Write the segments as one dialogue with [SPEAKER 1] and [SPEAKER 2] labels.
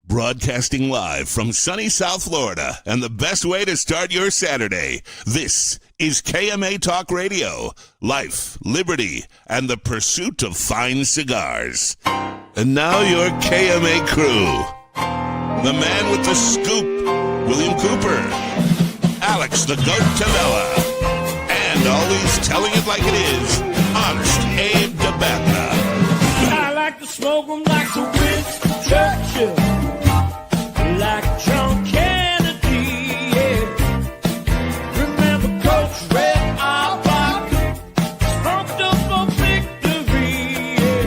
[SPEAKER 1] Broadcasting live from sunny South Florida, and the best way to start your Saturday. This is KMA Talk Radio. Life, liberty, and the pursuit of fine cigars. And now your KMA crew. The man with the scoop, William Cooper. Alex the Goat Tavella. And always telling it like it is, Honest Abe Dababneh.
[SPEAKER 2] I like to smoke them like the Winston Churchill. Like John Kennedy, yeah. Remember Coach Red Auerbach, smoked up for victory, yeah.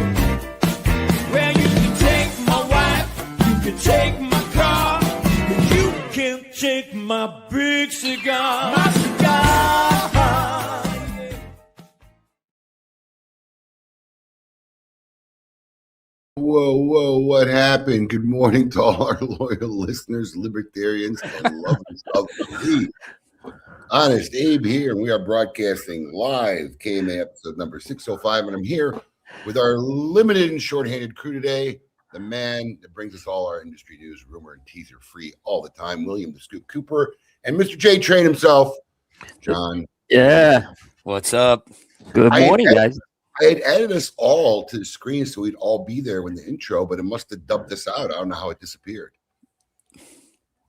[SPEAKER 2] Well, you can take my wife, you can take my car, but you can't take my big cigar. My cigar.
[SPEAKER 3] Whoa, what happened? Good morning to all our loyal listeners, libertarians, and lovers of the Honest Abe here, and we are broadcasting live KMA episode number 605, and I'm here with our limited and shorthanded crew today, the man that brings us all our industry news, rumor, and teaser free all the time, William the Scoop Cooper, and Mr. J Train himself, John.
[SPEAKER 4] Yeah.
[SPEAKER 5] What's up?
[SPEAKER 4] Good morning, guys.
[SPEAKER 3] I had added us all to the screen so we'd all be there when the intro, but it must have dubbed us out. I don't know how it disappeared.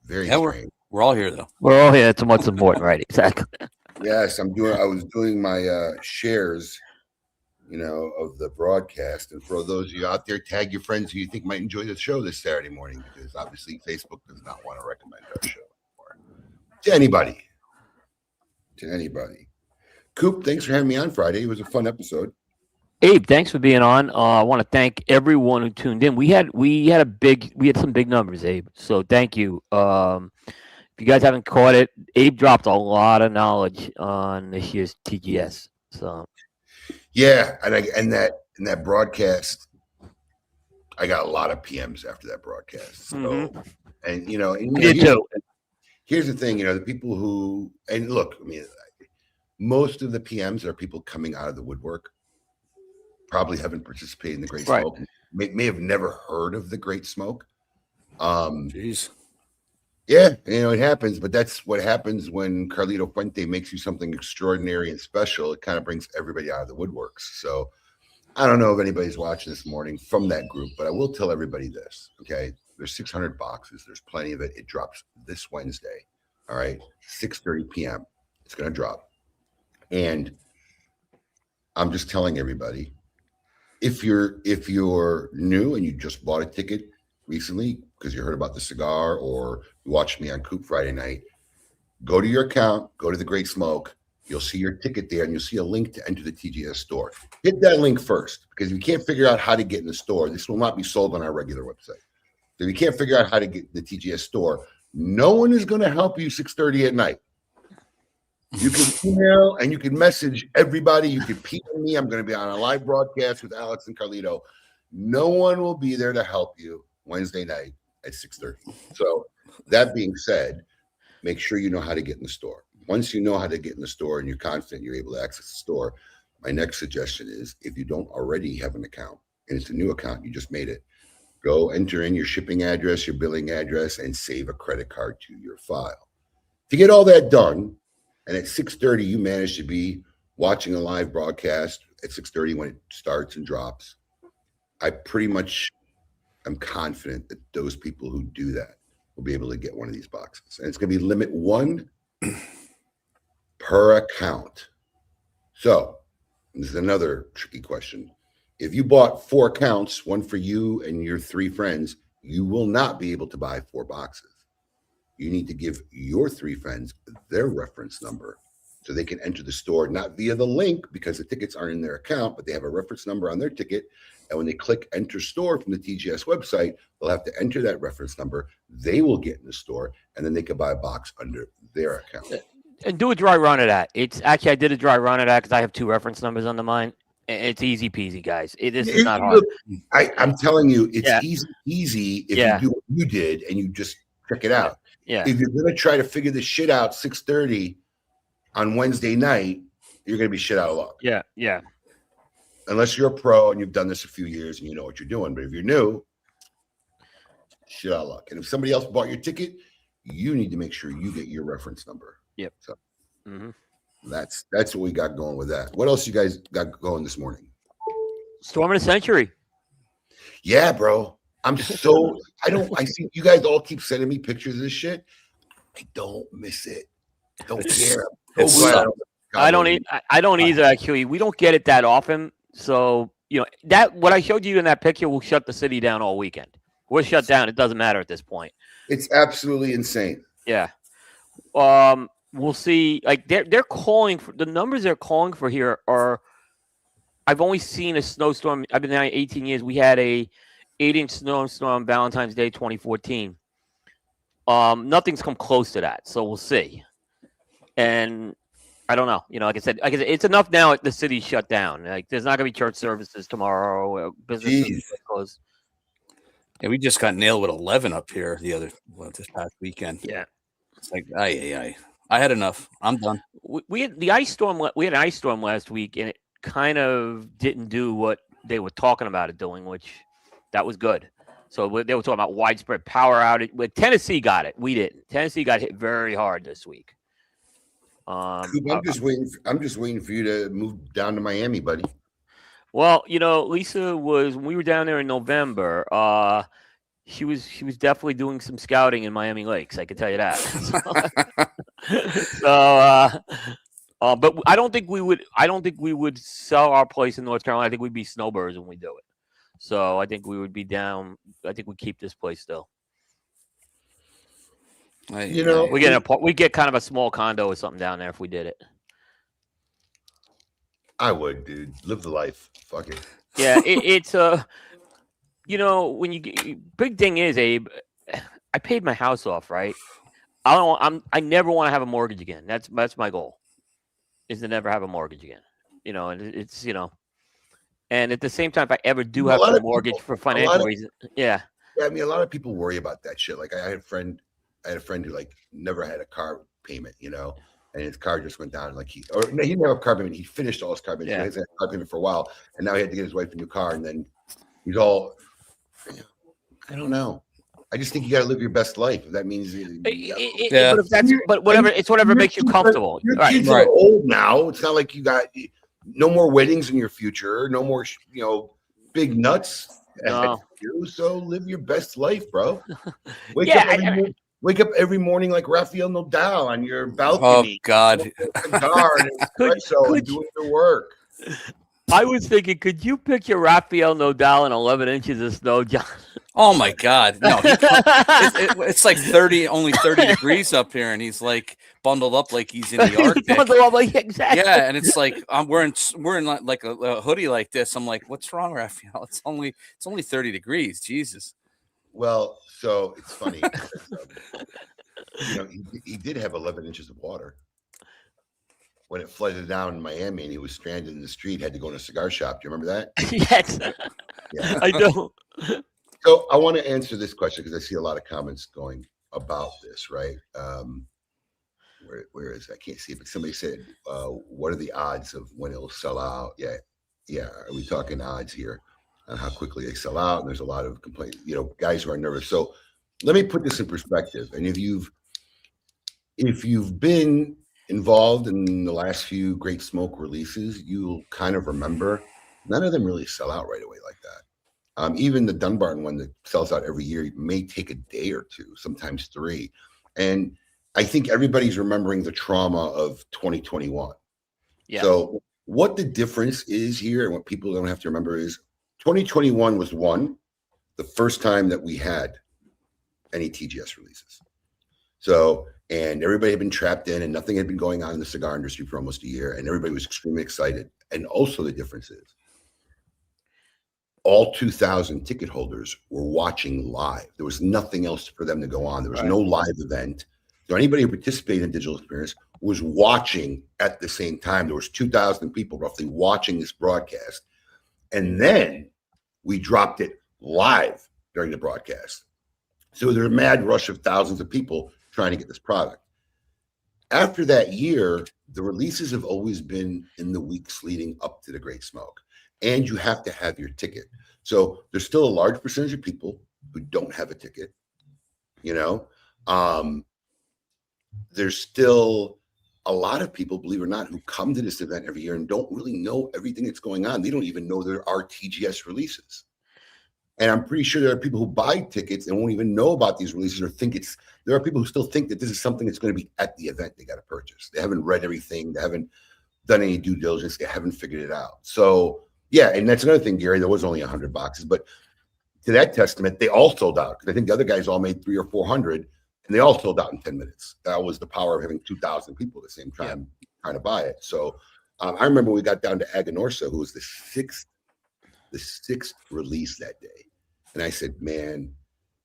[SPEAKER 3] Very strange.
[SPEAKER 5] We're all here though.
[SPEAKER 4] We're all here. It's what's important, right? Exactly.
[SPEAKER 3] Yes, I was doing my shares, of the broadcast. And for those of you out there, tag your friends who you think might enjoy the show this Saturday morning, because obviously Facebook does not want to recommend our show to anybody. Coop, thanks for having me on Friday. It was a fun episode.
[SPEAKER 4] Abe, thanks for being on. I want to thank everyone who tuned in. We had some big numbers, Abe. So thank you. If you guys haven't caught it, Abe dropped a lot of knowledge on this year's TGS. So
[SPEAKER 3] Yeah, and that broadcast, I got a lot of PMs after that broadcast. So, and
[SPEAKER 4] did too.
[SPEAKER 3] Here's the thing, the people who, and look, I mean, most of the PMs are people coming out of the woodwork, probably haven't participated in the Great Smoke, may have never heard of the Great Smoke.
[SPEAKER 5] Jeez.
[SPEAKER 3] Yeah, it happens, but that's what happens when Carlito Fuente makes you something extraordinary and special. It kind of brings everybody out of the woodworks. So I don't know if anybody's watching this morning from that group, but I will tell everybody this, okay? There's 600 boxes. There's plenty of it. It drops this Wednesday, all right? 6:30 p.m. It's going to drop. And I'm just telling everybody, if you're new and you just bought a ticket recently because you heard about the cigar or you watched me on Coop Friday night, go to your account, go to the Great Smoke. You'll see your ticket there and you'll see a link to enter the TGS store. Hit that link first, because if you can't figure out how to get in the store, this will not be sold on our regular website. So if you can't figure out how to get in the TGS store, no one is going to help you 6:30 at night. You can email and you can message everybody. You can PM me. I'm going to be on a live broadcast with Alex and Carlito. No one will be there to help you Wednesday night at 6:30. So that being said, make sure you know how to get in the store. Once you know how to get in the store and you're confident you're able to access the store, my next suggestion is, if you don't already have an account and it's a new account, you just made it, go enter in your shipping address, your billing address, and save a credit card to your file. To get all that done, and at 6:30 you manage to be watching a live broadcast at 6:30 when it starts and drops, I pretty much am confident that those people who do that will be able to get one of these boxes. And it's going to be limit one per account. So this is another tricky question. If you bought 4 accounts, one for you and your 3 friends, you will not be able to buy 4 boxes. You need to give your 3 friends their reference number so they can enter the store, not via the link because the tickets aren't in their account, but they have a reference number on their ticket. And when they click enter store from the TGS website, they'll have to enter that reference number. They will get in the store, and then they can buy a box under their account.
[SPEAKER 4] And do a dry run of that. It's actually, I did a dry run of that because I have 2 reference numbers under mine. It's easy peasy, guys. This is not hard.
[SPEAKER 3] I'm telling you, it's easy if you do what you did and you just check it out.
[SPEAKER 4] Yeah.
[SPEAKER 3] If you're going to try to figure this shit out 6:30 on Wednesday night, you're going to be shit out of luck.
[SPEAKER 4] Yeah.
[SPEAKER 3] Unless you're a pro and you've done this a few years and you know what you're doing. But if you're new, shit out of luck. And if somebody else bought your ticket, you need to make sure you get your reference number.
[SPEAKER 4] Yep.
[SPEAKER 3] So that's what we got going with that. What else you guys got going this morning?
[SPEAKER 4] Storm of the century.
[SPEAKER 3] Yeah, bro. I see you guys all keep sending me pictures of this shit. I don't miss it. I don't care.
[SPEAKER 4] I don't either, actually. We don't get it that often. So, that what I showed you in that picture will shut the city down all weekend. We're shut down. It doesn't matter at this point.
[SPEAKER 3] It's absolutely insane.
[SPEAKER 4] Yeah. We'll see. Like they're calling for the numbers they're calling for here are. I've only seen a snowstorm. I've been there 18 years. We had a 8-inch snowstorm Valentine's Day 2014. Nothing's come close to that. So we'll see. And I don't know. Like I said, it's enough now. The city's shut down. Like there's not gonna be church services tomorrow. Businesses closed.
[SPEAKER 5] Yeah, we just got nailed with 11 up here this past weekend.
[SPEAKER 4] Yeah,
[SPEAKER 5] it's like I had enough. I'm done.
[SPEAKER 4] We had the ice storm. We had an ice storm last week, and it kind of didn't do what they were talking about it doing, which that was good. So they were talking about widespread power outage. But Tennessee got it. We didn't. Tennessee got hit very hard this week. I'm
[SPEAKER 3] just waiting for you to move down to Miami, buddy.
[SPEAKER 4] Well, Lisa was when we were down there in November. She was definitely doing some scouting in Miami Lakes. I can tell you that. But I don't think we would sell our place in North Carolina. I think we'd be snowbirds when we do it. So I think we would be down. I think we'd keep this place still. We get kind of a small condo or something down there if we did it.
[SPEAKER 3] I would, dude. Live the life. Fuck it.
[SPEAKER 4] Yeah, it's when big thing is, Abe, I paid my house off, right? I never want to have a mortgage again. That's my goal, is to never have a mortgage again. And it's and at the same time, if I ever do have a mortgage for financial reasons, yeah.
[SPEAKER 3] Yeah, I mean, a lot of people worry about that shit. Like, I had a friend who like never had a car payment, and his car just went down. Like he didn't have a car payment. He finished all his car payments.
[SPEAKER 4] Yeah.
[SPEAKER 3] He hasn't had a car payment for a while, and now he had to get his wife a new car. And then he's all, I don't know. I just think you got to live your best life. If that means,
[SPEAKER 4] But whatever makes you comfortable.
[SPEAKER 3] Your kids are old now. It's not like you got no more weddings in your future. No more, big nuts.
[SPEAKER 4] No.
[SPEAKER 3] So live your best life, bro. Wake up every morning like Rafael Nadal on your balcony.
[SPEAKER 5] Oh God!
[SPEAKER 3] And doing your work.
[SPEAKER 4] I was thinking, could you picture Rafael Nadal in 11 inches of snow, John?
[SPEAKER 5] Oh my God! No, it's like only 30 degrees up here, and he's like bundled up like he's in the Arctic.
[SPEAKER 4] Exactly.
[SPEAKER 5] Yeah, and it's like we're in like a hoodie like this. I'm like, what's wrong, Raphael? It's only 30 degrees. Jesus.
[SPEAKER 3] Well, so it's funny. He did have 11 inches of water when it flooded down in Miami, and he was stranded in the street. Had to go in a cigar shop. Do you remember that?
[SPEAKER 4] Yes,
[SPEAKER 3] yeah.
[SPEAKER 4] I do.
[SPEAKER 3] So I want to answer this question because I see a lot of comments going about this, right? Where is it? I can't see it, but somebody said, what are the odds of when it'll sell out? Yeah. Are we talking odds here on how quickly they sell out? And there's a lot of complaints, guys who are nervous. So let me put this in perspective. And if you've been involved in the last few Great Smoke releases, you'll kind of remember none of them really sell out right away like that. Even the Dunbarton one that sells out every year may take a day or two, sometimes 3. And I think everybody's remembering the trauma of 2021.
[SPEAKER 4] Yeah.
[SPEAKER 3] So what the difference is here and what people don't have to remember is 2021 was the first time that we had any TGS releases. So, and everybody had been trapped in and nothing had been going on in the cigar industry for almost a year. And everybody was extremely excited. And also the difference is all 2,000 ticket holders were watching live. There was nothing else for them to go on. There was no live event. So anybody who participated in digital experience was watching at the same time. There was 2,000 people roughly watching this broadcast. And then we dropped it live during the broadcast. So there's a mad rush of thousands of people trying to get this product. After that year, the releases have always been in the weeks leading up to the Great Smoke. And you have to have your ticket. So there's still a large percentage of people who don't have a ticket. There's still a lot of people, believe it or not, who come to this event every year and don't really know everything that's going on. They don't even know there are TGS releases. And I'm pretty sure there are people who buy tickets and won't even know about these releases or there are people who still think that this is something that's going to be at the event they got to purchase. They haven't read everything. They haven't done any due diligence. They haven't figured it out. So yeah, and that's another thing, Gary. There was only 100 boxes, but to that testament, they all sold out. Because I think the other guys all made 300 or 400, and they all sold out in 10 minutes. That was the power of having 2,000 people at the same time trying to buy it. So I remember we got down to Aganorsa, who was the sixth release that day, and I said, "Man,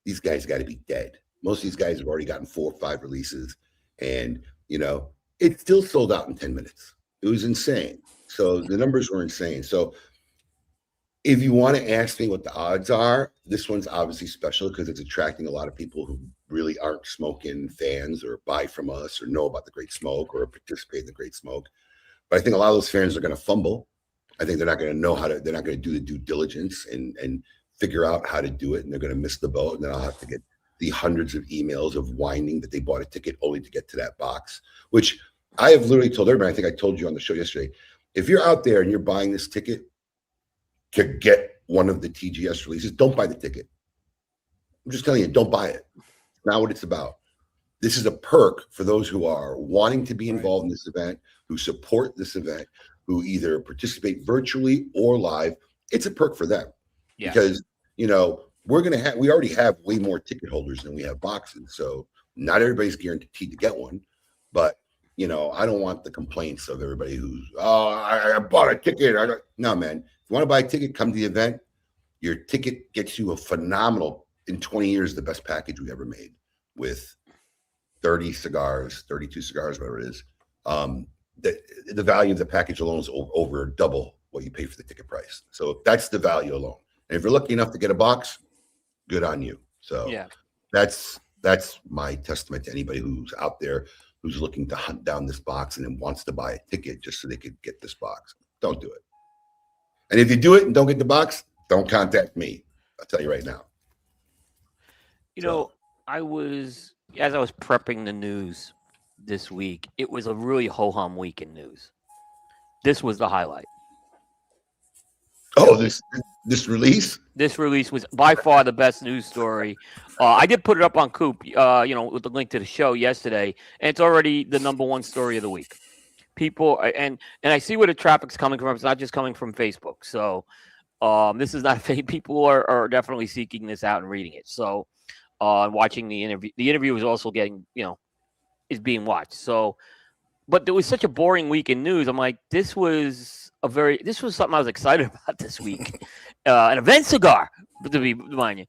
[SPEAKER 3] these guys got to be dead." Most of these guys have already gotten 4 or 5 releases, and it still sold out in 10 minutes. It was insane. So the numbers were insane. So if you want to ask me what the odds are, this one's obviously special because it's attracting a lot of people who really aren't smoking fans or buy from us or know about the Great Smoke or participate in the Great Smoke. But I think a lot of those fans are going to fumble. I think they're not going to know they're not going to do the due diligence and figure out how to do it. And they're going to miss the boat. And then I'll have to get the hundreds of emails of whining that they bought a ticket only to get to that box, which I have literally told everybody. I think I told you on the show yesterday, if you're out there and you're buying this ticket to get one of the TGS releases, don't buy the ticket. I'm just telling you, don't buy it. It's not what it's about. This is a perk for those who are wanting to be involved in this event, who support this event, who either participate virtually or live. It's a perk for them because, we already have way more ticket holders than we have boxes. So not everybody's guaranteed to get one, but You know, I don't want the complaints of everybody who's, oh, I bought a ticket. No, man. If you want to buy a ticket, come to the event. Your ticket gets you a phenomenal, in 20 years, the best package we ever made with 30 cigars, 32 cigars, whatever it is. The value of the package alone is over double what you pay for the ticket price. So that's the value alone. And if you're lucky enough to get a box, good on you. So
[SPEAKER 4] Yeah.
[SPEAKER 3] that's my testament to anybody who's out there who's looking to hunt down this box and then wants to buy a ticket just so they could get this box. Don't do it. And if you do it and don't get the box, don't contact me. I'll tell you right now.
[SPEAKER 4] You know, as I was prepping the news this week, it was a really ho-hum week in news. This was the highlight.
[SPEAKER 3] Oh, this release?
[SPEAKER 4] This release was by far the best news story. I did put it up on Coop, with the link to the show yesterday, and it's already the #1 story of the week. People, and I see where the traffic's coming from. It's not just coming from Facebook. So this is not fake. People are definitely seeking this out and reading it. So watching the interview is also getting, is being watched. So, but there was such a boring week in news. I'm like, this was something I was excited about this week. An event cigar, mind you.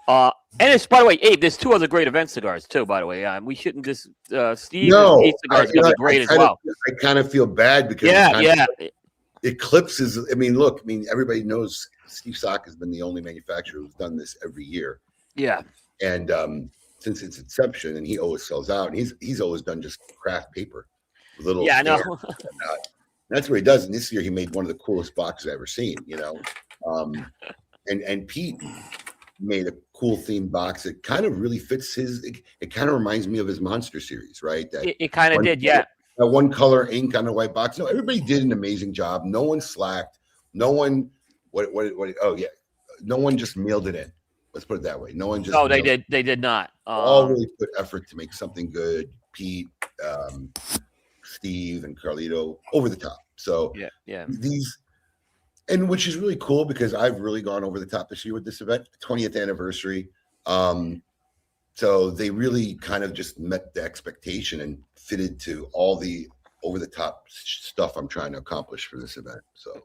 [SPEAKER 4] And it's, by the way, Abe, there's 2 other great event cigars too, by the way. We shouldn't just Steve
[SPEAKER 3] No,
[SPEAKER 4] and Abe cigars are gonna be great as well.
[SPEAKER 3] I kind of feel bad because it eclipses. Everybody knows Steve Sock has been the only manufacturer who's done this every year.
[SPEAKER 4] Yeah.
[SPEAKER 3] And since its inception, and he always sells out, and he's always done just craft paper.
[SPEAKER 4] I know.
[SPEAKER 3] That's what he does. And this year he made one of the coolest boxes I've ever seen, and Pete made a cool themed box. It kind of really fits it kind of reminds me of his Monster series, right?
[SPEAKER 4] It kind of did, yeah.
[SPEAKER 3] That one color ink on a white box. No, everybody did an amazing job. No one slacked. No one, no one just mailed it in. Let's put it that way. No one just.
[SPEAKER 4] No, they did not.
[SPEAKER 3] All really put effort to make something good. Pete, Steve, and Carlito over the top. So
[SPEAKER 4] yeah.
[SPEAKER 3] And which is really cool because I've really gone over the top this year with this event, 20th anniversary. So they really kind of just met the expectation and fitted to all the over the top stuff I'm trying to accomplish for this event. So,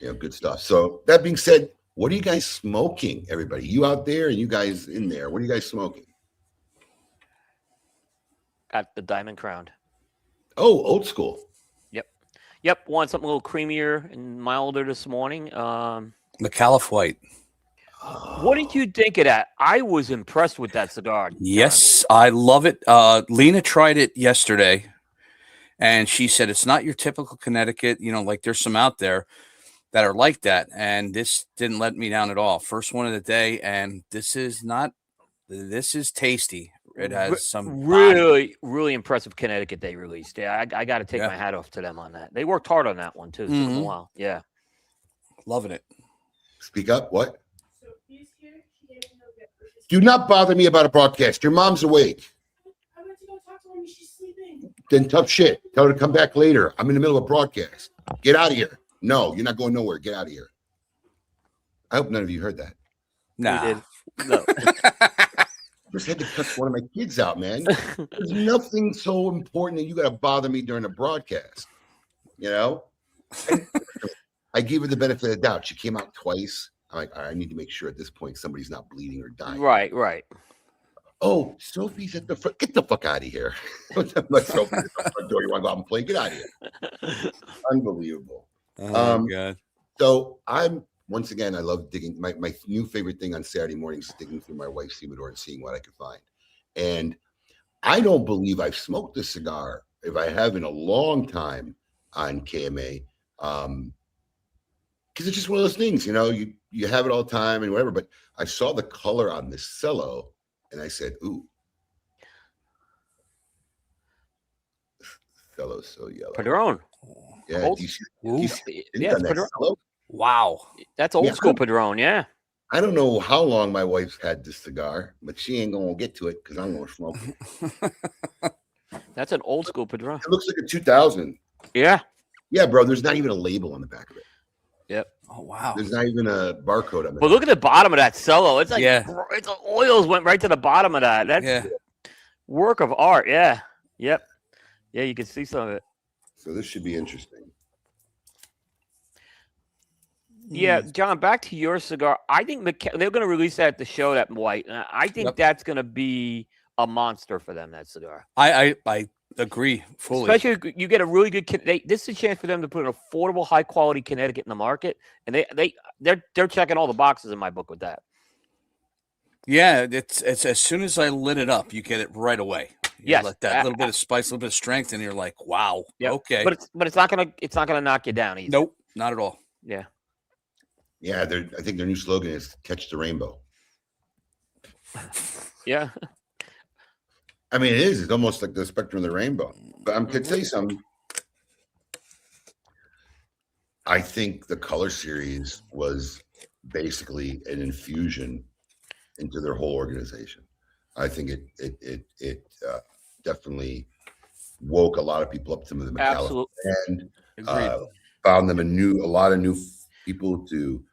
[SPEAKER 3] good stuff. So that being said, what are you guys smoking, everybody? You out there and you guys in there, what are you guys smoking?
[SPEAKER 4] Got the Diamond Crown.
[SPEAKER 3] Oh, old school.
[SPEAKER 4] Yep. Want something a little creamier and milder this morning.
[SPEAKER 5] McAuliffe White.
[SPEAKER 4] What did you think of that? I was impressed with that cigar.
[SPEAKER 5] Yes, I love it. Lena tried it yesterday, and she said it's not your typical Connecticut. Like there's some out there that are like that, and this didn't let me down at all. First one of the day, and this is tasty. It has some
[SPEAKER 4] really impressive Connecticut they released. Yeah, I got to take my hat off to them on that. They worked hard on that one too. Mm-hmm. A while. Yeah,
[SPEAKER 5] loving it.
[SPEAKER 3] Speak up. What? Do not bother me about a broadcast. Your mom's awake.
[SPEAKER 6] I went to go talk to her and she's sleeping.
[SPEAKER 3] Then tough shit. Tell her to come back later. I'm in the middle of a broadcast. Get out of here. No, you're not going nowhere. Get out of here. I hope none of you heard that.
[SPEAKER 5] Nah.
[SPEAKER 4] No.
[SPEAKER 3] Just had to cut one of my kids out, man. There's nothing so important that you got to bother me during a broadcast. I gave her the benefit of the doubt. She came out twice. I'm like, all right, I need to make sure at this point somebody's not bleeding or dying.
[SPEAKER 4] Right.
[SPEAKER 3] Oh, Sophie's at the front. Get the fuck out of here. Let Sophie at the front door. You want to go out and play? Get out of here. Unbelievable.
[SPEAKER 5] Oh, God.
[SPEAKER 3] So once again, I love digging. My new favorite thing on Saturday mornings is digging through my wife's humidor and seeing what I can find. And I don't believe I've smoked a cigar, if I have in a long time, on KMA. Because it's just one of those things, you have it all the time and whatever. But I saw the color on this cello and I said, ooh. Cello's so yellow.
[SPEAKER 4] Padron.
[SPEAKER 3] Yeah.
[SPEAKER 4] Old,
[SPEAKER 3] do you see
[SPEAKER 4] it's Padron.
[SPEAKER 3] Cello?
[SPEAKER 5] Wow.
[SPEAKER 4] That's old school Padron, yeah.
[SPEAKER 3] I don't know how long my wife's had this cigar, but she ain't going to get to it because I'm going to smoke it.
[SPEAKER 4] That's an old school Padron.
[SPEAKER 3] It looks like a 2000.
[SPEAKER 4] Yeah.
[SPEAKER 3] Yeah, bro. There's not even a label on the back of it.
[SPEAKER 4] Yep.
[SPEAKER 5] Oh, wow.
[SPEAKER 3] There's not even a barcode on it.
[SPEAKER 4] But look at the bottom of that cello. It's like it's oils went right to the bottom of that. That's work of art. Yeah. Yep. Yeah, you can see some of it.
[SPEAKER 3] So this should be interesting.
[SPEAKER 4] Yeah, John, back to your cigar. I think they're going to release that at the show, that white. And I think
[SPEAKER 5] Yep.
[SPEAKER 4] that's going to be a monster for them, that cigar.
[SPEAKER 5] I agree fully.
[SPEAKER 4] Especially if you get a really good. This is a chance for them to put an affordable, high quality Connecticut in the market, and they're checking all the boxes in my book with that.
[SPEAKER 5] Yeah, it's as soon as I lit it up, you get it right away.
[SPEAKER 4] Yes,
[SPEAKER 5] let that little bit of spice, a little bit of strength, and you're like, wow,
[SPEAKER 4] Yep.
[SPEAKER 5] okay.
[SPEAKER 4] But it's not gonna knock you down either.
[SPEAKER 5] Nope, not at all.
[SPEAKER 4] Yeah.
[SPEAKER 3] Yeah, I think their new slogan is "Catch the Rainbow."
[SPEAKER 4] Yeah.
[SPEAKER 3] I mean, it is. It's almost like the spectrum of the rainbow. But I'm going to tell you something. I think the color series was basically an infusion into their whole organization. I think it definitely woke a lot of people up to the McAllister and found them a lot of new people to,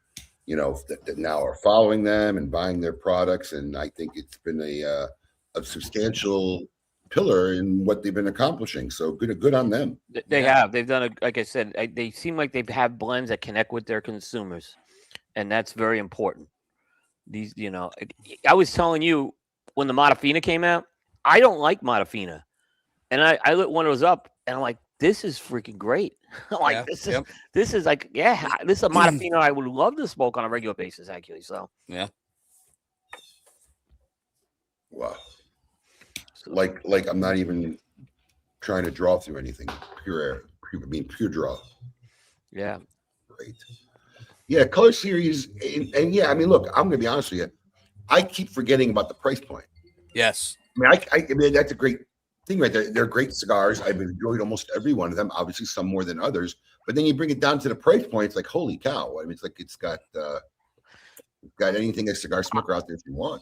[SPEAKER 3] that now are following them and buying their products. And I think it's been a substantial pillar in what they've been accomplishing. So good on them.
[SPEAKER 4] They have. They've done like I said, they seem like they have blends that connect with their consumers, and that's very important. These, I was telling you when the Matafina came out, I don't like Matafina, and I lit one of those up, and I'm like, this is freaking great. This is like, this is a Matafina I would love to smoke on a regular basis, actually. So
[SPEAKER 5] yeah.
[SPEAKER 3] Wow. Like I'm not even trying to draw through anything. Pure draw.
[SPEAKER 4] Yeah.
[SPEAKER 3] Great. Yeah, color series, and yeah, I mean, look, I'm gonna be honest with you. I keep forgetting about the price point.
[SPEAKER 5] Yes.
[SPEAKER 3] I mean, that's a great thing right there. They're great cigars. I've enjoyed almost every one of them. Obviously, some more than others. But then you bring it down to the price point. It's like, holy cow! I mean, it's like it's got anything a cigar smoker out there if you want.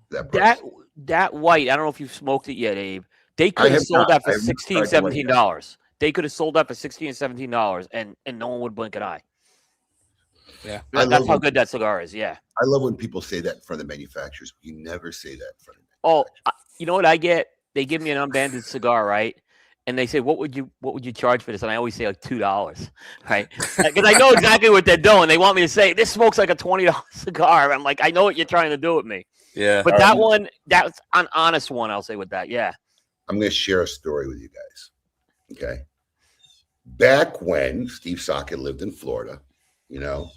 [SPEAKER 4] That white, I don't know if you've smoked it yet, Abe. They could have sold that for $16, $17. They could have sold that for $16 and $17, and no one would blink an eye.
[SPEAKER 5] Yeah,
[SPEAKER 4] that's how good that cigar is. Yeah,
[SPEAKER 3] I love when people say that in front of manufacturers. You never say that in front of manufacturers.
[SPEAKER 4] Oh, you know what I get? They give me an unbanded cigar, right? And they say, "What would you charge for this?" And I always say like $2, right? Because I know exactly what they're doing. They want me to say this smokes like a $20 cigar. I'm like, I know what you're trying to do with me.
[SPEAKER 5] Yeah.
[SPEAKER 4] But that one, that's an honest one. I'll say with that. Yeah.
[SPEAKER 3] I'm going to share a story with you guys. Okay. Back when Steve Sockett lived in Florida, the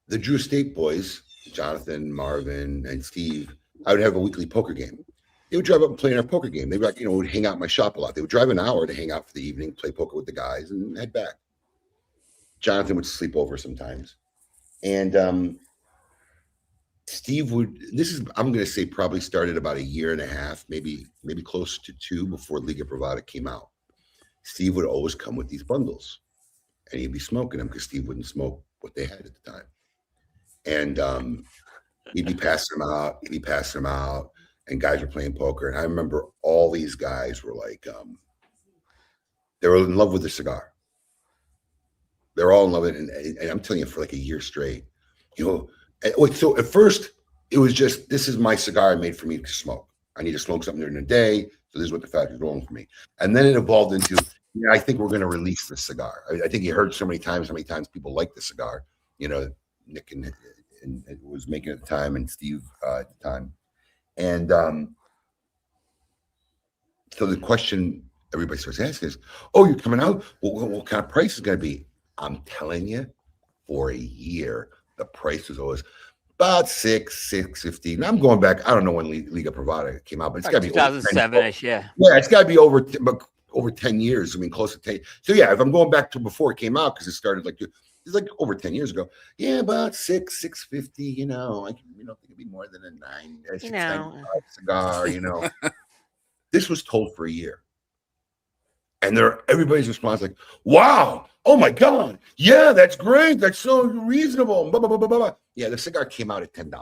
[SPEAKER 3] Drew Estate boys, Jonathan, Marvin, and Steve, I would have a weekly poker game. They would drive up and play in our poker game. They would, would hang out in my shop a lot. They would drive an hour to hang out for the evening, play poker with the guys, and head back. Jonathan would sleep over sometimes. And Steve would, I'm going to say probably started about a year and a half, maybe close to 2 before Liga Privada came out. Steve would always come with these bundles, and he'd be smoking them because Steve wouldn't smoke what they had at the time. And he'd be passing them out, and guys were playing poker. And I remember all these guys were like, they were in love with the cigar. They're all in love with it. And I'm telling you, for like a year straight, so at first it was just, this is my cigar I made for me to smoke. I need to smoke something during the day. So this is what the factory's rolling for me. And then it evolved into, I think we're going to release this cigar. I think you heard so many times how many times people like the cigar. Nick and was making it at the time, and Steve at the time. And so the question everybody starts asking is, "Oh, you're coming out? What kind of price is going to be?" I'm telling you, for a year, the price was always about $650. And I'm going back. I don't know when Liga Privada came out, but it's got to be
[SPEAKER 4] 2007-ish. Yeah.
[SPEAKER 3] Yeah, it's got to be over 10 years. I mean, close to 10. So yeah, if I'm going back to before it came out, because it started it's like over 10 years ago. Yeah, about $650. I don't think it'd be more than a $9 cigar. This was told for a year, and everybody's response like, "Wow, oh my God, yeah, that's great, that's so reasonable." Blah, blah, blah, blah, blah. Yeah, the cigar came out at $10.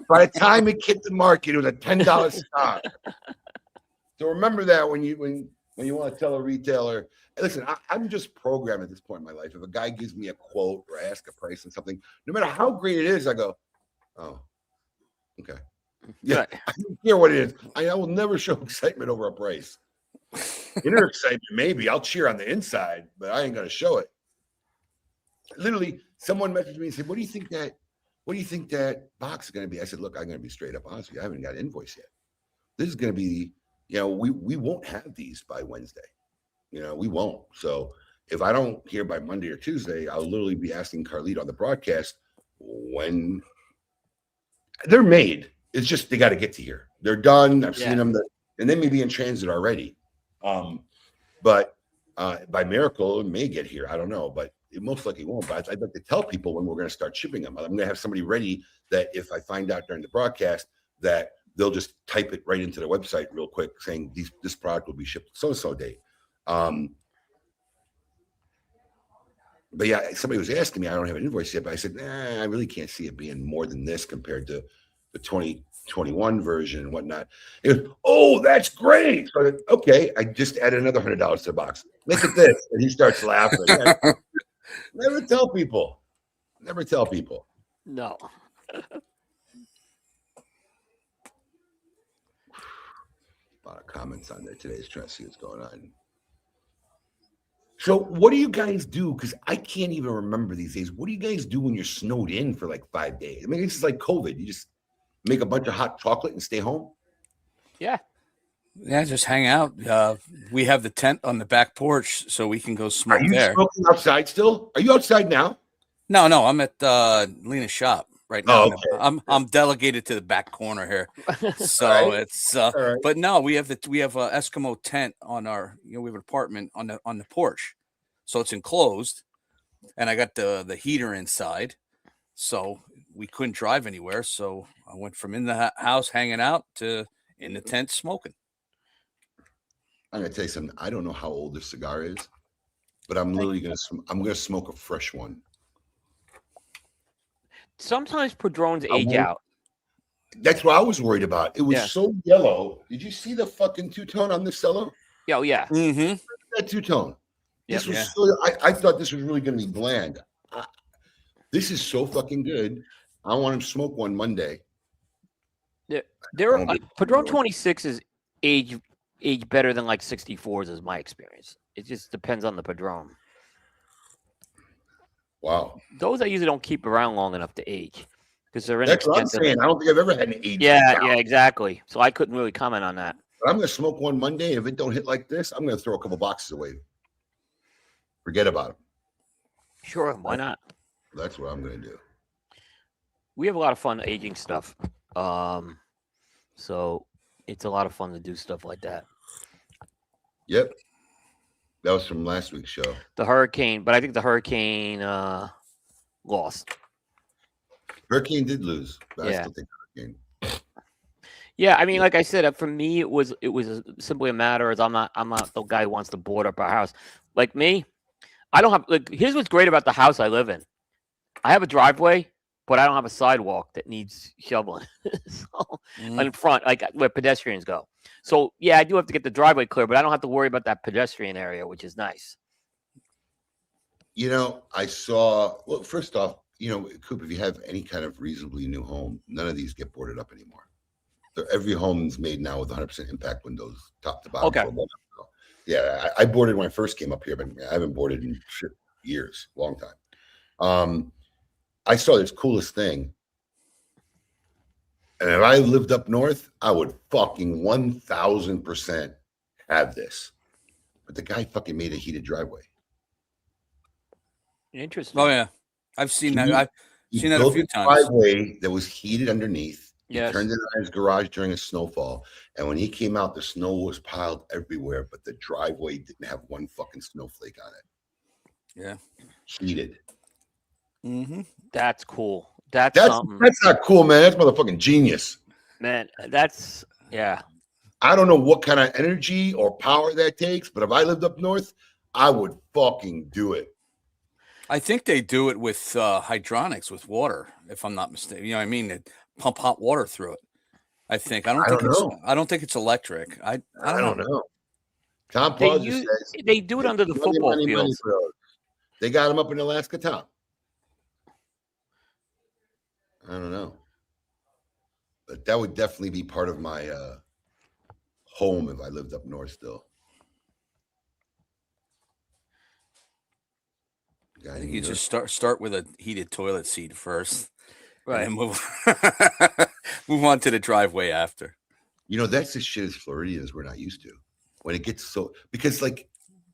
[SPEAKER 3] By the time it hit the market, it was a $10 cigar. So remember that when you want to tell a retailer, hey, listen, I'm just programmed at this point in my life. If a guy gives me a quote or I ask a price on something, no matter how great it is, I go, "Oh, okay." Yeah,
[SPEAKER 4] Right.
[SPEAKER 3] I don't care what it is. I will never show excitement over a price. Inner excitement, maybe. I'll cheer on the inside, but I ain't gonna show it. Literally, someone messaged me and said, what do you think that box is gonna be? I said, look, I'm gonna be straight up honest with you. I haven't got an invoice yet. This is gonna be, we won't have these by Wednesday. We won't. So if I don't hear by Monday or Tuesday, I'll literally be asking Carlita on the broadcast when they're made. It's just they got to get to here. They're done. I've seen them, and they may be in transit already. But by miracle, it may get here. I don't know, but it most likely won't. But I'd like to tell people when we're going to start shipping them. I'm going to have somebody ready that if I find out during the broadcast that they'll just type it right into the website real quick saying this product will be shipped so-and-so date. But yeah, somebody was asking me, I don't have an invoice yet, but I said, I really can't see it being more than this compared to the 2021 version and whatnot. He goes, oh, that's great. So I said, okay, I just added another $100 to the box. Look at this. And he starts laughing. Never tell people. Never tell people.
[SPEAKER 4] No.
[SPEAKER 3] A lot of comments on there today. Trying to see what's going on. So what do you guys do? Because I can't even remember these days. What do you guys do when you're snowed in for like 5 days? I mean, it's just like COVID. You just make a bunch of hot chocolate and stay home?
[SPEAKER 4] Yeah.
[SPEAKER 5] Yeah, just hang out. We have the tent on the back porch, so we can go smoke
[SPEAKER 3] Are you
[SPEAKER 5] there.
[SPEAKER 3] smoking outside still? Are you outside now?
[SPEAKER 5] No, I'm at Lena's shop right now.
[SPEAKER 3] Oh, okay.
[SPEAKER 5] I'm delegated to the back corner here, so
[SPEAKER 3] All right.
[SPEAKER 5] it's.
[SPEAKER 3] All right.
[SPEAKER 5] But no, we have a Eskimo tent on our. We have an apartment on the porch, so it's enclosed, and I got the heater inside, so we couldn't drive anywhere. So I went from in the house hanging out to in the tent smoking.
[SPEAKER 3] I'm gonna tell you something. I don't know how old this cigar is, but I'm literally gonna smoke a fresh one.
[SPEAKER 4] Sometimes Padrones age out.
[SPEAKER 3] That's what I was worried about. It was so yellow. Did you see the fucking two-tone on this cello?
[SPEAKER 4] Oh, yeah.
[SPEAKER 5] Mm-hmm.
[SPEAKER 3] That two-tone.
[SPEAKER 4] Yep.
[SPEAKER 3] This was so, I thought this was really gonna be bland. This is so fucking good. I want to smoke one Monday.
[SPEAKER 4] There are Padron 26 is age better than like 64s is my experience. It just depends on the Padron.
[SPEAKER 3] Wow.
[SPEAKER 4] Those I usually don't keep around long enough to age because they're
[SPEAKER 3] That's what I'm
[SPEAKER 4] inexpensive.
[SPEAKER 3] saying. I don't think I've ever had an age.
[SPEAKER 4] Yeah, exactly. So I couldn't really comment on that.
[SPEAKER 3] But I'm gonna smoke one Monday. If it don't hit like this, I'm gonna throw a couple boxes away. Forget about them.
[SPEAKER 4] Sure, why not?
[SPEAKER 3] That's what I'm gonna do.
[SPEAKER 4] We have a lot of fun aging stuff. So it's a lot of fun to do stuff like that.
[SPEAKER 3] Yep. That was from last week's show.
[SPEAKER 4] The hurricane, but I think the hurricane lost.
[SPEAKER 3] Hurricane did lose, but I
[SPEAKER 4] Yeah.
[SPEAKER 3] still think Hurricane.
[SPEAKER 4] Yeah, I mean, like I said, for me, it was simply a matter as I'm not the guy who wants to board up our house. Like me, I don't have here's what's great about the house I live in. I have a driveway, but I don't have a sidewalk that needs shoveling. So in front, like where pedestrians go. So yeah, I do have to get the driveway clear, but I don't have to worry about that pedestrian area, which is nice.
[SPEAKER 3] I saw. Well, first off, Coop, if you have any kind of reasonably new home, none of these get boarded up anymore. Every home's made now with 100% impact windows, top to bottom.
[SPEAKER 4] Okay.
[SPEAKER 3] Yeah, I boarded when I first came up here, but I haven't boarded in years, long time. I saw this coolest thing. And if I lived up north, I would fucking 1000% have this. But the guy fucking made a heated driveway.
[SPEAKER 4] Interesting.
[SPEAKER 5] Oh yeah, I've seen that. I've seen that a
[SPEAKER 3] built
[SPEAKER 5] few times.
[SPEAKER 3] Driveway that was heated underneath.
[SPEAKER 4] Yes.
[SPEAKER 3] He turned it on his garage during a snowfall. And when he came out, the snow was piled everywhere, but the driveway didn't have one fucking snowflake on it.
[SPEAKER 5] Yeah.
[SPEAKER 3] Heated.
[SPEAKER 5] Mm-hmm.
[SPEAKER 4] That's cool.
[SPEAKER 3] That's
[SPEAKER 4] something.
[SPEAKER 3] not cool, man. That's motherfucking genius.
[SPEAKER 4] Man, that's yeah.
[SPEAKER 3] I don't know what kind of energy or power that takes, but if I lived up north, I would fucking do it.
[SPEAKER 5] I think they do it with hydronics, with water, if I'm not mistaken. You know what I mean? They pump hot water through it. I think. I don't think it's electric. I don't know.
[SPEAKER 3] Tom Paul just says
[SPEAKER 4] they do it under the football fields.
[SPEAKER 3] They got him up in Alaska, Tom. I don't know. But that would definitely be part of my home if I lived up north still.
[SPEAKER 5] I think you just start with a heated toilet seat first,
[SPEAKER 4] Right.
[SPEAKER 5] and then move on to the driveway after.
[SPEAKER 3] You know, that's the shit as Floridians we're not used to. When it gets so, because like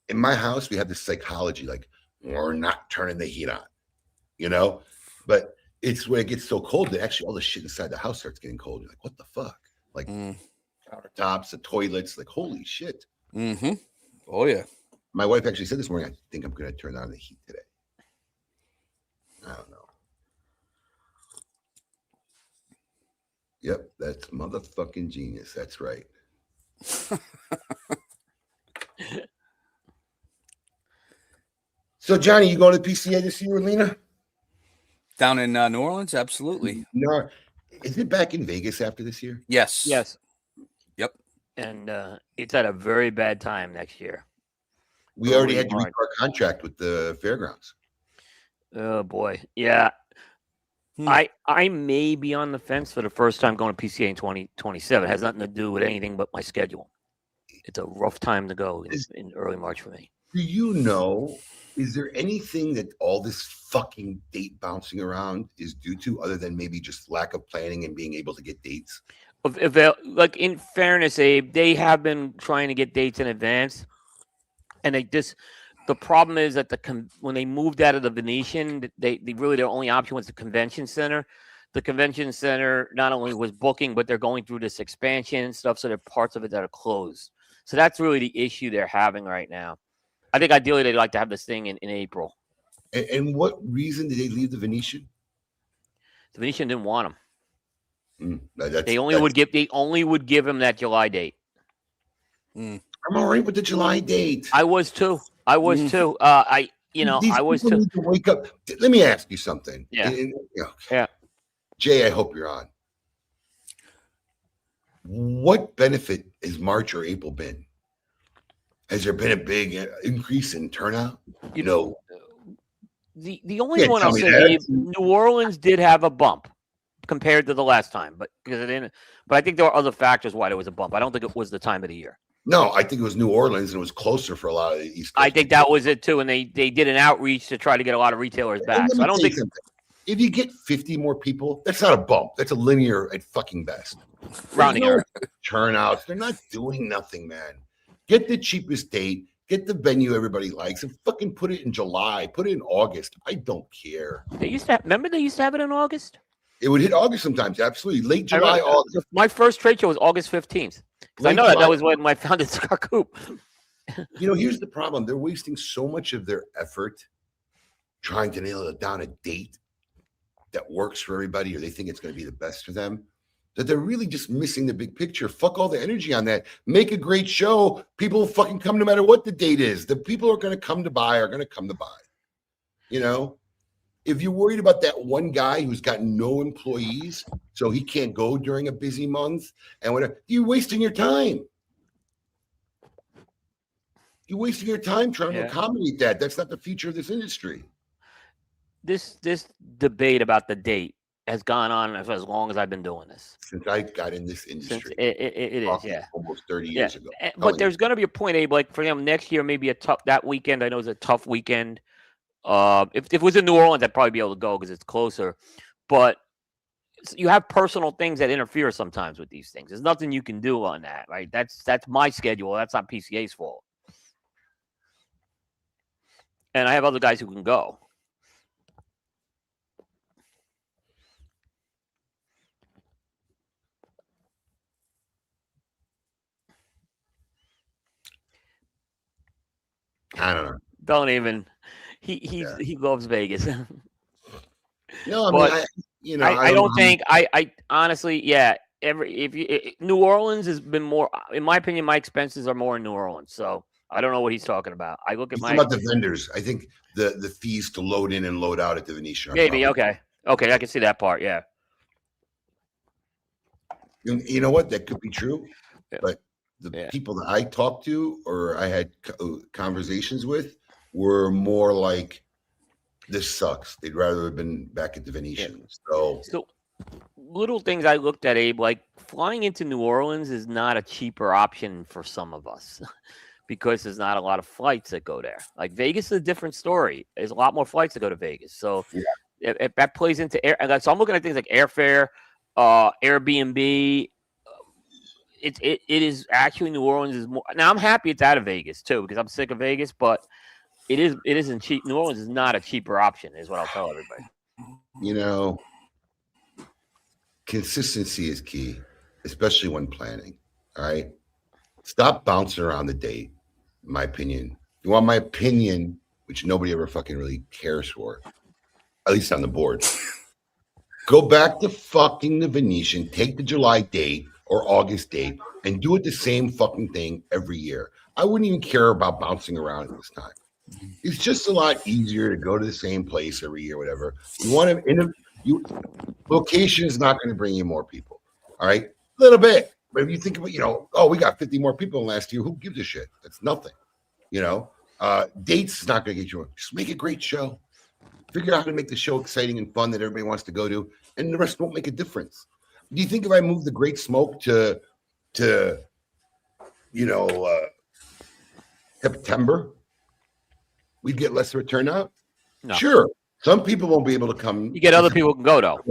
[SPEAKER 3] in my house, we have this psychology, like we're not turning the heat on, you know? But it's when it gets so cold that actually all the shit inside the house starts getting cold. You're like, what the fuck? Like countertops, the toilets, like holy shit.
[SPEAKER 5] Mm-hmm. Oh yeah.
[SPEAKER 3] My wife actually said this morning, I think I'm going to turn on the heat today. I don't know. Yep, that's motherfucking genius. That's right. So, Johnny, you going to PCA this year with Lena?
[SPEAKER 5] Down in New Orleans? Absolutely.
[SPEAKER 3] No. Is it back in Vegas after this year?
[SPEAKER 5] Yes.
[SPEAKER 4] Yes.
[SPEAKER 5] Yep.
[SPEAKER 4] And it's at a very bad time next year.
[SPEAKER 3] We already had to read our contract with the fairgrounds.
[SPEAKER 4] Oh boy, yeah. I may be on the fence for the first time going to PCA in 2027. It has nothing to do with anything but my schedule. It's a rough time to go in early March for me.
[SPEAKER 3] Do you know, is there anything that all this fucking date bouncing around is due to other than maybe just lack of planning and being able to get dates?
[SPEAKER 4] Like, in fairness, Abe, they have been trying to get dates in advance. And the problem is that when they moved out of the Venetian, they really, their only option was the convention center. The convention center not only was booking, but they're going through this expansion and stuff. So there are parts of it that are closed. So that's really the issue they're having right now. I think ideally they'd like to have this thing in April.
[SPEAKER 3] And what reason did they leave the Venetian?
[SPEAKER 4] The Venetian didn't want them. They only would give him that July date.
[SPEAKER 3] I'm all right with the July date.
[SPEAKER 4] I was too. I was too. I was too.
[SPEAKER 3] Need to wake up. Let me ask you something.
[SPEAKER 4] Yeah.
[SPEAKER 3] Yeah. Jay, I hope you're on. What benefit has March or April been? Has there been a big increase in turnout?
[SPEAKER 4] You know, the only one I'll say, New Orleans did have a bump compared to the last time, but because it didn't. But I think there were other factors why there was a bump. I don't think it was the time of the year.
[SPEAKER 3] No, I think it was New Orleans and it was closer for a lot of the East Coast.
[SPEAKER 4] I think that was it too, and they did an outreach to try to get a lot of retailers back. So I don't think
[SPEAKER 3] if you get 50 more people, that's not a bump. That's a linear at fucking best.
[SPEAKER 4] Rounding error.
[SPEAKER 3] Turnouts. They're not doing nothing, man. Get the cheapest date. Get the venue everybody likes, and fucking put it in July. Put it in August. I don't care.
[SPEAKER 4] They used to remember they used to have it in August.
[SPEAKER 3] It would hit August sometimes. Absolutely, late July, August.
[SPEAKER 4] My first trade show was August 15th. Because I know that was when I founded Cigar Coop.
[SPEAKER 3] You know, here's the problem. They're wasting so much of their effort trying to nail down a date that works for everybody, or they think it's going to be the best for them, that they're really just missing the big picture. Fuck all the energy on that. Make a great show. People will fucking come no matter what the date is. The people who are going to come to buy are going to come to buy. You know? If you're worried about that one guy who's got no employees, so he can't go during a busy month and whatever, you're wasting your time. You're wasting your time trying to accommodate that. That's not the future of this industry.
[SPEAKER 4] This debate about the date has gone on as long as I've been doing this.
[SPEAKER 3] Since I got in this industry.
[SPEAKER 4] It is, yeah.
[SPEAKER 3] Almost 30 years ago.
[SPEAKER 4] But there's going to be a point, Abe, like for him next year, maybe that weekend, I know is a tough weekend. If it was in New Orleans, I'd probably be able to go because it's closer. But you have personal things that interfere sometimes with these things. There's nothing you can do on that, right? That's my schedule. That's not PCA's fault. And I have other guys who can go.
[SPEAKER 3] I don't know.
[SPEAKER 4] Don't even. He loves Vegas.
[SPEAKER 3] No, I mean,
[SPEAKER 4] I don't think. I honestly, yeah. New Orleans has been more, in my opinion, my expenses are more in New Orleans. So I don't know what he's talking about. I look at
[SPEAKER 3] about the vendors. I think the fees to load in and load out at the Venetian.
[SPEAKER 4] Maybe okay. I can see that part. Yeah.
[SPEAKER 3] You know what? That could be true, but the people that I talked to or I had conversations with were more like, this sucks. They'd rather have been back at the Venetian. So
[SPEAKER 4] little things I looked at, Abe, like flying into New Orleans is not a cheaper option for some of us because there's not a lot of flights that go there. Like Vegas is a different story. There's a lot more flights that go to Vegas. So if that plays into air, so I'm looking at things like airfare, Airbnb. It is actually New Orleans is more. Now I'm happy it's out of Vegas too because I'm sick of Vegas, but it isn't cheap. New Orleans is not a cheaper option, is what I'll tell everybody.
[SPEAKER 3] You know, consistency is key, especially when planning. All right. Stop bouncing around the date, in my opinion. You want my opinion, which nobody ever fucking really cares for, at least on the board. Go back to fucking the Venetian, take the July date or August date, and do it the same fucking thing every year. I wouldn't even care about bouncing around at this time. It's just a lot easier to go to the same place every year, whatever. You want to location is not going to bring you more people. All right. A little bit. But if you think about, we got 50 more people last year. Who gives a shit? That's nothing. Dates is not going to get you. Just make a great show. Figure out how to make the show exciting and fun that everybody wants to go to, and the rest won't make a difference. Do you think if I move the Great Smoke to September, we'd get less of a turnout?
[SPEAKER 4] No.
[SPEAKER 3] Sure. Some people won't be able to come.
[SPEAKER 4] You get other people who can go though.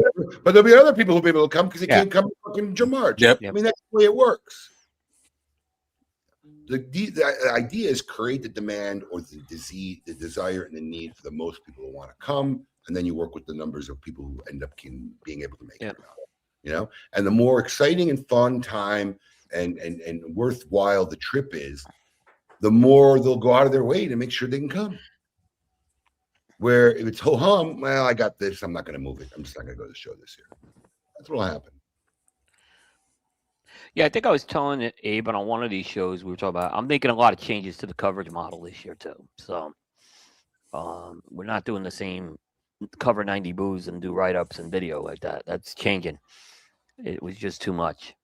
[SPEAKER 3] But there'll be other people who'll be able to come because they can't come to fucking March.
[SPEAKER 5] Yep.
[SPEAKER 3] I mean, that's the way it works. The idea is create the demand or the desire and the need for the most people who want to come, and then you work with the numbers of people who end up being able to make it. And the more exciting and fun time and worthwhile the trip is, the more they'll go out of their way to make sure they can come. Where if it's ho-hum, well, I got this, I'm not going to move it. I'm just not going to go to the show this year. That's what'll happen.
[SPEAKER 4] Yeah, I think I was telling it, Abe, on one of these shows we were talking about. I'm making a lot of changes to the coverage model this year too. So we're not doing the same cover 90 booths and do write-ups and video like that. That's changing. It was just too much.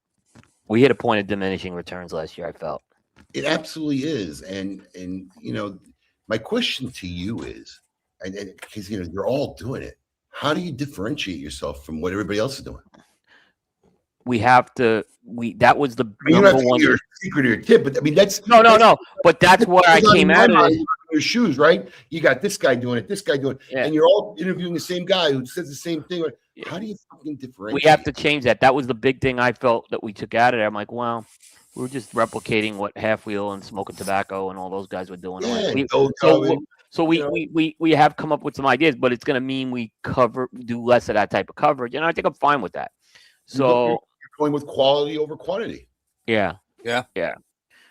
[SPEAKER 4] We hit a point of diminishing returns last year, I felt.
[SPEAKER 3] It absolutely is. And my question to you is, and because you're all doing it, how do you differentiate yourself from what everybody else is doing?
[SPEAKER 4] We have to. That was the
[SPEAKER 3] number
[SPEAKER 4] one.
[SPEAKER 3] Your secret or your tip, but I mean that's
[SPEAKER 4] no. But that's where I came out of it.
[SPEAKER 3] Your shoes, right? You got this guy doing it, this guy doing it, and you're all interviewing the same guy who says the same thing. How do you fucking differentiate?
[SPEAKER 4] We have to change that. That was the big thing I felt that we took out of there. I'm like, well, we're just replicating what Half Wheel and Smoking Tobacco and all those guys were doing. So we have come up with some ideas, but it's going to mean we do less of that type of coverage, and I think I'm fine with that. So
[SPEAKER 3] you're going with quality over quantity.
[SPEAKER 4] Yeah.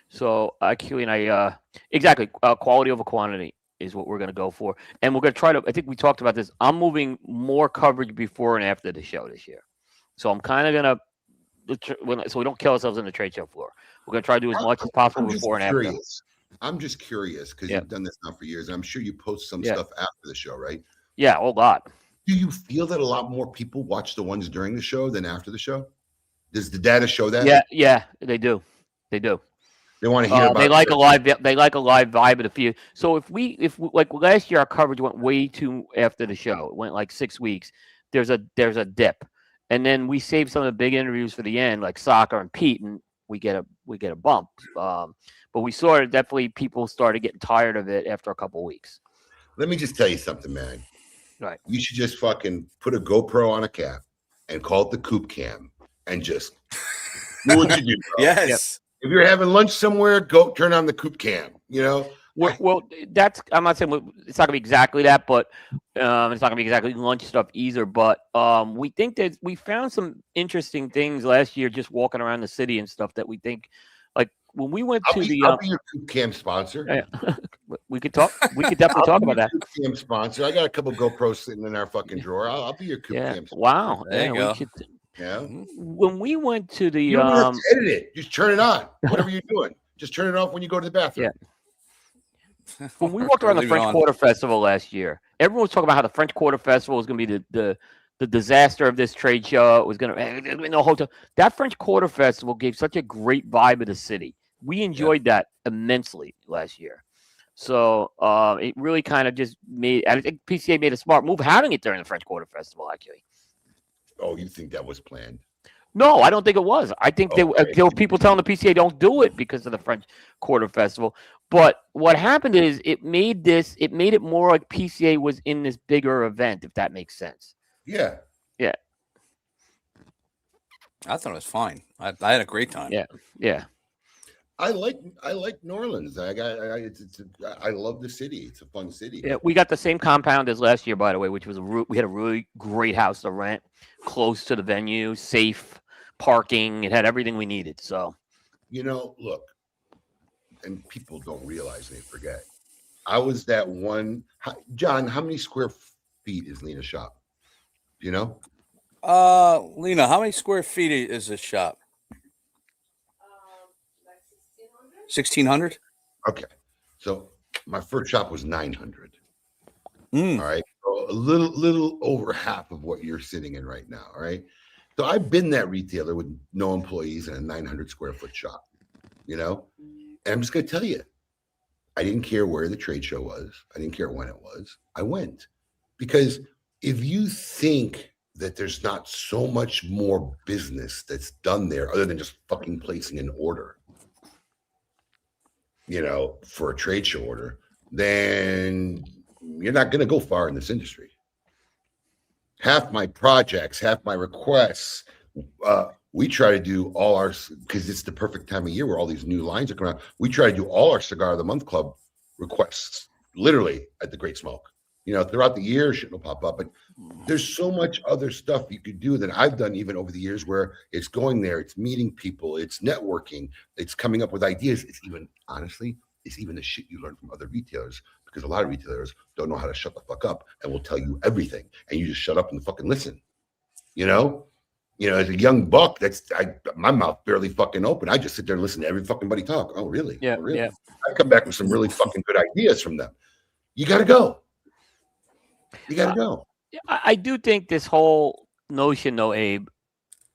[SPEAKER 4] So actually, exactly, quality over quantity is what we're going to go for, and we're going to try to. I think we talked about this. I'm moving more coverage before and after the show this year, so I'm kind of going to, so we don't kill ourselves on the trade show floor. We're going to try to do as much as possible before and after.
[SPEAKER 3] I'm just curious because you've done this now for years, and I'm sure you post some stuff after the show, right?
[SPEAKER 4] Yeah, a lot.
[SPEAKER 3] Do you feel that a lot more people watch the ones during the show than after the show? Does the data show that?
[SPEAKER 4] Yeah, they do. They
[SPEAKER 3] want to hear about.
[SPEAKER 4] They like a live. They like a live vibe of the few. So if we like last year, our coverage went way too after the show. It went like 6 weeks. There's a dip, and then we saved some of the big interviews for the end, like Soccer and Pete, and we get a bump. But we saw it definitely. People started getting tired of it after a couple of weeks.
[SPEAKER 3] Let me just tell you something, man.
[SPEAKER 4] Right.
[SPEAKER 3] You should just fucking put a GoPro on a cap and call it the Coop Cam and just do what you do. Bro.
[SPEAKER 5] Yes.
[SPEAKER 3] If you're having lunch somewhere, go turn on the Coop Cam.
[SPEAKER 4] Well, that's. I'm not saying it's not gonna be exactly that, but it's not gonna be exactly lunch stuff either. But we think that we found some interesting things last year, just walking around the city and stuff that we think, like when we went to the.
[SPEAKER 3] I'll be your Coop Cam sponsor.
[SPEAKER 4] Yeah. We could talk. We could definitely talk about that.
[SPEAKER 3] Coop Cam sponsor. I got a couple GoPros sitting in our fucking drawer. I'll be your Coop Cam sponsor.
[SPEAKER 4] Wow.
[SPEAKER 5] There you go.
[SPEAKER 4] When we went to the
[SPEAKER 3] you don't have to edit it. Just turn it on. Whatever you're doing. Just turn it off when you go to the bathroom.
[SPEAKER 4] Yeah. When we walked around the French Quarter Festival last year, everyone was talking about how the French Quarter Festival was going to be the disaster of this trade show. It was going to be no hotel. That French Quarter Festival gave such a great vibe of the city. We enjoyed that immensely last year. So it really kind of just made. I think PCA made a smart move having it during the French Quarter Festival. Actually,
[SPEAKER 3] Oh, you think that was planned?
[SPEAKER 4] No, I don't think it was. I think there were people telling the PCA don't do it because of the French Quarter Festival. But what happened is it made it more like PCA was in this bigger event, if that makes sense.
[SPEAKER 3] Yeah.
[SPEAKER 4] Yeah.
[SPEAKER 5] I thought it was fine. I had a great time.
[SPEAKER 4] Yeah. Yeah.
[SPEAKER 3] I like New Orleans. I love the city. It's a fun city.
[SPEAKER 4] Yeah, we got the same compound as last year, by the way, which was we had a really great house to rent, close to the venue, safe parking. It had everything we needed. So,
[SPEAKER 3] look, and people don't realize, they forget. I was that one. John, how many square feet is Lena's shop? Do you know?
[SPEAKER 5] Lena, how many square feet is this shop? 1,600.
[SPEAKER 3] Okay, so my first shop was 900.
[SPEAKER 5] All
[SPEAKER 3] right, so a little over half of what you're sitting in right now. All right, so I've been that retailer with no employees in a 900 square foot shop. And I'm just gonna tell you, I didn't care where the trade show was. I didn't care when it was. I went, because if you think that there's not so much more business that's done there other than just fucking placing an order, for a trade show order, then you're not going to go far in this industry. Half my projects, half my requests, we try to do all our, because it's the perfect time of year where all these new lines are coming out. We try to do all our Cigar of the Month Club requests, literally at the Great Smoke. Throughout the year, shit will pop up, but there's so much other stuff you could do that I've done even over the years, where it's going there, it's meeting people, it's networking, it's coming up with ideas. It's even, honestly, it's even the shit you learn from other retailers, because a lot of retailers don't know how to shut the fuck up and will tell you everything, and you just shut up and fucking listen. As a young buck, my mouth barely fucking open. I just sit there and listen to every fucking buddy talk. Oh, really?
[SPEAKER 4] Yeah,
[SPEAKER 3] oh, really?
[SPEAKER 4] yeah.
[SPEAKER 3] I come back with some really fucking good ideas from them. You got to go. You got to go.
[SPEAKER 4] I do think this whole notion, though, Abe,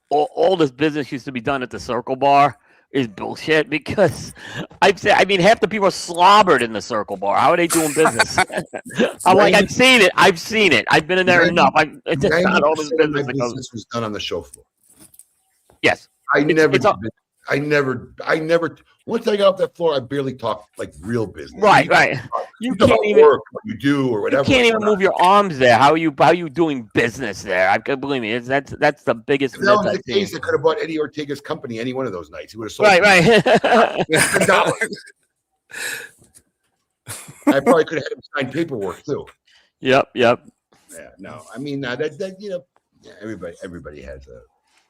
[SPEAKER 4] all this business used to be done at the Circle Bar is bullshit, because half the people are slobbered in the Circle Bar. How are they doing business? I'm like, I've seen it. I've been in there enough. It's just not all this business that goes.
[SPEAKER 3] Was done on the show floor.
[SPEAKER 4] Yes.
[SPEAKER 3] I never. Once I got off that floor, I barely talked like real business.
[SPEAKER 4] Right. You can't even
[SPEAKER 3] work, what you do, or whatever.
[SPEAKER 4] You can't even move your arms there. How are you doing business there? I can believe me. That's the biggest.
[SPEAKER 3] If that was the case, I could have bought Eddie Ortega's company any one of those nights. He would have sold.
[SPEAKER 4] Right.
[SPEAKER 3] $10. I probably could have had him sign paperwork too.
[SPEAKER 4] Yep.
[SPEAKER 3] Yeah. No, I mean everybody has a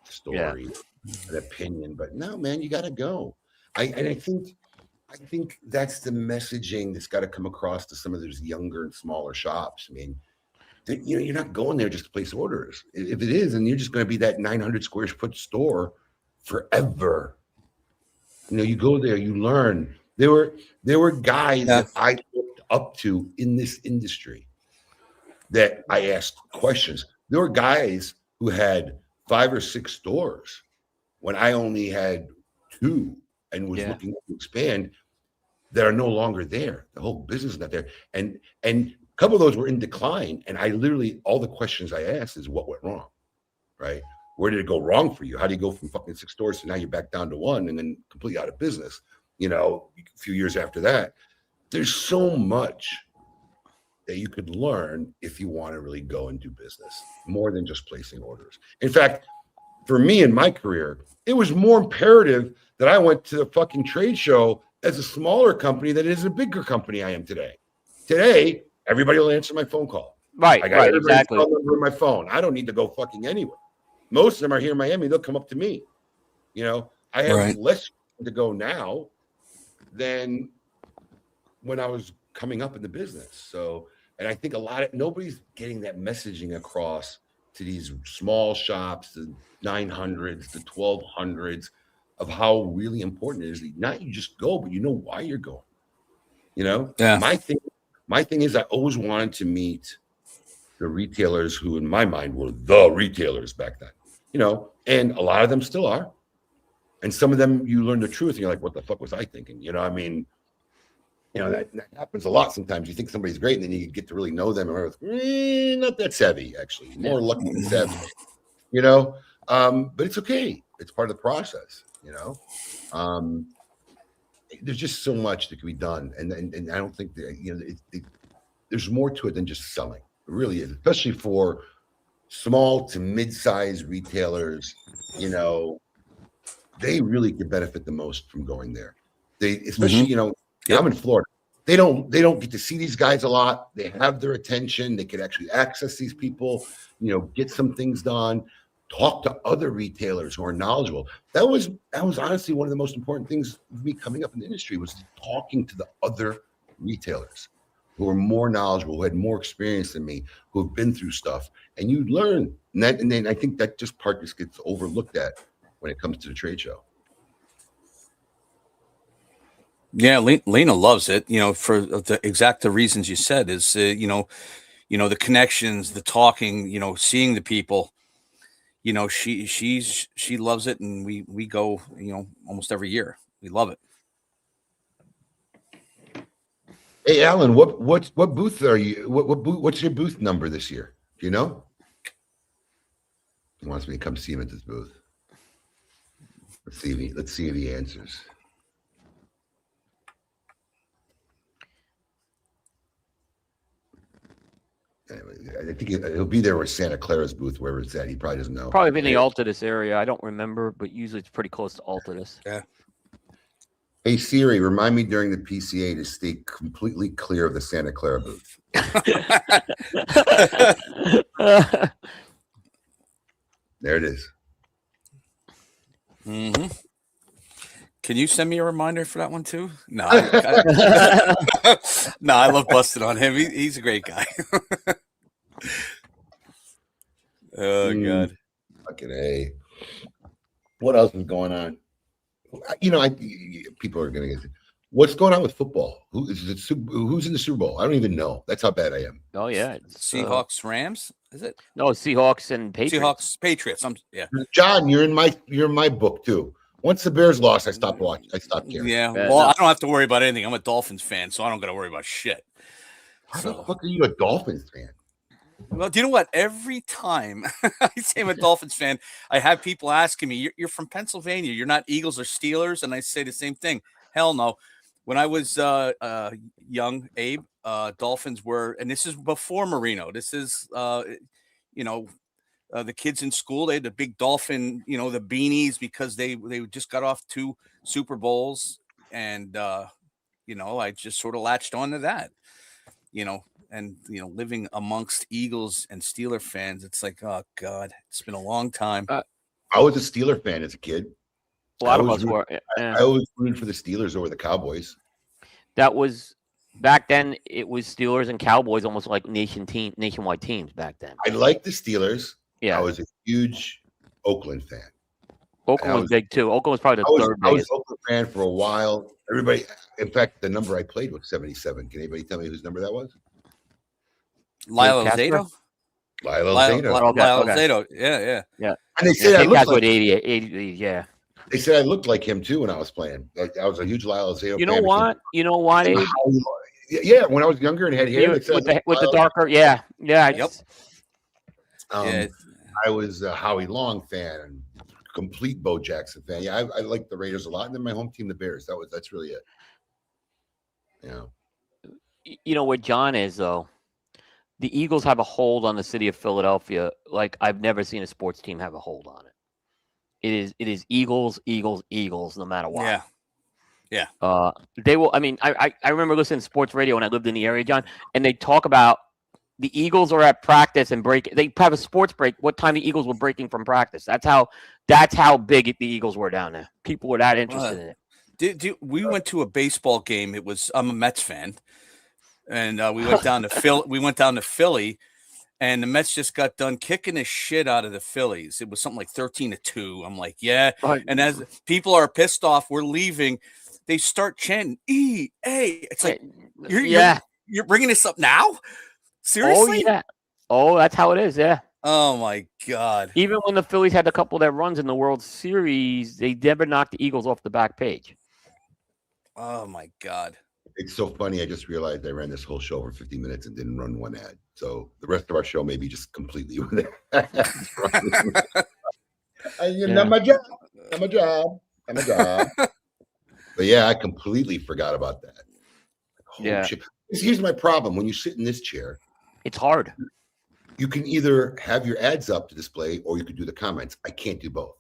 [SPEAKER 3] story, an opinion, but no, man, you got to go. I think that's the messaging that's got to come across to some of those younger and smaller shops. I mean, you're not going there just to place orders. If it is, and you're just going to be that 900 square foot store forever. You go there, you learn. There were guys that I looked up to in this industry that I asked questions. There were guys who had 5 or 6 stores when I only had 2 and was looking to expand, that are no longer there. The whole business is not there. And a couple of those were in decline. And I literally, all the questions I asked is what went wrong, right? Where did it go wrong for you? How do you go from fucking 6 stores to now you're back down to 1 and then completely out of business? A few years after that. There's so much that you could learn if you want to really go and do business, more than just placing orders. In fact, for me in my career, it was more imperative that I went to the fucking trade show as a smaller company than it is a bigger company I am today. Today, everybody will answer my phone call.
[SPEAKER 4] Right,
[SPEAKER 3] I got
[SPEAKER 4] exactly.
[SPEAKER 3] phone number in my phone. I don't need to go fucking anywhere. Most of them are here in Miami. They'll come up to me. I have less to go now than when I was coming up in the business. So, and I think nobody's getting that messaging across to these small shops, the 900s, the 1200s, of how really important it is. Not you just go, but you know why you're going.
[SPEAKER 5] Yeah.
[SPEAKER 3] My thing is I always wanted to meet the retailers who, in my mind, were the retailers back then. And a lot of them still are. And some of them, you learn the truth, and you're like, what the fuck was I thinking? That happens a lot sometimes. You think somebody's great, and then you get to really know them, and not that savvy, actually. More lucky than savvy. But it's okay. It's part of the process, There's just so much that can be done, and I don't think that there's more to it than just selling. It really is, especially for small to mid-sized retailers. They really could benefit the most from going there. They, especially, I'm in Florida. They don't get to see these guys a lot. They have their attention. They could actually access these people, get some things done, talk to other retailers who are knowledgeable. That was honestly one of the most important things of me coming up in the industry, was talking to the other retailers who are more knowledgeable, who had more experience than me, who have been through stuff, and you learn. And then I think that part just gets overlooked at when it comes to the trade show.
[SPEAKER 5] Yeah, Lena loves it, for the reasons you said, is, the connections, the talking, seeing the people, she loves it. And we go, almost every year. We love it.
[SPEAKER 3] Hey, Alan, what booth are you? What's your booth number this year? Do you know? He wants me to come see him at this booth. Let's see if he answers. I think he'll be there with Santa Clara's booth, wherever it's at. He probably doesn't know.
[SPEAKER 4] Probably in the Altadis area. I don't remember, but usually it's pretty close to Altadis.
[SPEAKER 5] Yeah.
[SPEAKER 3] Hey, Siri, remind me during the PCA to stay completely clear of the Santa Clara booth. There it is.
[SPEAKER 5] Mm-hmm. Can you send me a reminder for that one too? No, no, I love busting on him. He's a great guy. Oh God.
[SPEAKER 3] Fucking A. What else is going on? People are gonna get. What's going on with football? Who's in the Super Bowl? I don't even know. That's how bad I am.
[SPEAKER 4] Oh yeah,
[SPEAKER 5] Seahawks, Rams. Is it?
[SPEAKER 4] No, Seahawks and Patriots.
[SPEAKER 5] Seahawks, Patriots. Yeah.
[SPEAKER 3] John, you're in my book too. Once the Bears lost, I stopped watching. I stopped caring.
[SPEAKER 5] Yeah. Well, I don't have to worry about anything. I'm a Dolphins fan, so I don't got to worry about shit.
[SPEAKER 3] How the fuck are you a Dolphins fan?
[SPEAKER 5] Well, do you know what? Every time I say I'm a Dolphins fan, I have people asking me, "You're from Pennsylvania. You're not Eagles or Steelers?" And I say the same thing. Hell no. When I was young, Abe, Dolphins were, and this is before Marino. This is, the kids in school, they had the big Dolphin, the beanies, because they just got off 2 Super Bowls. And, I just sort of latched on to that, and, living amongst Eagles and Steeler fans, it's like, oh God, it's been a long time.
[SPEAKER 3] I was a Steeler fan as a kid.
[SPEAKER 4] A lot of us were.
[SPEAKER 3] I always rooted for the Steelers over the Cowboys.
[SPEAKER 4] That was back then. It was Steelers and Cowboys, almost like nationwide teams back then.
[SPEAKER 3] I liked the Steelers.
[SPEAKER 4] Yeah,
[SPEAKER 3] I was a huge Oakland fan.
[SPEAKER 4] Oakland was big too. Oakland was probably the third biggest.
[SPEAKER 3] I was an Oakland fan for a while. Everybody, in fact, the number I played was 77. Can anybody tell me whose number that was?
[SPEAKER 5] Lyle Alzado.
[SPEAKER 3] Lyle Alzado.
[SPEAKER 5] Yeah.
[SPEAKER 3] And they said I looked like
[SPEAKER 4] 80, yeah.
[SPEAKER 3] They said I looked like him too when I was playing. Like I was a huge Lyle Alzado fan.
[SPEAKER 4] You know what?
[SPEAKER 3] Yeah, when I was younger and had hair,
[SPEAKER 4] with the darker, yeah.
[SPEAKER 5] Yep.
[SPEAKER 3] I was a Howie Long fan and complete Bo Jackson fan. Yeah, I liked the Raiders a lot, and then my home team, the Bears. That's really it. Yeah.
[SPEAKER 4] You know what John is though. The Eagles have a hold on the city of Philadelphia like I've never seen a sports team have a hold on it. It is Eagles, no matter what.
[SPEAKER 5] Yeah.
[SPEAKER 4] They will. I mean, I remember listening to sports radio when I lived in the area, John, and they talk about the Eagles are at practice and break. They have a sports break. What time the Eagles were breaking from practice? That's how big the Eagles were down there. People were that interested in it.
[SPEAKER 5] We went to a baseball game. I'm a Mets fan, and we went down to Philly. We went down to Philly. And the Mets just got done kicking the shit out of the Phillies. It was something like 13-2. I'm like, yeah. Right. And as people are pissed off, we're leaving. They start chanting EA. It's like, you're bringing this up now? Seriously?
[SPEAKER 4] Oh yeah. Oh, that's how it is. Yeah.
[SPEAKER 5] Oh my God.
[SPEAKER 4] Even when the Phillies had a couple that runs in the World Series, they never knocked the Eagles off the back page.
[SPEAKER 5] Oh my God.
[SPEAKER 3] It's so funny. I just realized I ran this whole show for 50 minutes and didn't run one ad. So the rest of our show may be just completely with that. Not my job. Not my job. Not my job. But yeah, I completely forgot about that. Holy shit. Here's my problem. When you sit in this chair,
[SPEAKER 4] it's hard.
[SPEAKER 3] You can either have your ads up to display or you could do the comments. I can't do both.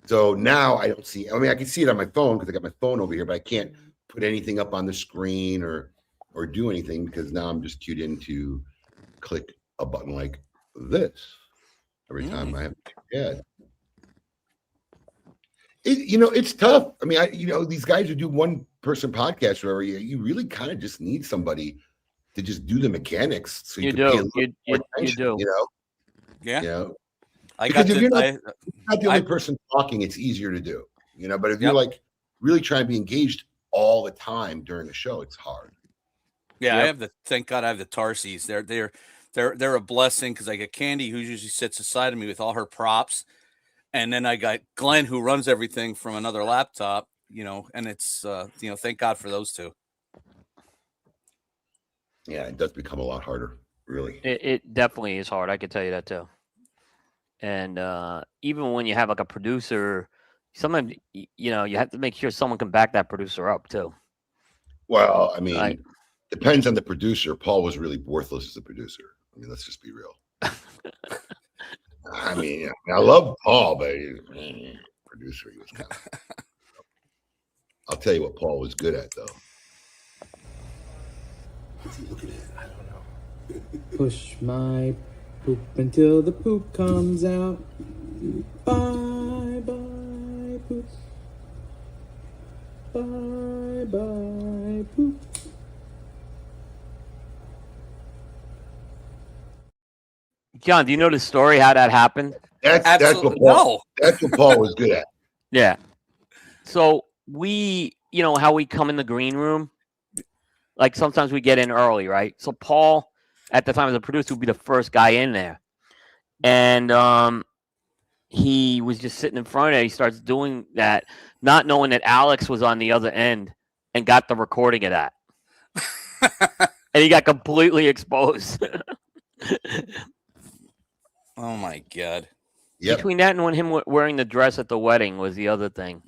[SPEAKER 3] So now I don't see, I mean, I can see it on my phone because I got my phone over here, but I can't put anything up on the screen or do anything because now I'm just cued in to click a button like this every time I have an ad. It's tough. I mean, these guys who do one person podcast or whatever, you really kind of just need somebody to just do the mechanics. So you do. Yeah. Because if you're not the only person talking, it's easier to do. But if you're like really trying to be engaged all the time during the show, it's hard.
[SPEAKER 5] Yeah, thank God I have the Tarsies. They're a blessing because I got Candy who usually sits aside of me with all her props. And then I got Glenn who runs everything from another laptop, and it's, thank God for those two.
[SPEAKER 3] Yeah, it does become a lot harder, really.
[SPEAKER 4] It definitely is hard. I can tell you that too. And even when you have like a producer, sometimes, you have to make sure someone can back that producer up too.
[SPEAKER 3] Well, I mean, depends on the producer. Paul was really worthless as a producer. I mean, let's just be real. I mean, I love Paul, but producer, he was kind of. I'll tell you what Paul was good at, though. What's he looking at? I don't know.
[SPEAKER 7] Push my poop until the poop comes out. Bye, bye, poop. Bye, bye, poop.
[SPEAKER 4] John, do you know the story how that happened?
[SPEAKER 3] That's what Paul was good at.
[SPEAKER 4] Yeah. So we, how we come in the green room, like sometimes we get in early, right? So Paul, at the time as a producer, would be the first guy in there. And he was just sitting in front of it. He starts doing that, not knowing that Alex was on the other end and got the recording of that. And he got completely exposed.
[SPEAKER 5] Oh, my God.
[SPEAKER 3] Yep.
[SPEAKER 4] Between that and when him wearing the dress at the wedding was the other thing.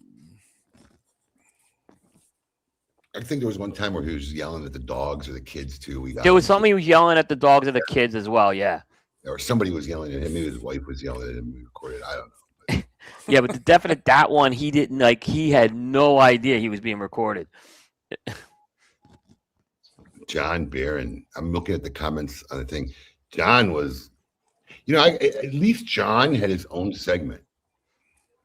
[SPEAKER 3] I think there was one time where he was yelling at the dogs or the kids, too.
[SPEAKER 4] There was somebody who was yelling at the dogs or the kids as well, yeah.
[SPEAKER 3] Or somebody was yelling at him. Maybe his wife was yelling at him. We recorded. I don't know.
[SPEAKER 4] Yeah, but the definite that one, he didn't like. He had no idea he was being recorded.
[SPEAKER 3] John Barron. I'm looking at the comments on the thing. John was, at least John had his own segment.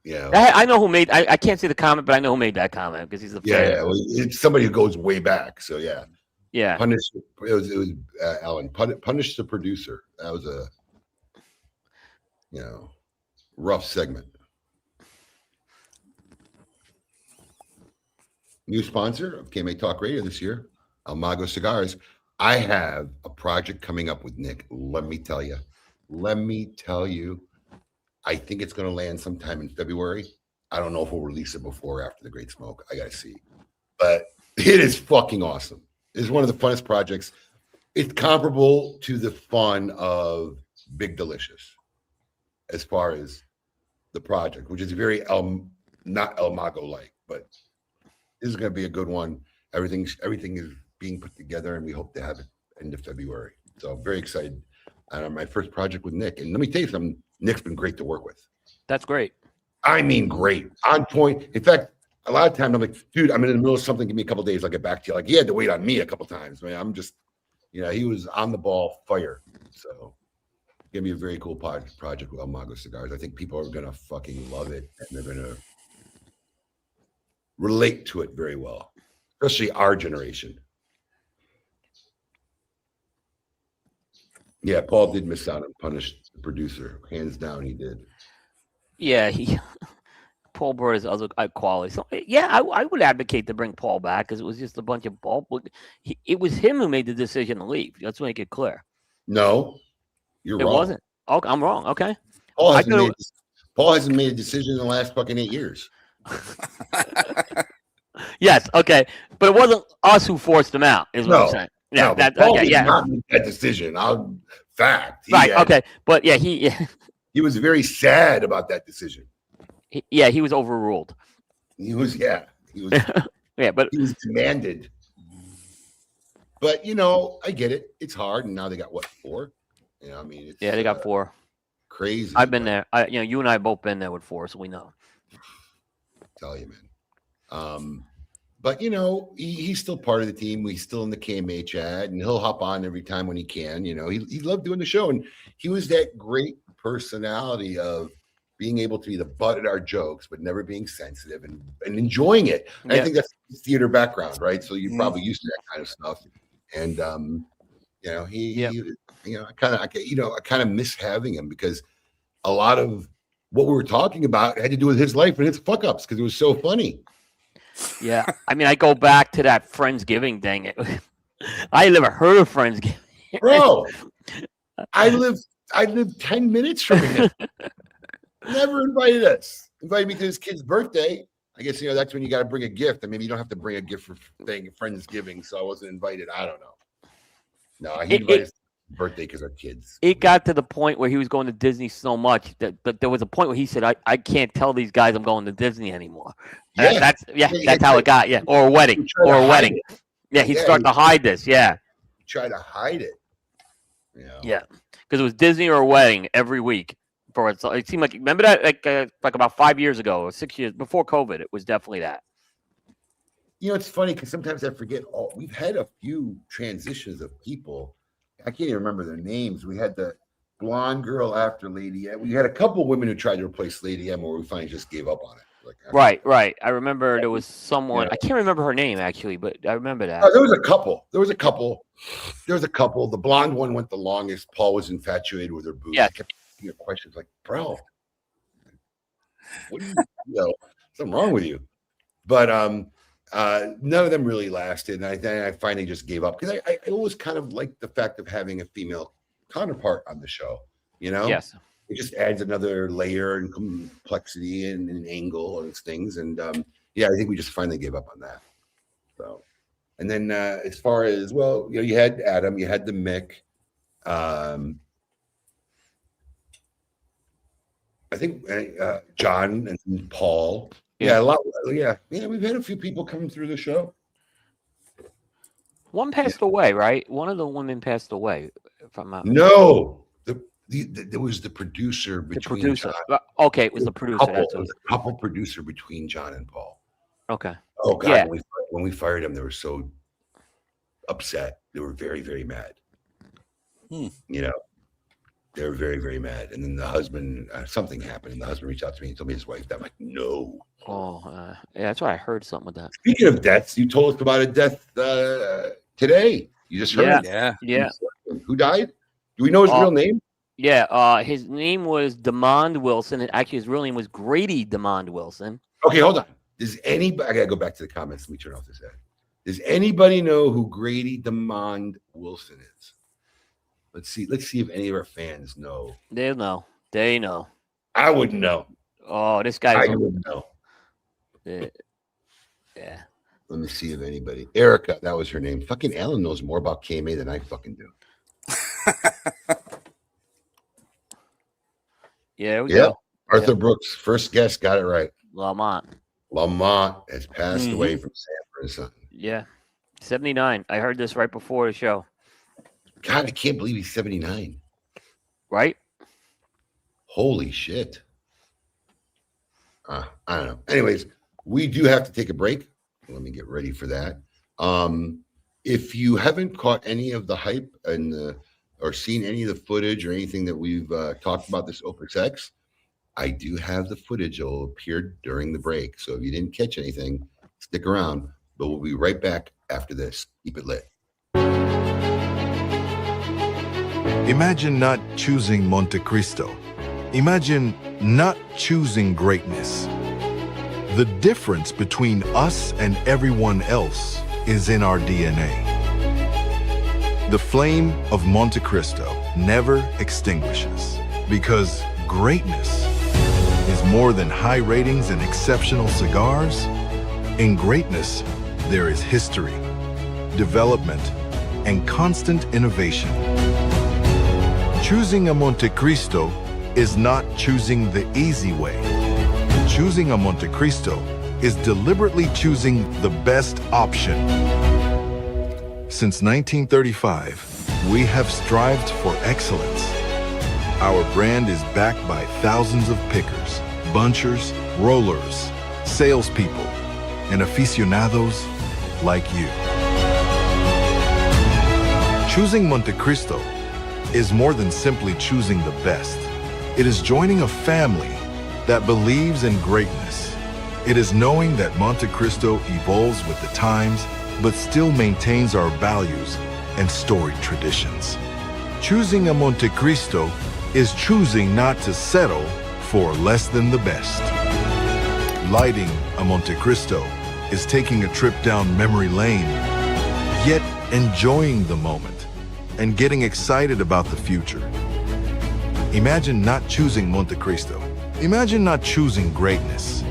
[SPEAKER 3] Yeah,
[SPEAKER 4] I know who made. I can't see the comment, but I know who made that comment because he's the
[SPEAKER 3] yeah. Well, it's somebody who goes way back. So yeah.
[SPEAKER 4] Yeah.
[SPEAKER 3] Punish. It was Alan. Punish the producer. That was a rough segment. New sponsor of KMA Talk Radio this year, Almago Cigars. I have a project coming up with Nick. Let me tell you. I think it's going to land sometime in February. I don't know if we'll release it before or after the Great Smoke. I got to see. But it is fucking awesome. It's one of the funnest projects. It's comparable to the fun of Big Delicious as far as the project, which is very not El Mago-like, but this is going to be a good one. Everything is being put together, and we hope to have it end of February. So I'm very excited on my first project with Nick. And let me tell you something, Nick's been great to work with.
[SPEAKER 4] That's great.
[SPEAKER 3] I mean, great. On point. In fact, a lot of times I'm like, dude, I'm in the middle of something. Give me a couple of days. I'll get back to you. Like, he had to wait on me a couple of times. I mean, I'm just, he was on the ball fire. So give me a very cool project with Almago Cigars. I think people are going to fucking love it. And they're going to relate to it very well, especially our generation. Yeah, Paul did miss out and punished the producer. Hands down, he did.
[SPEAKER 4] Yeah, Paul brought his other qualities. So, yeah, I would advocate to bring Paul back because it was just a bunch of ball. It was him who made the decision to leave. Let's make it clear.
[SPEAKER 3] No, you're wrong.
[SPEAKER 4] It wasn't. Oh, I'm wrong. Okay.
[SPEAKER 3] Paul hasn't made a decision in the last fucking 8 years.
[SPEAKER 4] Yes. Okay. But it wasn't us who forced him out, is what I'm saying. Yeah,
[SPEAKER 3] No, but
[SPEAKER 4] that
[SPEAKER 3] Paul
[SPEAKER 4] okay,
[SPEAKER 3] did
[SPEAKER 4] yeah.
[SPEAKER 3] not make that decision. Fact.
[SPEAKER 4] Right. Okay. But yeah, he
[SPEAKER 3] was very sad about that decision.
[SPEAKER 4] he was overruled.
[SPEAKER 3] He was
[SPEAKER 4] Yeah, but
[SPEAKER 3] he was demanded. But I get it. It's hard, and now they got what, 4? I mean, it's,
[SPEAKER 4] they got 4.
[SPEAKER 3] Crazy.
[SPEAKER 4] I've been there. You and I both been there with 4, so we know.
[SPEAKER 3] Tell you, man. But he's still part of the team. He's still in the KMA chat, and he'll hop on every time when he can. He loved doing the show, and he was that great personality of being able to be the butt at our jokes, but never being sensitive and enjoying it. And I think that's his theater background, right? So you're probably used to that kind of stuff. And I kind of miss having him, because a lot of what we were talking about had to do with his life and his fuck ups, because it was so funny.
[SPEAKER 4] Yeah, I mean, I go back to that Friendsgiving thing. I never heard of Friendsgiving,
[SPEAKER 3] bro. I live 10 minutes from him. Never invited us. Invited me to his kid's birthday. I guess that's when you got to bring a gift. And maybe you don't have to bring a gift for Friendsgiving, so I wasn't invited. I don't know. No, he invited us to his birthday because our kids. It got
[SPEAKER 4] to the point where he was going to Disney so much that there was a point where he said, "I can't tell these guys I'm going to Disney anymore."
[SPEAKER 3] Yeah,
[SPEAKER 4] that's how it got. Yeah, or a wedding, Yeah, he's starting to hide this. Yeah,
[SPEAKER 3] try to hide it.
[SPEAKER 4] Yeah, because it was Disney or a wedding every week. It seemed like, remember that like about 5 years ago or 6 years before COVID, it was definitely that.
[SPEAKER 3] It's funny because sometimes I forget. We've had a few transitions of people. I can't even remember their names. We had the blonde girl after Lady M. We had a couple women who tried to replace Lady M, where we finally just gave up on it.
[SPEAKER 4] Right. I remember there was someone. I can't remember her name actually, but I remember that.
[SPEAKER 3] There was a couple. The blonde one went the longest. Paul was infatuated with her boobs.
[SPEAKER 4] Yeah.
[SPEAKER 3] Questions like, bro, what do something wrong with you? But none of them really lasted, and I finally just gave up, because I always kind of like the fact of having a female counterpart on the show.
[SPEAKER 4] Yes,
[SPEAKER 3] it just adds another layer and complexity and an angle on things. And I think we just finally gave up on that. So, and then as far as you had Adam, you had the Mick. I think John and Paul. Yeah, a lot. Yeah, we've had a few people coming through the show.
[SPEAKER 4] One passed away, right? One of the women passed away. If I'm not
[SPEAKER 3] No, there was the producer between. John.
[SPEAKER 4] Okay, it was the producer.
[SPEAKER 3] It was a couple producer between John and Paul.
[SPEAKER 4] Okay.
[SPEAKER 3] Oh God, when we fired them, they were so upset. They were very, very mad. They were very, very mad. And then the husband, something happened, and the husband reached out to me and told me his wife died. I'm like, no.
[SPEAKER 4] Oh, that's why I heard something with that.
[SPEAKER 3] Speaking of deaths, you told us about a death today. You just heard?
[SPEAKER 4] Yeah.
[SPEAKER 3] Who died? Do we know his real name?
[SPEAKER 4] Yeah, his name was DeMond Wilson. And actually, his real name was Grady DeMond Wilson.
[SPEAKER 3] Okay, hold on. Does anybody? I gotta go back to the comments. Let me turn off this ad. Does anybody know who Grady DeMond Wilson is? Let's see if any of our fans know.
[SPEAKER 4] They know.
[SPEAKER 3] I wouldn't know.
[SPEAKER 4] Oh, this guy.
[SPEAKER 3] I wouldn't know.
[SPEAKER 4] Yeah.
[SPEAKER 3] Let me see if anybody. Erica, that was her name. Fucking Alan knows more about KMA than I fucking do.
[SPEAKER 4] Yeah, we go.
[SPEAKER 3] Arthur Brooks, first guest, got it right.
[SPEAKER 4] Lamont
[SPEAKER 3] has passed away from Sanford and Son.
[SPEAKER 4] Yeah, 79. I heard this right before the show.
[SPEAKER 3] God, I can't believe he's 79.
[SPEAKER 4] Right?
[SPEAKER 3] Holy shit. I don't know. Anyways, we do have to take a break. Let me get ready for that. If you haven't caught any of the hype or seen any of the footage or anything that we've talked about this Opus X, I do have the footage. It'll appear during the break. So if you didn't catch anything, stick around. But we'll be right back after this. Keep it lit.
[SPEAKER 8] Imagine not choosing Monte Cristo. Imagine not choosing greatness. The difference between us and everyone else is in our DNA. The flame of Monte Cristo never extinguishes, because greatness is more than high ratings and exceptional cigars. In greatness, there is history, development, and constant innovation. Choosing a Montecristo is not choosing the easy way. Choosing a Montecristo is deliberately choosing the best option. Since 1935, we have strived for excellence. Our brand is backed by thousands of pickers, bunchers, rollers, salespeople, and aficionados like you. Choosing Montecristo is more than simply choosing the best. It is joining a family that believes in greatness. It is knowing that Montecristo evolves with the times, but still maintains our values and storied traditions. Choosing a Montecristo is choosing not to settle for less than the best. Lighting a Montecristo is taking a trip down memory lane, yet enjoying the moment and getting excited about the future. Imagine not choosing Montecristo. Imagine not choosing greatness.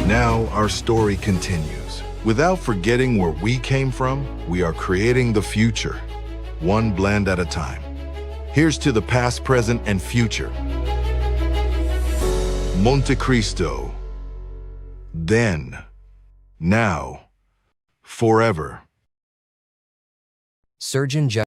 [SPEAKER 8] Now our story continues. Without forgetting where we came from, we are creating the future, one blend at a time. Here's to the past, present, and future. Montecristo. Then, now, forever.
[SPEAKER 9] Surgeon General.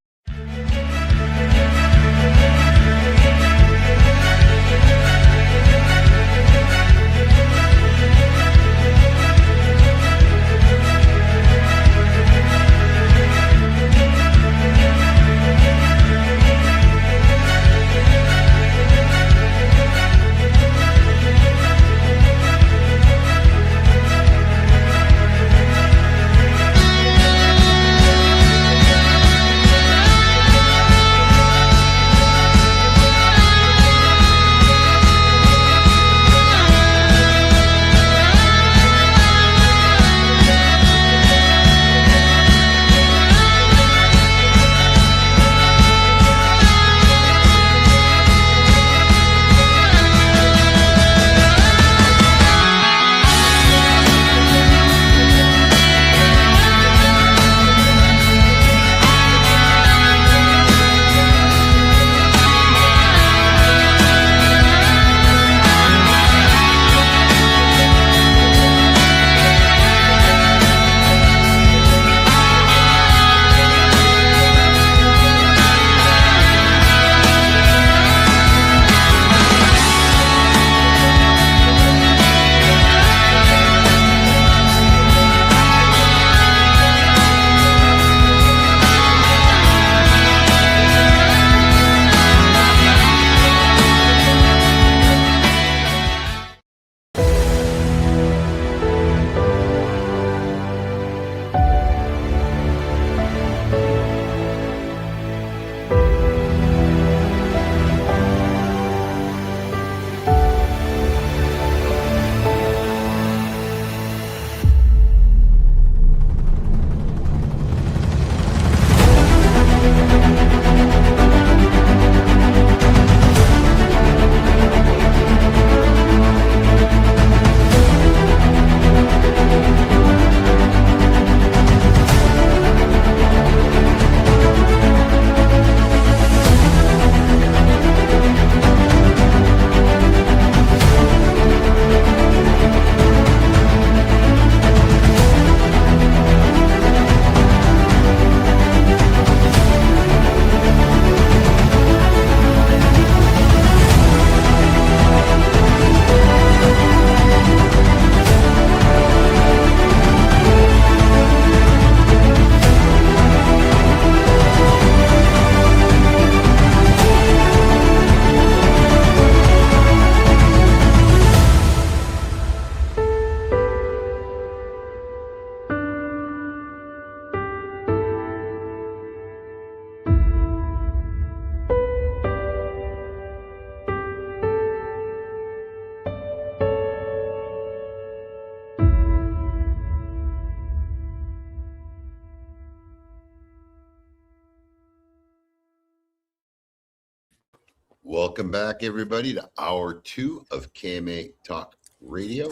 [SPEAKER 3] Welcome back, everybody, to hour 2 of KMA Talk Radio.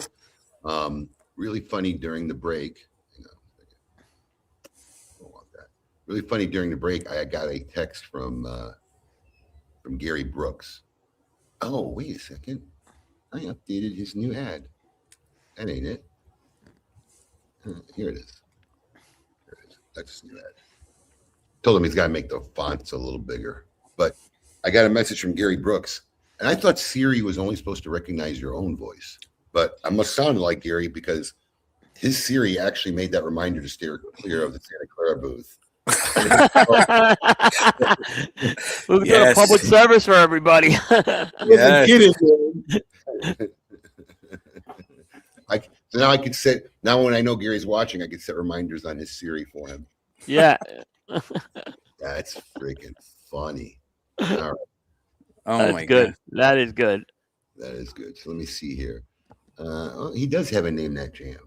[SPEAKER 3] Really funny during the break. Hang on a second. Don't want that. Really funny. During the break, I got a text from Gary Brooks. Oh, wait a second. I updated his new ad. That ain't it. Here it is. That's his new ad. Told him he's got to make the fonts a little bigger. But I got a message from Gary Brooks, and I thought Siri was only supposed to recognize your own voice. But I must sound like Gary because his Siri actually made that reminder to steer clear of the Santa Clara booth.
[SPEAKER 4] We're doing a public service for everybody.
[SPEAKER 3] Yes. Kidding, so now I could set. Now when I know Gary's watching, I could set reminders on his Siri for him.
[SPEAKER 4] Yeah.
[SPEAKER 3] That's freaking funny. All right.
[SPEAKER 5] Oh
[SPEAKER 4] That's
[SPEAKER 5] my
[SPEAKER 4] good.
[SPEAKER 5] God.
[SPEAKER 4] That is good.
[SPEAKER 3] That is good. So let me see here. He does have a name that jam.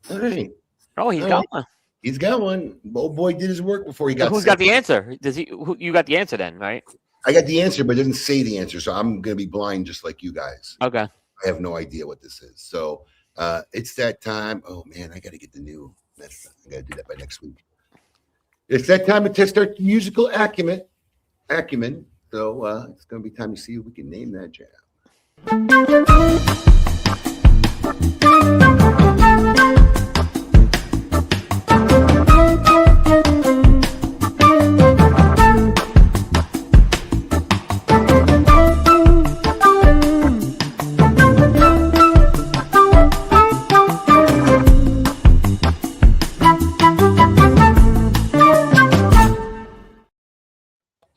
[SPEAKER 3] All right.
[SPEAKER 4] Oh, he's got one.
[SPEAKER 3] He's got one. Old boy did his work before he got.
[SPEAKER 4] Who's got the answer? Does he? You got the answer then, right?
[SPEAKER 3] I got the answer, but it doesn't say the answer, so I'm gonna be blind just like you guys.
[SPEAKER 4] Okay.
[SPEAKER 3] I have no idea what this is. So it's that time. Oh man, I got to get the new. I got to do that by next week. It's that time to test our musical acumen. So it's gonna be time to see if we can name that jam.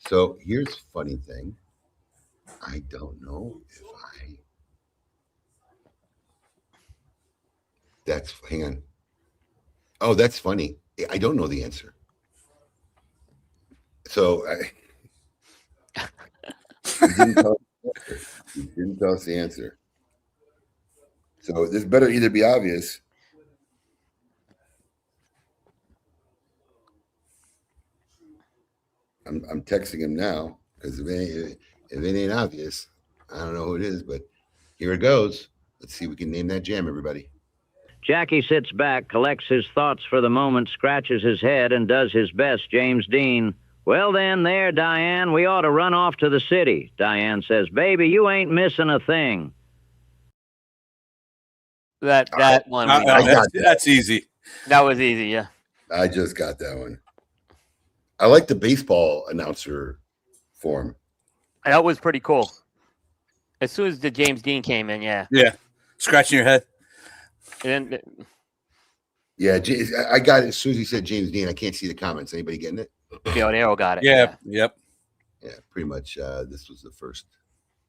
[SPEAKER 3] So here's a funny thing. I don't know if hang on. Oh, that's funny. I don't know the answer. So he didn't tell us the answer. So this better either be obvious. I'm texting him now because if it ain't obvious, I don't know who it is, but here it goes. Let's see if we can name that jam, everybody.
[SPEAKER 9] Jackie sits back, collects his thoughts for the moment, scratches his head, and does his best. James Dean. Well, then, there, Diane, we ought to run off to the city. Diane says, baby, you ain't missing a thing.
[SPEAKER 4] That one.
[SPEAKER 5] That's easy.
[SPEAKER 4] That was easy, yeah.
[SPEAKER 3] I just got that one. I like the baseball announcer form.
[SPEAKER 4] That was pretty cool. As soon as the James Dean came in, yeah.
[SPEAKER 5] Yeah. Scratching your head.
[SPEAKER 4] And
[SPEAKER 3] Yeah, I got it as soon as he said James Dean. I can't see the comments. Anybody getting it?
[SPEAKER 4] Arrow got it.
[SPEAKER 5] Yeah. Yep.
[SPEAKER 3] Yeah, pretty much. This was the first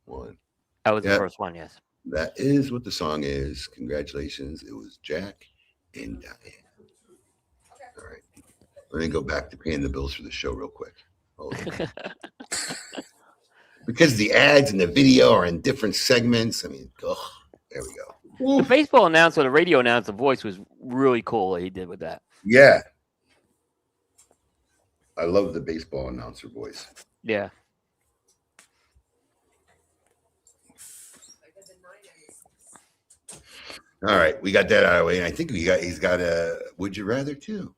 [SPEAKER 3] one.
[SPEAKER 4] That was the first one, yes.
[SPEAKER 3] That is what the song is. Congratulations. It was Jack and Diane. All right. Let me go back to paying the bills for the show real quick. Because the ads and the video are in different segments. I mean, there we go.
[SPEAKER 4] The baseball announcer, the radio announcer voice was really cool what he did with that.
[SPEAKER 3] Yeah. I love the baseball announcer voice.
[SPEAKER 4] Yeah.
[SPEAKER 3] All right, we got that out of the way, and I think he's got a Would You Rather too.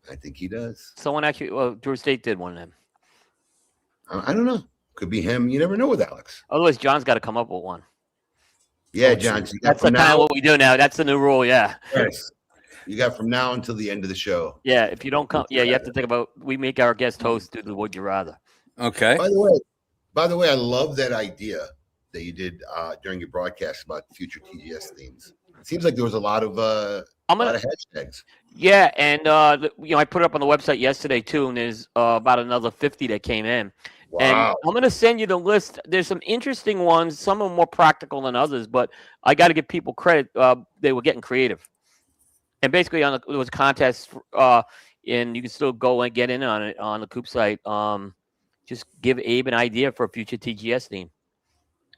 [SPEAKER 3] I think he does.
[SPEAKER 4] Someone actually, Drew State did one of them.
[SPEAKER 3] I don't know. Could be him. You never know with Alex.
[SPEAKER 4] Otherwise, John's got to come up with one.
[SPEAKER 3] Yeah, John. So
[SPEAKER 4] that's the kind of what we do now. That's the new rule. Yeah.
[SPEAKER 3] Yes. You got from now until the end of the show.
[SPEAKER 4] Yeah. If you don't come, you have to think about. We make our guest host do the Would You Rather.
[SPEAKER 5] Okay.
[SPEAKER 3] By the way, I love that idea that you did during your broadcast about future TGS themes. It seems like there was a lot of hashtags.
[SPEAKER 4] Yeah, and I put it up on the website yesterday too, and there's about another 50 that came in.
[SPEAKER 3] Wow.
[SPEAKER 4] And I'm going to send you the list. There's some interesting ones. Some are more practical than others, but I got to give people credit. They were getting creative. And basically, there was contests, and you can still go and get in on it on the Coop site. Just give Abe an idea for a future TGS theme.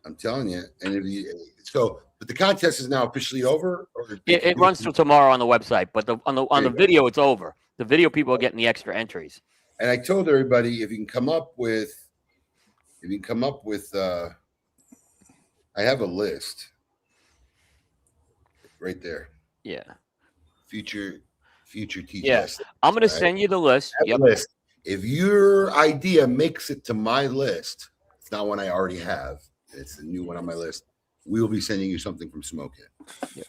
[SPEAKER 3] I'm telling you. And but the contest is now officially over? Or
[SPEAKER 4] it runs till tomorrow on the website, but on the video, it's over. The video people are getting the extra entries.
[SPEAKER 3] And I told everybody, if you can come up with, I have a list right there.
[SPEAKER 4] Yeah.
[SPEAKER 3] Future future TGS.
[SPEAKER 4] Yeah, I'm going to send you the list.
[SPEAKER 3] That
[SPEAKER 4] Yep.
[SPEAKER 3] list. If your idea makes it to my list, it's not one I already have. It's a new one on my list. We will be sending you something from Smokehead.
[SPEAKER 4] Yep.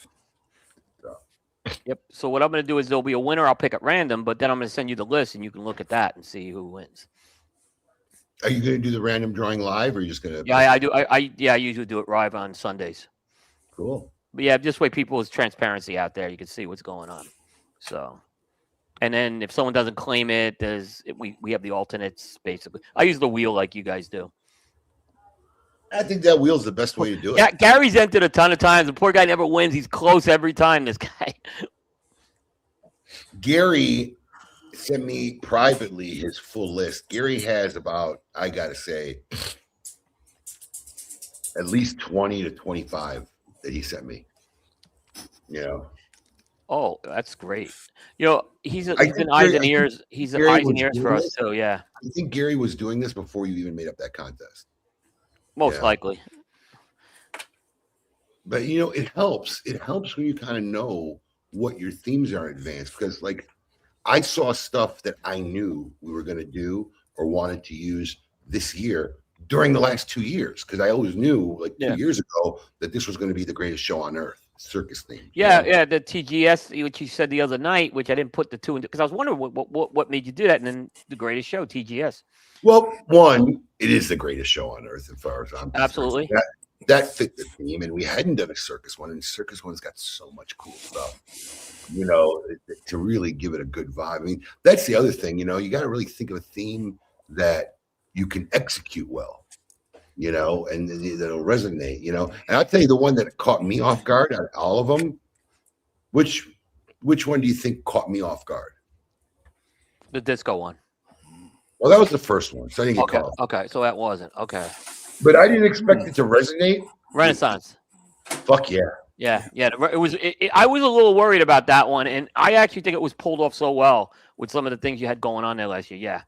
[SPEAKER 4] Yep. So what I'm going to do is there'll be a winner. I'll pick at random, but then I'm going to send you the list, and you can look at that and see who wins.
[SPEAKER 3] Are you going to do the random drawing live, or are you just going to?
[SPEAKER 4] Yeah, I do. I usually do it live on Sundays.
[SPEAKER 3] Cool.
[SPEAKER 4] But yeah, this way people's transparency out there. You can see what's going on. So, and then if someone doesn't claim it, we have the alternates basically. I use the wheel like you guys do.
[SPEAKER 3] I think that wheel's the best way to do it.
[SPEAKER 4] Yeah, Gary's entered a ton of times. The poor guy never wins. He's close every time. This guy.
[SPEAKER 3] Gary sent me privately his full list. Gary has about, I gotta say, at least 20 to 25 that he sent me. You know.
[SPEAKER 4] Oh, that's great. You know, he's been
[SPEAKER 3] Gary-
[SPEAKER 4] eyes and ears. He's
[SPEAKER 3] Gary
[SPEAKER 4] eyes and
[SPEAKER 3] was
[SPEAKER 4] ears for
[SPEAKER 3] doing
[SPEAKER 4] us
[SPEAKER 3] this.
[SPEAKER 4] too. Yeah,
[SPEAKER 3] I think Gary was doing this before you even made up that contest.
[SPEAKER 4] most
[SPEAKER 3] Yeah.
[SPEAKER 4] likely.
[SPEAKER 3] But you know, it helps. It helps when you kind of know what your themes are in advance. Because like I saw stuff that I knew we were going to do or wanted to use this year during the last 2 years. Because I always knew like 2 years ago that this was going to be the greatest show on earth, circus theme.
[SPEAKER 4] Yeah, the TGS, which you said the other night, which I didn't put the two into because I was wondering what made you do that, and then the greatest show, TGS.
[SPEAKER 3] Well, one, it is the greatest show on earth as far as I'm concerned.
[SPEAKER 4] Absolutely.
[SPEAKER 3] That fit the theme, and we hadn't done a circus one, and the circus one's got so much cool stuff, you know, to really give it a good vibe. I mean, that's the other thing, you know, you got to really think of a theme that you can execute well, you know, and that'll resonate, you know. And I'll tell you the one that caught me off guard out of all of them. Which one do you think caught me off guard?
[SPEAKER 4] The disco one.
[SPEAKER 3] Well, that was the first one, so I didn't get
[SPEAKER 4] Okay,
[SPEAKER 3] caught.
[SPEAKER 4] okay, so that wasn't okay.
[SPEAKER 3] But I didn't expect it to resonate.
[SPEAKER 4] Renaissance.
[SPEAKER 3] Fuck yeah.
[SPEAKER 4] Yeah. It was. I was a little worried about that one, and I actually think it was pulled off so well with some of the things you had going on there last year. Yeah.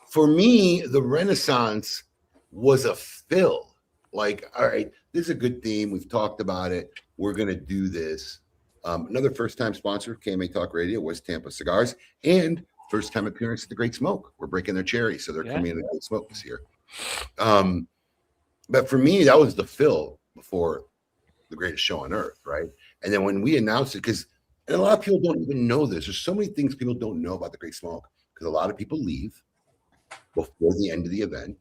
[SPEAKER 3] For me, the Renaissance was a fill. Like, all right, this is a good theme. We've talked about it. We're gonna do this. Another first-time sponsor of KMA Talk Radio was Tampa Cigars, and first-time appearance at the Great Smoke. We're breaking their cherry, so they're coming in the Great Smoke this year. But for me, that was the fill before the greatest show on earth, right? And then when we announced it, because and a lot of people don't even know this. There's so many things people don't know about the Great Smoke because a lot of people leave before the end of the event.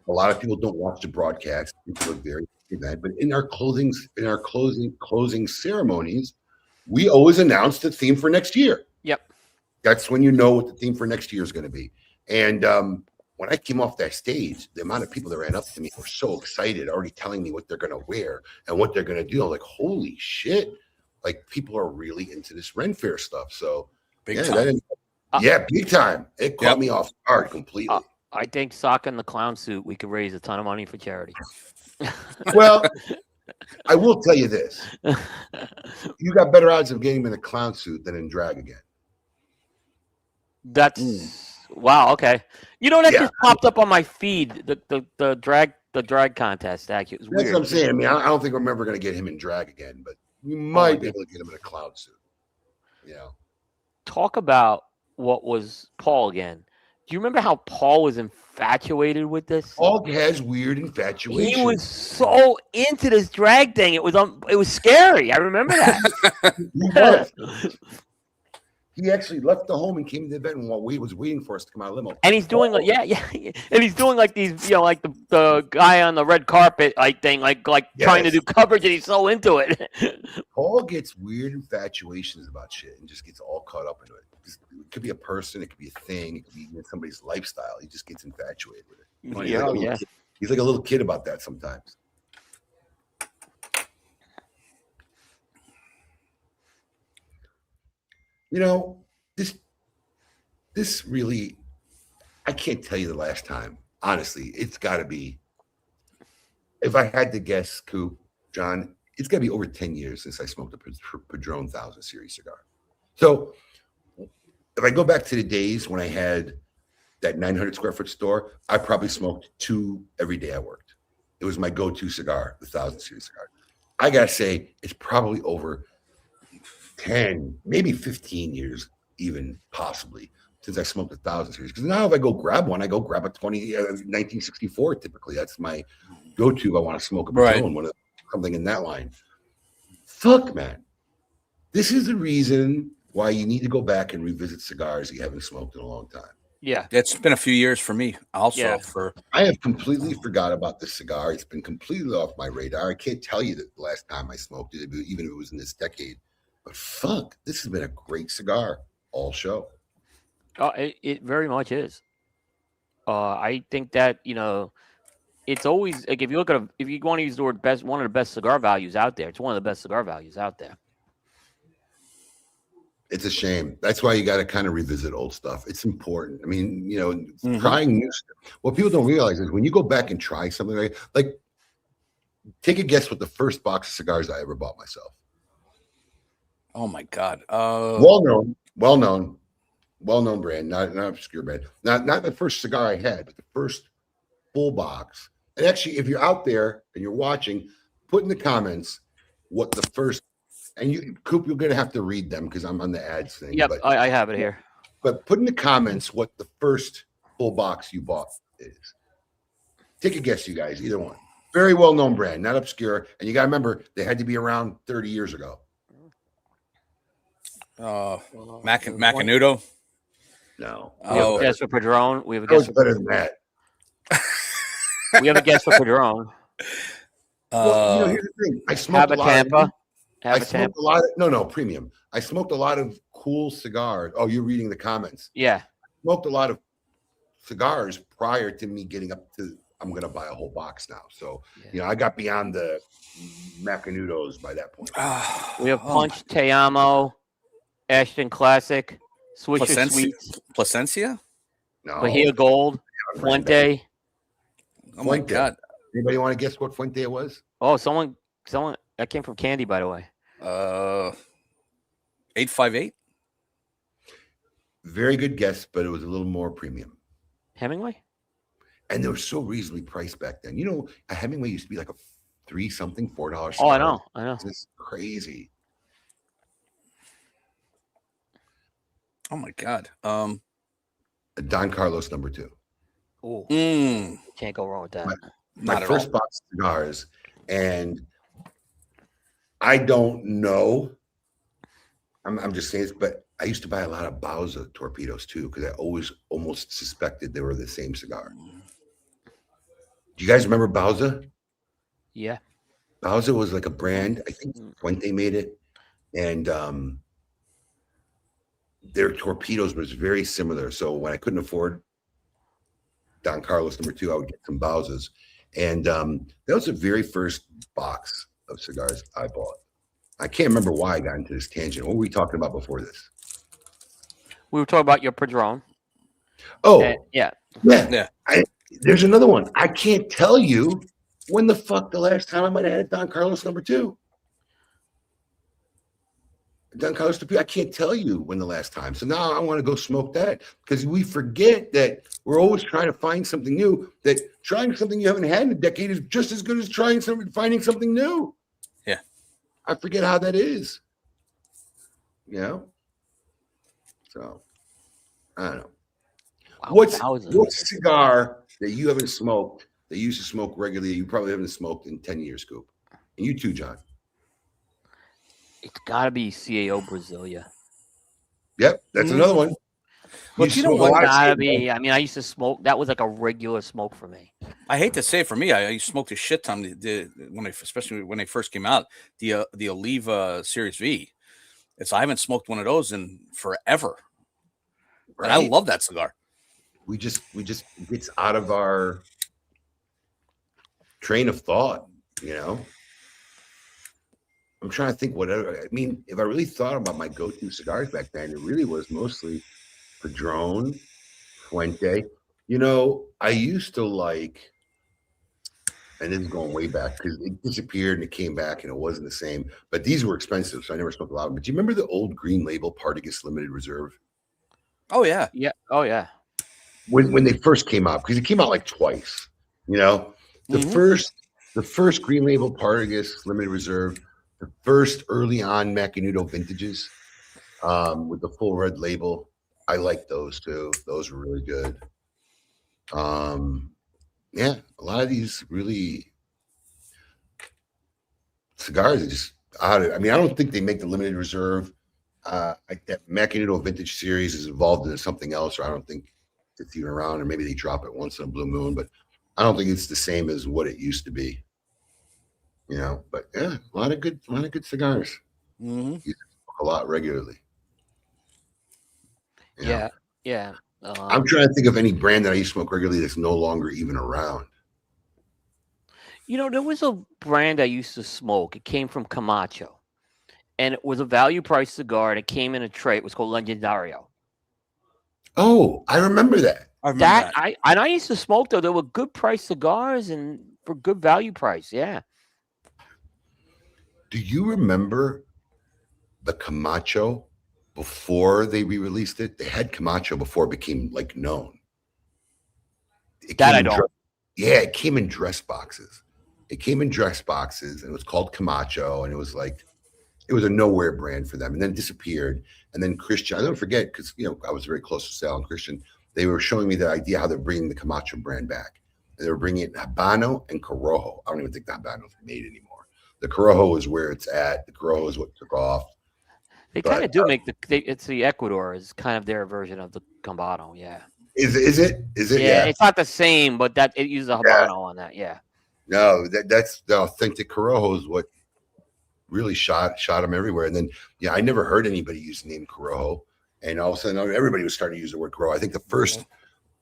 [SPEAKER 3] A lot of people don't watch the broadcast until the very event. But in our closing ceremonies, we always announce the theme for next year.
[SPEAKER 4] Yep.
[SPEAKER 3] That's when you know what the theme for next year is going to be. And when I came off that stage, the amount of people that ran up to me were so excited, already telling me what they're going to wear and what they're going to do. I'm like, holy shit. Like, people are really into this Ren Fair stuff. So,
[SPEAKER 5] Big time.
[SPEAKER 3] Big time. It caught me off guard completely.
[SPEAKER 4] I think Sock in the clown suit, we could raise a ton of money for charity.
[SPEAKER 3] Well, I will tell you this. You got better odds of getting him in a clown suit than in drag again.
[SPEAKER 4] That's wow. Okay, you know that just popped up on my feed. The drag contest. Actually, it was
[SPEAKER 3] That's
[SPEAKER 4] weird.
[SPEAKER 3] what I'm saying. I mean, I don't think we're ever going to get him in drag again, but we might be able to get him in a clown suit. Yeah.
[SPEAKER 4] Talk about what was Paul again. Do you remember how Paul was infatuated with this?
[SPEAKER 3] Paul has weird infatuation.
[SPEAKER 4] He was so into this drag thing. It was scary. I remember that.
[SPEAKER 3] He was. He actually left the home and came to the event while we was waiting for us to come out of limo.
[SPEAKER 4] And he's doing and he's doing like these, like the guy on the red carpet like thing, like trying to do coverage, and he's so into it.
[SPEAKER 3] Paul gets weird infatuations about shit and just gets all caught up into it. It could be a person, it could be a thing, it could be somebody's lifestyle. He just gets infatuated with it. He's like a little kid about that sometimes. You know, this really, I can't tell you the last time. Honestly, it's got to be, if I had to guess, Coop, John, it's got to be over 10 years since I smoked a Padron 1000 series cigar. So if I go back to the days when I had that 900 square foot store, I probably smoked 2 every day I worked. It was my go-to cigar, the 1000 series cigar. I got to say, it's probably over 10, maybe 15 years, even possibly, since I smoked 1,000 series. Because now if I go grab one, I go grab a 1964 typically. That's my go-to. I want to smoke a Padron, something in that line. Fuck, man. This is the reason why you need to go back and revisit cigars you haven't smoked in a long time.
[SPEAKER 4] Yeah.
[SPEAKER 5] It's been a few years for me also.
[SPEAKER 4] Yeah.
[SPEAKER 3] I have completely forgot about this cigar. It's been completely off my radar. I can't tell you that the last time I smoked it, even if it was in this decade. But fuck, this has been a great cigar all show.
[SPEAKER 4] Oh, it very much is. I think that, it's always like if you look at if you want to use the word best, one of the best cigar values out there. It's one of the best cigar values out there.
[SPEAKER 3] It's a shame. That's why you got to kind of revisit old stuff. It's important. I mean, trying new stuff. What people don't realize is when you go back and try something like take a guess what the first box of cigars I ever bought myself.
[SPEAKER 5] Oh my God.
[SPEAKER 3] Well known brand, not an obscure brand. Not the first cigar I had, but the first full box. And actually, if you're out there and you're watching, put in the comments what the first. And you, Coop, you're going to have to read them because I'm on the ads thing.
[SPEAKER 4] Yep, I have it here.
[SPEAKER 3] But put in the comments what the first full box you bought is. Take a guess, you guys, either one. Very well-known brand, not obscure. And you got to remember, they had to be around 30 years ago.
[SPEAKER 5] Macanudo?
[SPEAKER 3] No.
[SPEAKER 4] We have a guess for Padron. We have a guess for
[SPEAKER 3] better than that.
[SPEAKER 4] We have a guess for Padron.
[SPEAKER 3] Well, here's the thing. I smoked a lot. I smoked a lot of premium. I smoked a lot of cool cigars. Oh, you're reading the comments.
[SPEAKER 4] Yeah.
[SPEAKER 3] Smoked a lot of cigars prior to me getting up to I'm gonna buy a whole box now. So I got beyond the Macanudos by that point.
[SPEAKER 4] We have Punch, Te Amo, Ashton Classic, Swisher Sweets,
[SPEAKER 5] Placencia?
[SPEAKER 3] No.
[SPEAKER 4] Bahia Gold, Fuente.
[SPEAKER 5] Oh my God.
[SPEAKER 3] Anybody want to guess what Fuente it was?
[SPEAKER 4] Oh, someone that came from Candy, by the way.
[SPEAKER 5] 858.
[SPEAKER 3] Very good guess, but it was a little more premium.
[SPEAKER 4] Hemingway?
[SPEAKER 3] And they were so reasonably priced back then. A Hemingway used to be like a $4.
[SPEAKER 4] Oh, I know.
[SPEAKER 3] It's crazy.
[SPEAKER 5] Oh my God.
[SPEAKER 3] Don Carlos number 2.
[SPEAKER 4] Oh, can't go wrong with that.
[SPEAKER 3] My first box of cigars, and I don't know. I'm just saying this, but I used to buy a lot of Bauza torpedoes too, because I always almost suspected they were the same cigar. Do you guys remember Bauza?
[SPEAKER 4] Yeah.
[SPEAKER 3] Bauza was like a brand. I think Fuente made it, and their torpedoes was very similar. So when I couldn't afford Don Carlos number 2, I would get some Bauzas, and that was the very first box of cigars I bought. I can't remember why I got into this tangent. What were we talking about before this?
[SPEAKER 4] We were talking about your Padron.
[SPEAKER 3] Oh,
[SPEAKER 4] yeah.
[SPEAKER 3] There's another one. I can't tell you when the fuck the last time I might have had Don Carlos number 2. Don Carlos number 2. I can't tell you when the last time. So now I want to go smoke that, because we forget that we're always trying to find something new. That trying something you haven't had in a decade is just as good as finding something new.
[SPEAKER 5] Yeah.
[SPEAKER 3] I forget how that is. So I don't know.
[SPEAKER 4] Wow,
[SPEAKER 3] What cigar that you haven't smoked, that you used to smoke regularly, you probably haven't smoked in 10 years, Scoop? And you too, John.
[SPEAKER 4] It's got to be CAO Brasilia.
[SPEAKER 3] Yep, that's another one.
[SPEAKER 5] But you know what?
[SPEAKER 4] Gotta be. I mean, I used to smoke. That was like a regular smoke for me.
[SPEAKER 5] I hate to say it, for me, I smoked a shit ton especially when they first came out. The Oliva Series V. I haven't smoked one of those in forever. Right? And I love that cigar.
[SPEAKER 3] We just gets out of our train of thought, I'm trying to think if I really thought about my go-to cigars back then, it really was mostly Padron, Fuente. I used to like, and this is going way back because it disappeared and it came back and it wasn't the same, but these were expensive, so I never smoked a lot of them. But do you remember the old green label Partagas Limited Reserve?
[SPEAKER 5] Oh, yeah.
[SPEAKER 4] Yeah. Oh, yeah.
[SPEAKER 3] When they first came out, because it came out like twice, the first green label Partagas Limited Reserve the first early on Macanudo vintages with the full red label. I like those too. Those were really good. Yeah, a lot of these really cigars are just out of, I mean, I don't think they make the limited reserve. Like that Macanudo vintage series is involved in something else, or I don't think it's even around, or maybe they drop it once in a blue moon, but I don't think it's the same as what it used to be. You know, but yeah, a lot of good cigars.
[SPEAKER 5] Mm-hmm.
[SPEAKER 3] You smoke a lot regularly. You know?
[SPEAKER 4] Yeah.
[SPEAKER 3] I'm trying to think of any brand that I used to smoke regularly that's no longer even around.
[SPEAKER 4] You know, there was a brand I used to smoke. It came from Camacho, and it was a value price cigar, and it came in a tray. It was called Legendario.
[SPEAKER 3] Oh, I remember that.
[SPEAKER 5] I remember that.
[SPEAKER 4] I used to smoke though. There were good price cigars and for good value price. Yeah.
[SPEAKER 3] Do you remember the Camacho before they re-released it? They had Camacho before it became like known.
[SPEAKER 4] That I don't.
[SPEAKER 3] Yeah, it came in dress boxes. It came in dress boxes, and it was called Camacho, and it was like, it was a nowhere brand for them, and then it disappeared. And then Christian, I don't forget, because I was very close to Sal and Christian. They were showing me the idea how they're bringing the Camacho brand back. And they were bringing it in Habano and Corojo. I don't even think the Habano's made anymore. The Corojo is where it's at. The Corojo is what took off.
[SPEAKER 4] They kind of do make it's the Ecuador is kind of their version of the Cambano. Yeah.
[SPEAKER 3] Is it?
[SPEAKER 4] Yeah, it's not the same, but that it uses a Habano on that. Yeah.
[SPEAKER 3] No, that's the authentic Corojo is what really shot them everywhere. And then, I never heard anybody use the name Corojo. And all of a sudden, everybody was starting to use the word Corojo. I think the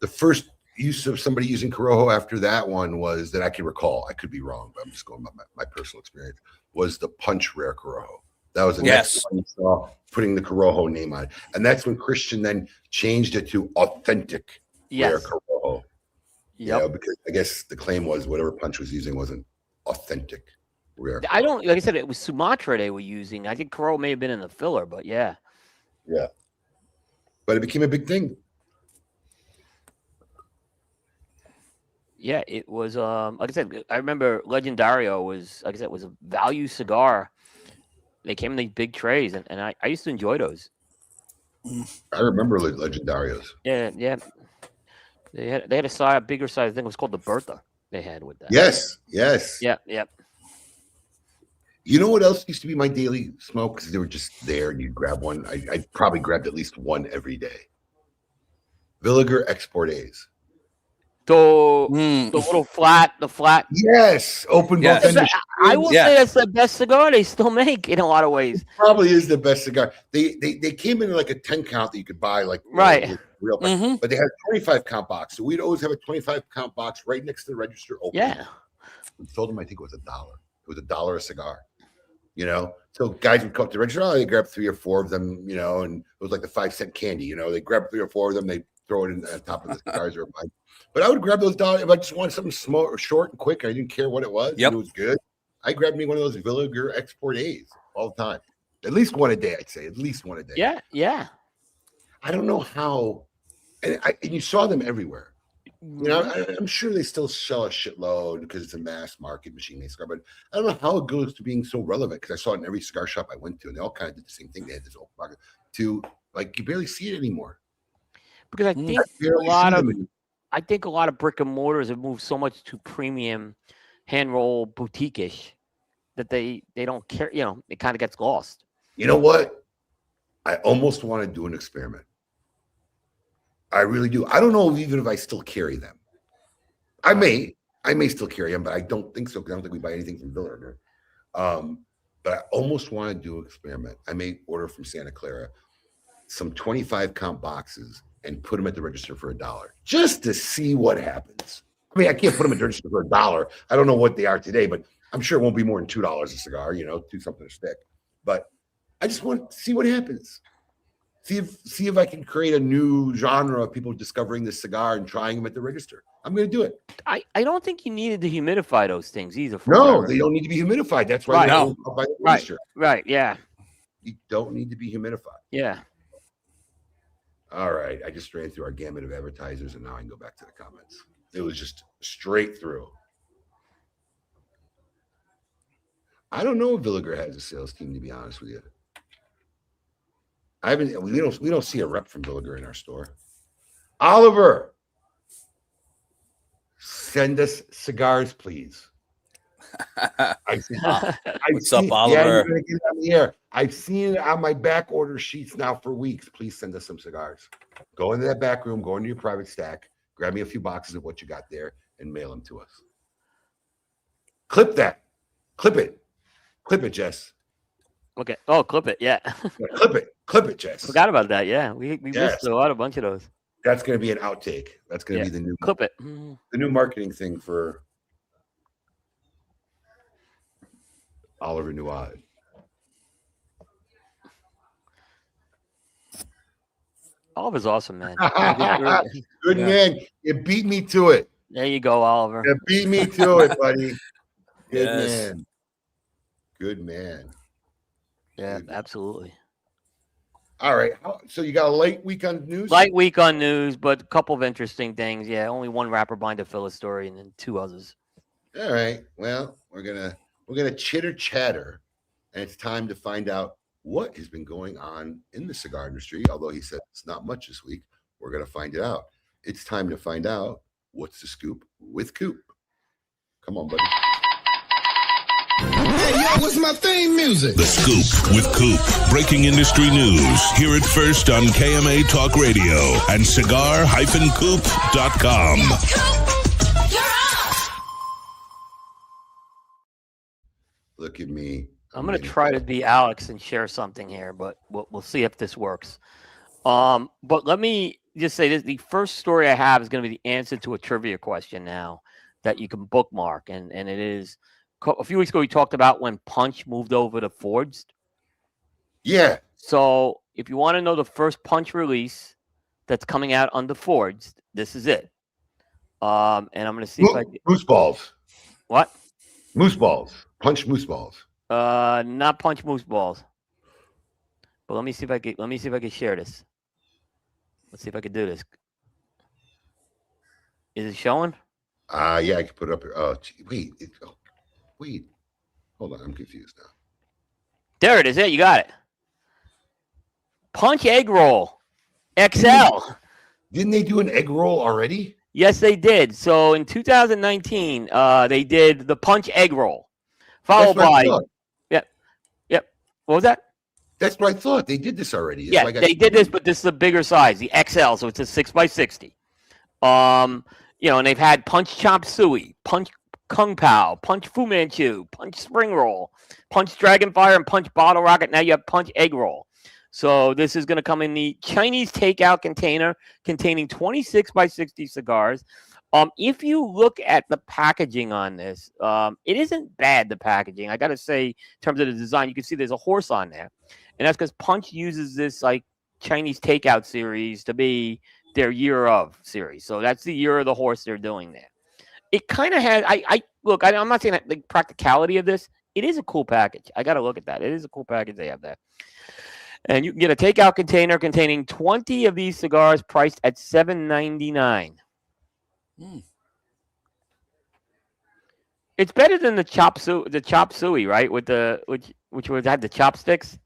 [SPEAKER 3] first use of somebody using Corojo after that one was that I can recall. I could be wrong, but I'm just going by my personal experience. Was the Punch Rare Corojo. That was the next one you saw putting the Corojo name on it. And that's when Christian then changed it to authentic Rare Corojo.
[SPEAKER 4] Yep.
[SPEAKER 3] Because I guess the claim was whatever Punch was using wasn't authentic Rare Corojo.
[SPEAKER 4] I don't, like I said, it was Sumatra they were using. I think Corojo may have been in the filler, but yeah.
[SPEAKER 3] Yeah. But it became a big thing.
[SPEAKER 4] Yeah, it was like I said, I remember Legendario was, like I said, was a value cigar. They came in these big trays, and I used to enjoy those.
[SPEAKER 3] I remember Legendarios.
[SPEAKER 4] Yeah. They had a bigger size. I think it was called the Bertha. They had with that.
[SPEAKER 3] Yes.
[SPEAKER 4] Yeah.
[SPEAKER 3] You know what else used to be my daily smoke? Because they were just there, and you'd grab one. I probably grabbed at least one every day. Villiger Export A's.
[SPEAKER 4] The little flat.
[SPEAKER 3] Yes, open both ends.
[SPEAKER 4] I will say that's the best cigar they still make in a lot of ways.
[SPEAKER 3] It probably is the best cigar. They came in like a 10 count that you could buy real quick. But they had a 25 count box. So we'd always have a 25 count box right next to the register open.
[SPEAKER 4] Yeah.
[SPEAKER 3] We sold them, I think it was $1. It was $1 a cigar. So guys would come up to the register, they grab 3 or 4 of them, and it was like the 5-cent candy, they grab 3 or 4 of them, they throw it in on top of the cigars they were buying. But I would grab those dollars if I just wanted something small, short and quick. I didn't care what it was. It was good. I grabbed me one of those Villiger Export A's all the time. At least one a day, I'd say. At least one a day.
[SPEAKER 4] Yeah.
[SPEAKER 3] I don't know how. And you saw them everywhere. I'm sure they still sell a shitload because it's a mass market machine-made cigar. But I don't know how it goes to being so relevant because I saw it in every cigar shop I went to, and they all kind of did the same thing. They had this open market to you barely see it anymore.
[SPEAKER 4] Because I think a lot of brick and mortars have moved so much to premium hand roll boutique-ish that they don't care. It kind of gets lost. You know
[SPEAKER 3] what? I almost want to do an experiment. I really do. I don't know even if I still carry them. I may still carry them, but I don't think so because I don't think we buy anything from Villiger. But I almost want to do an experiment. I may order from Santa Clara some 25 count boxes and put them at the register for $1 just to see what happens. I mean, I can't put them at the register for $1. I don't know what they are today, but I'm sure it won't be more than $2 a cigar, do something to stick. But I just want to see what happens. See if I can create a new genre of people discovering this cigar and trying them at the register. I'm going to do it.
[SPEAKER 4] I don't think you needed to humidify those things either.
[SPEAKER 3] No, they don't need to be humidified. That's why they're by the register.
[SPEAKER 4] Right, yeah.
[SPEAKER 3] You don't need to be humidified.
[SPEAKER 4] Yeah.
[SPEAKER 3] All right. I just ran through our gamut of advertisers, and now I can go back to the comments. It was just straight through. I don't know if Villiger has a sales team, to be honest with you. We don't see a rep from Villiger in our store. Oliver, send us cigars, please.
[SPEAKER 5] What's up, Oliver?
[SPEAKER 3] Yeah, you're gonna get it on the air. I've seen it on my back order sheets now for weeks. Please send us some cigars. Go into that back room, go into your private stack, grab me a few boxes of what you got there, and mail them to us. Clip that. Clip it. Clip it, Jess.
[SPEAKER 4] Okay. Oh, clip it. Yeah.
[SPEAKER 3] Yeah, clip it. Clip it, Jess.
[SPEAKER 4] Forgot about that. Yeah. We
[SPEAKER 3] Yes.
[SPEAKER 4] missed a bunch of those.
[SPEAKER 3] That's going to be an outtake. That's going to
[SPEAKER 4] Yeah.
[SPEAKER 3] be the new
[SPEAKER 4] Clip it.
[SPEAKER 3] the new marketing thing for Oliver Nuad.
[SPEAKER 4] Oliver's awesome, man.
[SPEAKER 3] Good man. You beat me to it.
[SPEAKER 4] There you go, Oliver.
[SPEAKER 3] You beat me to it, buddy. Good
[SPEAKER 5] Yes.
[SPEAKER 3] man. Good man.
[SPEAKER 4] Yeah, absolutely.
[SPEAKER 3] All right. So you got a light week on news?
[SPEAKER 4] Light week on news, but a couple of interesting things. Yeah, only one rapper behind a Phyllis story, and then two others.
[SPEAKER 3] All right. Well, we're gonna chitter chatter, and it's time to find out what has been going on in the cigar industry. Although he said it's not much this week, we're gonna find it out. It's time to find out what's the scoop with Coop. Come on, buddy.
[SPEAKER 10] Hey, yo, what's my theme music?
[SPEAKER 1] The Scoop with Coop. Breaking industry news. Hear it first on KMA Talk Radio and cigar-coop.com.
[SPEAKER 3] Look at me.
[SPEAKER 4] I'm going to try to be Alex and share something here, but we'll see if this works. But let me just say this. The first story I have is going to be the answer to a trivia question now that you can bookmark. And it is, a few weeks ago, we talked about when Punch moved over to Forged.
[SPEAKER 3] Yeah.
[SPEAKER 4] So if you want to know the first Punch release that's coming out under Forged, this is it. And I'm going to see if I can...
[SPEAKER 3] Moose balls.
[SPEAKER 4] What?
[SPEAKER 3] Moose balls. Punch moose balls.
[SPEAKER 4] Not Punch Moose balls. But let me see if I can share this. Let's see if I can do this. Is it showing?
[SPEAKER 3] Yeah, I can put it up here. Oh, wait. Wait. Hold on. I'm confused now.
[SPEAKER 4] There it is. There, you got it. Punch egg roll. XL.
[SPEAKER 3] Didn't they do an egg roll already?
[SPEAKER 4] Yes, they did. So in 2019, they did the Punch egg roll. Followed by... Yep. What was that?
[SPEAKER 3] That's what I thought. They did this already.
[SPEAKER 4] Yeah, they did this, but this is a bigger size, the XL, so it's a 6x60. And they've had Punch Chop Suey, Punch Kung Pao, Punch Fu Manchu, Punch Spring Roll, Punch Dragonfire, and Punch Bottle Rocket. Now you have Punch Egg Roll. So this is going to come in the Chinese takeout container containing 26x60 cigars. If you look at the packaging on this, it isn't bad, the packaging. I got to say, in terms of the design, you can see there's a horse on there. And that's because Punch uses this like Chinese takeout series to be their year of series. So that's the year of the horse they're doing there. It kind of has, I'm not saying that the practicality of this. It is a cool package. I got to look at that. It is a cool package they have there. And you can get a takeout container containing 20 of these cigars priced at $7.99. It's better than the chop suey, right? With the which would have the chopsticks.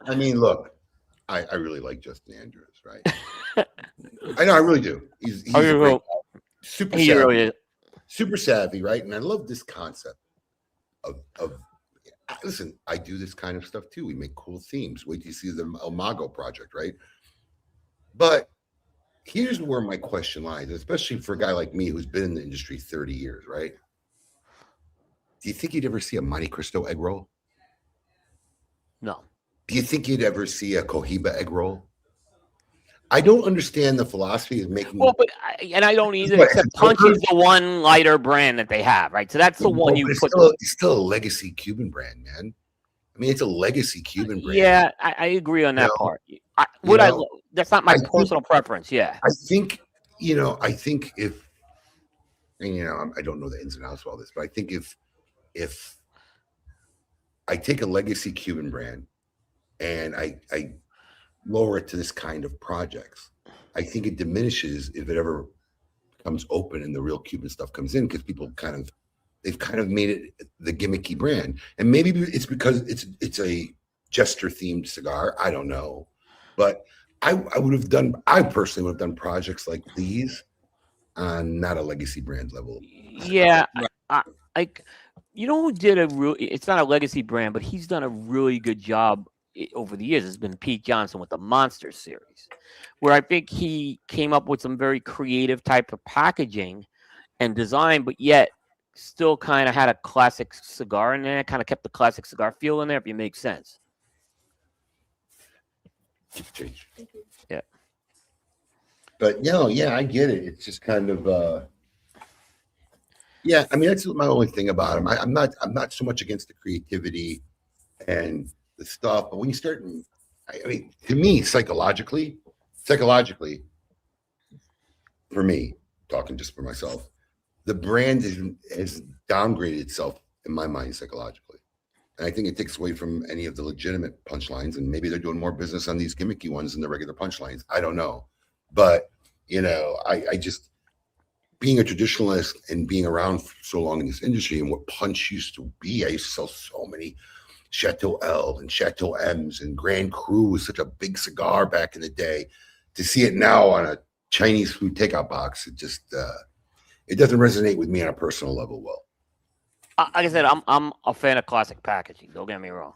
[SPEAKER 3] I mean, look, I really like Justin Andrews, right? I know, I really do. He's a great guy. Super savvy,
[SPEAKER 4] really is.
[SPEAKER 3] Super savvy, right? And I love this concept of listen, I do this kind of stuff too. We make cool themes. Wait till you see the El Mago project, right? But here's where my question lies, especially for a guy like me who's been in the industry 30 years, right? Do you think you'd ever see a Monte Cristo egg roll?
[SPEAKER 4] No.
[SPEAKER 3] Do you think you'd ever see a Cohiba egg roll? I don't understand the philosophy of making.
[SPEAKER 4] Well, I don't either. Except Punch is the one lighter brand that they have, right? So that's the one you put.
[SPEAKER 3] It's still a legacy Cuban brand, man. I mean, it's a legacy Cuban brand.
[SPEAKER 4] Yeah, I agree on that part. That's not my personal preference. Yeah,
[SPEAKER 3] I think if I don't know the ins and outs of all this, but I think if I take a legacy Cuban brand and I lower it to this kind of projects, I think it diminishes if it ever comes open and the real Cuban stuff comes in, because they've kind of made it the gimmicky brand. And maybe it's because it's a jester themed cigar. I don't know, but I personally would have done projects like these on not a legacy brand level.
[SPEAKER 4] Yeah, you know who did it's not a legacy brand, but he's done a really good job over the years. Has been Pete Johnson with the Monster series, where I think he came up with some very creative type of packaging and design, but yet still kind of had a classic cigar in there, kind of kept the classic cigar feel in there, if you make sense.
[SPEAKER 3] Change.
[SPEAKER 4] Yeah.
[SPEAKER 3] But yeah, I get it. It's just kind of yeah, I mean, that's my only thing about him. I'm not so much against the creativity and the stuff, but when you start, I mean, to me, psychologically, for me, talking just for myself, the brand has downgraded itself in my mind psychologically. And I think it takes away from any of the legitimate punchlines, and maybe they're doing more business on these gimmicky ones than the regular punchlines. I don't know. But, I just, being a traditionalist and being around for so long in this industry and what punch used to be, I used to sell so many Chateau L and Chateau M's, and Grand Cru was such a big cigar back in the day. To see it now on a Chinese food takeout box, it just, it doesn't resonate with me on a personal level well.
[SPEAKER 4] Like I said, I'm a fan of classic packaging. Don't get me wrong,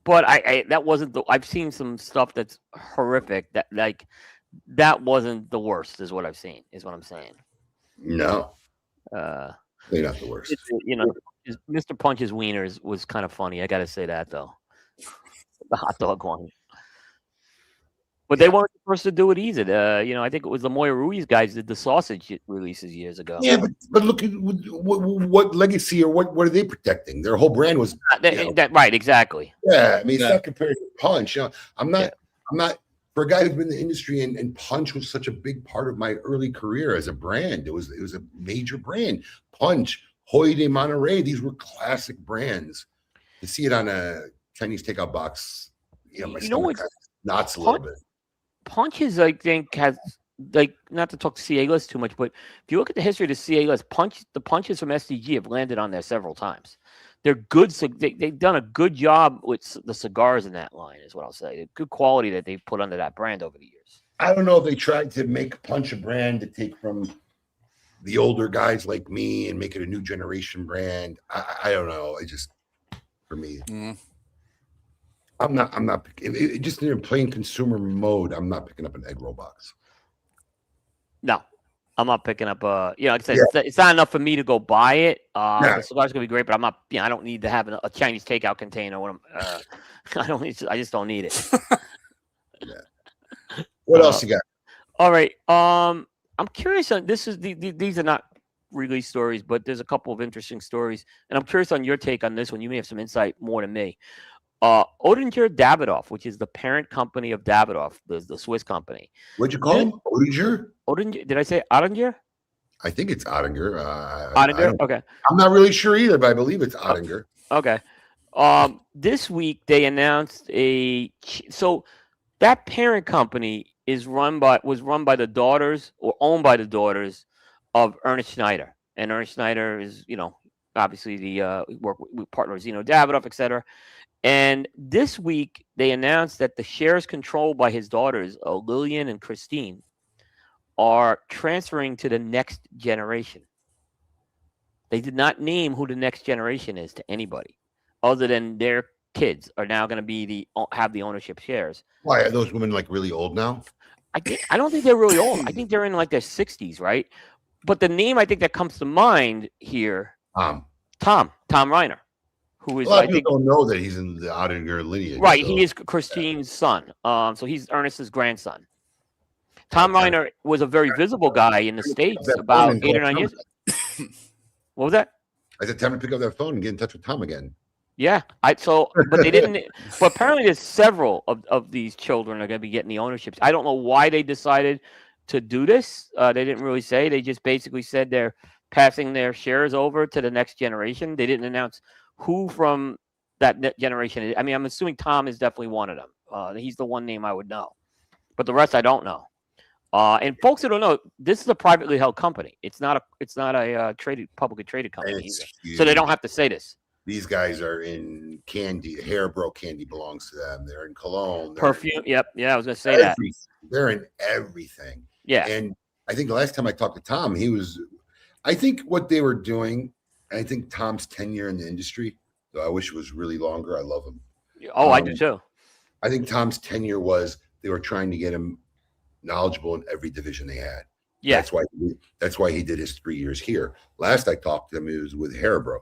[SPEAKER 4] but that wasn't I've seen some stuff that's horrific. That wasn't the worst, is what I've seen. Is what I'm saying.
[SPEAKER 3] No, they're not the worst.
[SPEAKER 4] Mr. Punch's wieners was kind of funny. I got to say that though, the hot dog one. But they weren't the first to do it either. I think it was the Moya Ruiz guys did the sausage releases years ago.
[SPEAKER 3] Yeah, but look at what legacy or what are they protecting? Their whole brand was
[SPEAKER 4] right, exactly.
[SPEAKER 3] Yeah, I mean, it's not compared to Punch. I'm not for a guy who's been in the industry, and Punch was such a big part of my early career as a brand. It was a major brand. Punch, Hoy de Monterey, these were classic brands. To see it on a Chinese takeout box, my stomach kind of knots a little bit.
[SPEAKER 4] Punches, I think, has not to talk CA list too much, but if you look at the history of the CA list, the punches from SDG have landed on there several times. They're good. So they've done a good job with the cigars in that line, is what I'll say. Good quality that they've put under that brand over the years.
[SPEAKER 3] I don't know if they tried to make Punch a brand to take from the older guys like me and make it a new generation brand. I don't know. It just, for me. I'm not picking, just in plain consumer mode. I'm not picking up an egg roll box.
[SPEAKER 4] No, I'm not picking up like I said, it's not enough for me to go buy it. The cigar's gonna be great, but I'm not. I don't need to have a Chinese takeout container. I just don't need it.
[SPEAKER 3] What else you got?
[SPEAKER 4] All right. I'm curious on this. These are not release stories, but there's a couple of interesting stories, and I'm curious on your take on this one. You may have some insight more than me. Odinger Davidoff, which is the parent company of Davidoff, the Swiss company.
[SPEAKER 3] What'd you call him? Odinger?
[SPEAKER 4] Odinger? Did I say Odinger?
[SPEAKER 3] I think it's Odinger.
[SPEAKER 4] Odinger? Okay.
[SPEAKER 3] I'm not really sure either, but I believe it's Odinger.
[SPEAKER 4] Okay. This week they announced so that parent company was run by the daughters, or owned by the daughters of Ernest Schneider. And Ernest Schneider is, obviously the work with partner Zeno Davidoff, etc. And this week, they announced that the shares controlled by his daughters, Lillian and Christine, are transferring to the next generation. They did not name who the next generation is to anybody, other than their kids are now going to have the ownership shares.
[SPEAKER 3] Why are those women really old now?
[SPEAKER 4] I don't think they're really old. I think they're in their 60s, right? But the name I think that comes to mind here, Tom Reiner. Who is,
[SPEAKER 3] a lot of people don't know that he's in the Odinger lineage.
[SPEAKER 4] Right, so. He is Christine's son. So he's Ernest's grandson. Tom Reiner was a very visible guy in the States about 8 or 9 years ago. What was that?
[SPEAKER 3] I said, time to pick up that phone and get in touch with Tom again.
[SPEAKER 4] Yeah, but they didn't. But apparently, there's several of these children are going to be getting the ownerships. I don't know why they decided to do this. They didn't really say. They just basically said they're passing their shares over to the next generation. They didn't announce who from that generation is. I mean, I'm assuming Tom is definitely one of them. He's the one name I would know, but the rest I don't know. And folks who don't know, this is a privately held company. It's not a publicly traded company
[SPEAKER 3] It's
[SPEAKER 4] either. So they don't
[SPEAKER 3] huge.
[SPEAKER 4] have to say this.
[SPEAKER 3] These guys are in candy. Hairbro candy belongs to them. They're in cologne. They're
[SPEAKER 4] Perfume. Yep. Yeah, I was gonna say that.
[SPEAKER 3] They're in everything.
[SPEAKER 4] Yeah.
[SPEAKER 3] And I think the last time I talked to Tom, I think what they were doing, I think Tom's tenure in the industry, though I wish it was really longer. I love him.
[SPEAKER 4] Oh, I do too.
[SPEAKER 3] I think Tom's tenure was they were trying to get him knowledgeable in every division they had.
[SPEAKER 4] Yeah.
[SPEAKER 3] That's why he did his 3 years here. Last I talked to him, he was with Haribo,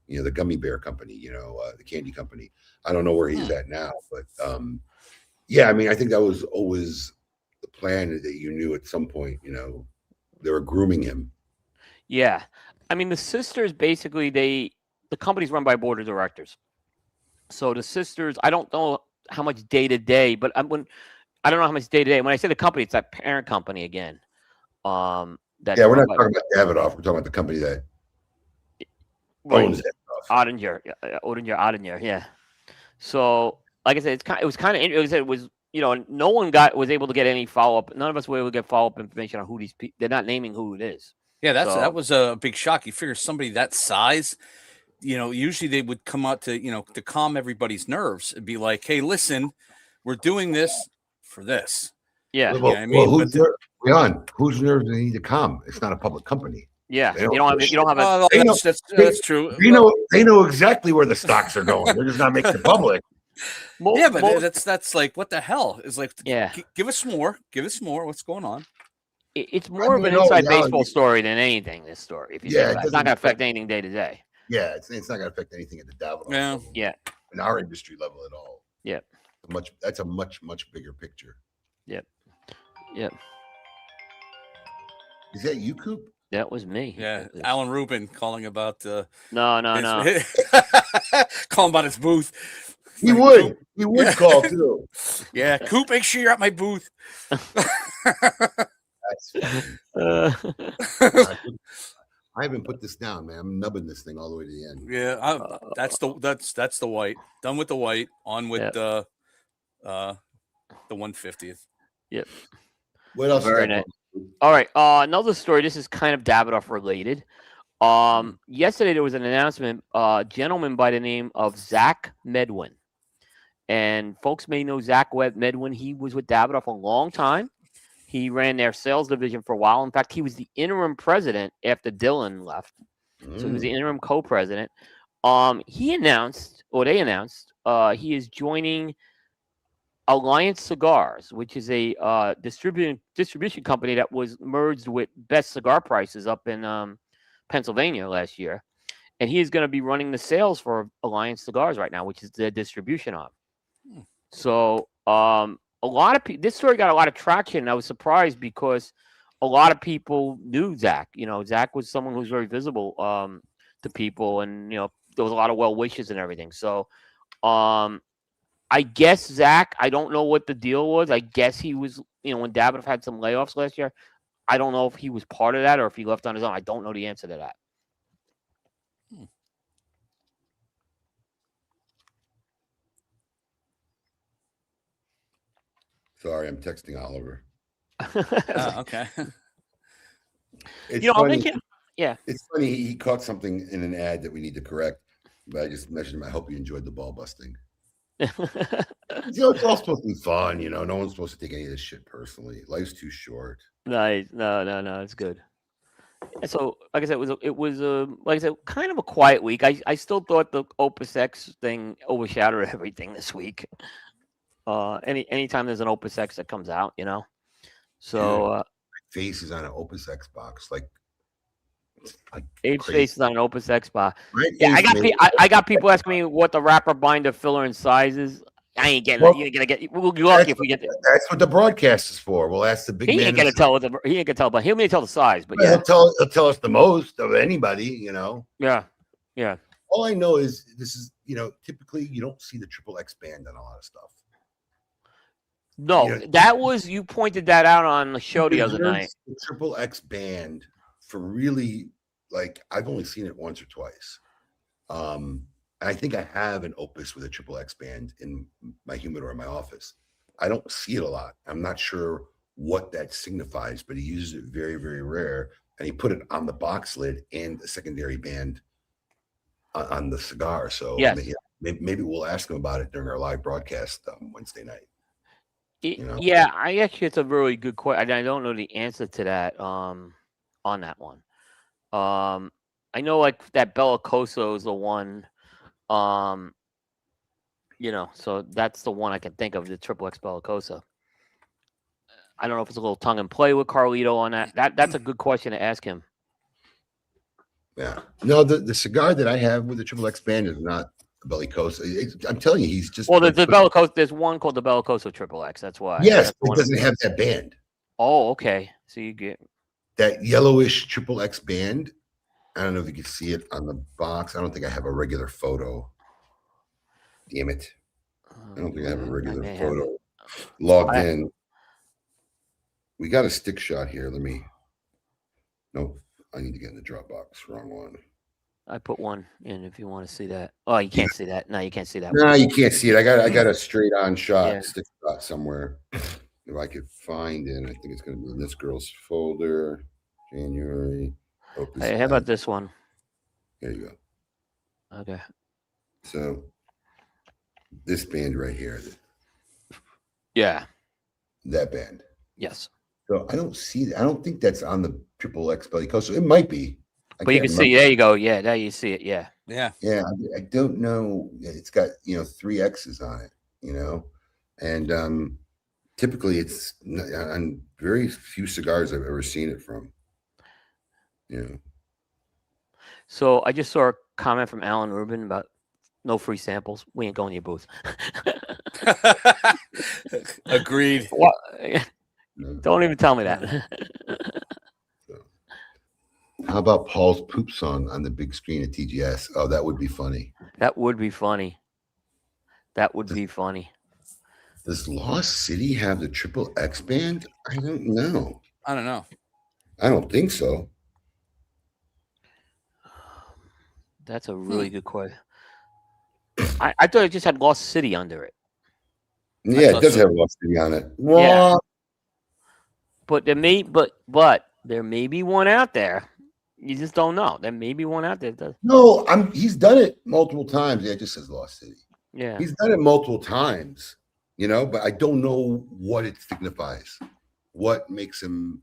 [SPEAKER 3] the gummy bear company, the candy company. I don't know where he's at now, but yeah, I mean, I think that was always the plan, that you knew at some point, they were grooming him.
[SPEAKER 4] Yeah. I mean, the sisters basically, the company's run by board of directors. So the sisters, I don't know how much day to day, but I don't know how much day to day. When I say the company, it's that parent company again.
[SPEAKER 3] We're not talking about Davidoff. We're talking about the company that owns
[SPEAKER 4] Davidoff. Odinger, yeah. So, like I said, it was kind of, it was, no one was able to get any follow up. None of us were able to get follow up information on who these people. They're not naming who it is.
[SPEAKER 5] Yeah, that was a big shock. You figure somebody that size, usually they would come out to calm everybody's nerves and be like, "Hey, listen, we're doing this for this."
[SPEAKER 4] Yeah,
[SPEAKER 3] whose nerves do they need to calm? It's not a public company.
[SPEAKER 4] Yeah, you don't have a.
[SPEAKER 5] That's true.
[SPEAKER 3] They know exactly where the stocks are going. They're just not making it public.
[SPEAKER 5] That's like, what the hell? It's like, give us more. What's going on?
[SPEAKER 4] It's more of an inside baseball story than anything. This story, if you it's not going to affect anything day to day.
[SPEAKER 3] Yeah, it's not going to affect anything at the Davidoff level.
[SPEAKER 4] Yeah,
[SPEAKER 3] in our industry level at all.
[SPEAKER 4] Yeah,
[SPEAKER 3] that's a much bigger picture.
[SPEAKER 4] Yep.
[SPEAKER 3] Is that you, Coop?
[SPEAKER 4] That was me.
[SPEAKER 5] Yeah, Alan Rubin calling about.
[SPEAKER 4] No.
[SPEAKER 5] Calling about his booth.
[SPEAKER 3] He would call too.
[SPEAKER 5] Yeah, Coop, make sure you're at my booth.
[SPEAKER 3] I haven't put this down, man. I'm nubbing this thing all the way to the end.
[SPEAKER 5] Yeah, that's the white. Done with the white. On with the 150th.
[SPEAKER 4] Yep.
[SPEAKER 3] What else?
[SPEAKER 4] Very nice. All right. Another story. This is kind of Davidoff related. Yesterday there was an announcement. A gentleman by the name of Zach Medwin, and folks may know Zach Medwin. He was with Davidoff a long time. He ran their sales division for a while. In fact, he was the interim president after Dylan left. So he was the interim co-president. They announced he is joining Alliance Cigars, which is a distribution company that was merged with Best Cigar Prices up in Pennsylvania last year. And he is going to be running the sales for Alliance Cigars right now, which is the distribution arm. So a lot of people, this story got a lot of traction. I was surprised because a lot of people knew Zach. Zach was someone who was very visible to people, and there was a lot of well wishes and everything. So I guess Zach, I don't know what the deal was. I guess he was, when Davidoff had some layoffs last year, I don't know if he was part of that or if he left on his own. I don't know the answer to that.
[SPEAKER 3] Sorry, I'm texting Oliver.
[SPEAKER 5] Okay.
[SPEAKER 3] It's funny. It's funny. He caught something in an ad that we need to correct, but I just mentioned him. I hope you enjoyed the ball busting. It's all supposed to be fun, No one's supposed to take any of this shit personally. Life's too short.
[SPEAKER 4] Nice. No, it's good. So, like I said, it was like I said, kind of a quiet week. I still thought the Opus X thing overshadowed everything this week. Anytime there's an Opus X that comes out, So
[SPEAKER 3] my face is on an Opus X box, like
[SPEAKER 4] Abe's
[SPEAKER 3] crazy.
[SPEAKER 4] face is on an Opus X box. Yeah, I got people asking me what the wrapper, binder, filler, and size is. I ain't getting it. You ain't gonna get. We'll be lucky if we get it.
[SPEAKER 3] That's what the broadcast is for. We'll ask the big man.
[SPEAKER 4] He ain't gonna tell. He ain't gonna tell, but he'll may tell the size. But
[SPEAKER 3] he'll tell us the most of anybody.
[SPEAKER 4] Yeah.
[SPEAKER 3] All I know is this is typically you don't see the triple X band on a lot of stuff.
[SPEAKER 4] No, that was, you pointed that out on the show the other night.
[SPEAKER 3] The triple X band for really, I've only seen it once or twice. I think I have an Opus with a triple X band in my humidor in my office. I don't see it a lot. I'm not sure what that signifies, but he uses it very, very rare. And he put it on the box lid and the secondary band on the cigar. So
[SPEAKER 4] Yes.
[SPEAKER 3] maybe we'll ask him about it during our live broadcast Wednesday night.
[SPEAKER 4] Yeah, I actually, it's a really good question. I don't know the answer to that on that one. I know like that Bellicoso is the one, so that's the one I can think of, the Triple X Bellicoso. I don't know if it's a little tongue and play with Carlito on that. That's a good question to ask him.
[SPEAKER 3] Yeah. No, the cigar that I have with the Triple X band is not a Bellicoso. I'm telling you, he's just.
[SPEAKER 4] Well, there's the Bellicoso. There's one called the Bellicoso Triple X. That's why.
[SPEAKER 3] Yes, it doesn't have that band.
[SPEAKER 4] Oh, okay. So you get
[SPEAKER 3] that yellowish Triple X band. I don't know if you can see it on the box. I don't think I have a regular photo. Damn it. I don't think I have a regular photo logged in. We got a stick shot here. Nope. I need to get in the Dropbox. Wrong one.
[SPEAKER 4] I put one in if you want to see that. Oh, you can't see that. No, you can't see that.
[SPEAKER 3] No, you can't see it. I got a straight on shot, stick shot somewhere. If I could find it, I think it's going to be in this girl's folder. January.
[SPEAKER 4] Hey, how about this one?
[SPEAKER 3] There you go.
[SPEAKER 4] Okay.
[SPEAKER 3] So this band right here.
[SPEAKER 4] Yeah.
[SPEAKER 3] That band.
[SPEAKER 4] Yes.
[SPEAKER 3] So I don't see that. I don't think that's on the Triple X Bellicoso. It might be.
[SPEAKER 4] But you can see, there you go. Yeah, there you see it. Yeah.
[SPEAKER 5] Yeah.
[SPEAKER 3] Yeah. I don't know. It's got, 3 X's on it, and typically it's on very few cigars I've ever seen it from.
[SPEAKER 4] So I just saw a comment from Alan Rubin about no free samples. We ain't going to your booth.
[SPEAKER 5] Agreed.
[SPEAKER 4] What? Don't even tell me that.
[SPEAKER 3] How about Paul's poop song on the big screen at TGS? Oh, that would be funny.
[SPEAKER 4] That would be funny. Does
[SPEAKER 3] Lost City have the Triple X band? I don't know.
[SPEAKER 5] I don't know.
[SPEAKER 3] I don't think so.
[SPEAKER 4] That's a really good question. I thought it just had Lost City under it.
[SPEAKER 3] Yeah, it does have Lost City on it.
[SPEAKER 4] Yeah. But there may be one out there. You just don't know. There may be one out there.
[SPEAKER 3] No, he's done it multiple times. Yeah, it just says Lost City.
[SPEAKER 4] Yeah.
[SPEAKER 3] He's done it multiple times, but I don't know what it signifies. What makes him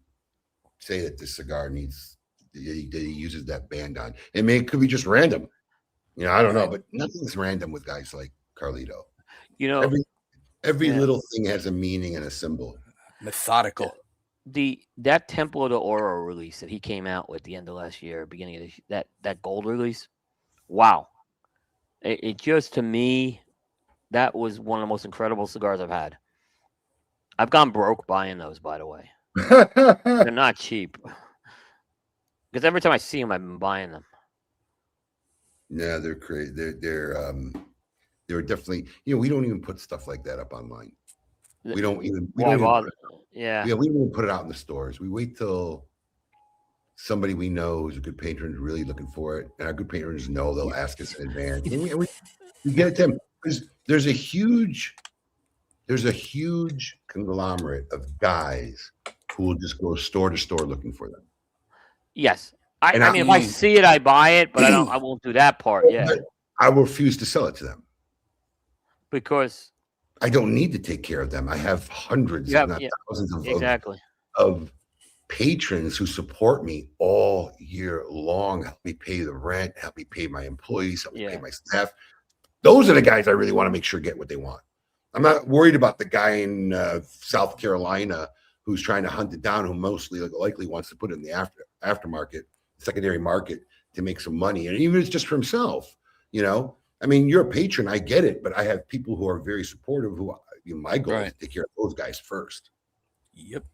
[SPEAKER 3] say that this cigar needs that he uses that band on? It could be just random. I don't know, but nothing's random with guys like Carlito. Every little thing has a meaning and a symbol.
[SPEAKER 5] Methodical.
[SPEAKER 4] That Temple of the Oro release that he came out with at the end of last year, beginning of this, that gold release, wow! It just, to me, that was one of the most incredible cigars I've had. I've gone broke buying those, by the way. They're not cheap. Because every time I see them, I've been buying them.
[SPEAKER 3] Yeah, they're crazy. They're definitely. We don't even put stuff like that up online. We don't even. We don't even put it out in the stores. We wait till somebody we know who's a good patron is really looking for it, and our good patrons know they'll ask us in advance. And we get it to them because there's a huge conglomerate of guys who will just go store to store looking for them.
[SPEAKER 4] Yes, I mean, if I see it, I buy it, but I won't do that part. Yeah,
[SPEAKER 3] I refuse to sell it to them
[SPEAKER 4] because
[SPEAKER 3] I don't need to take care of them. I have hundreds, if not thousands of patrons who support me all year long, help me pay the rent, help me pay my employees, help me pay my staff. Those are the guys I really want to make sure get what they want. I'm not worried about the guy in South Carolina who's trying to hunt it down, who mostly likely wants to put it in the aftermarket, secondary market to make some money. And even if it's just for himself, I mean, you're a patron, I get it, but I have people who are very supportive who my goal is to take care of those guys first.
[SPEAKER 5] Yep.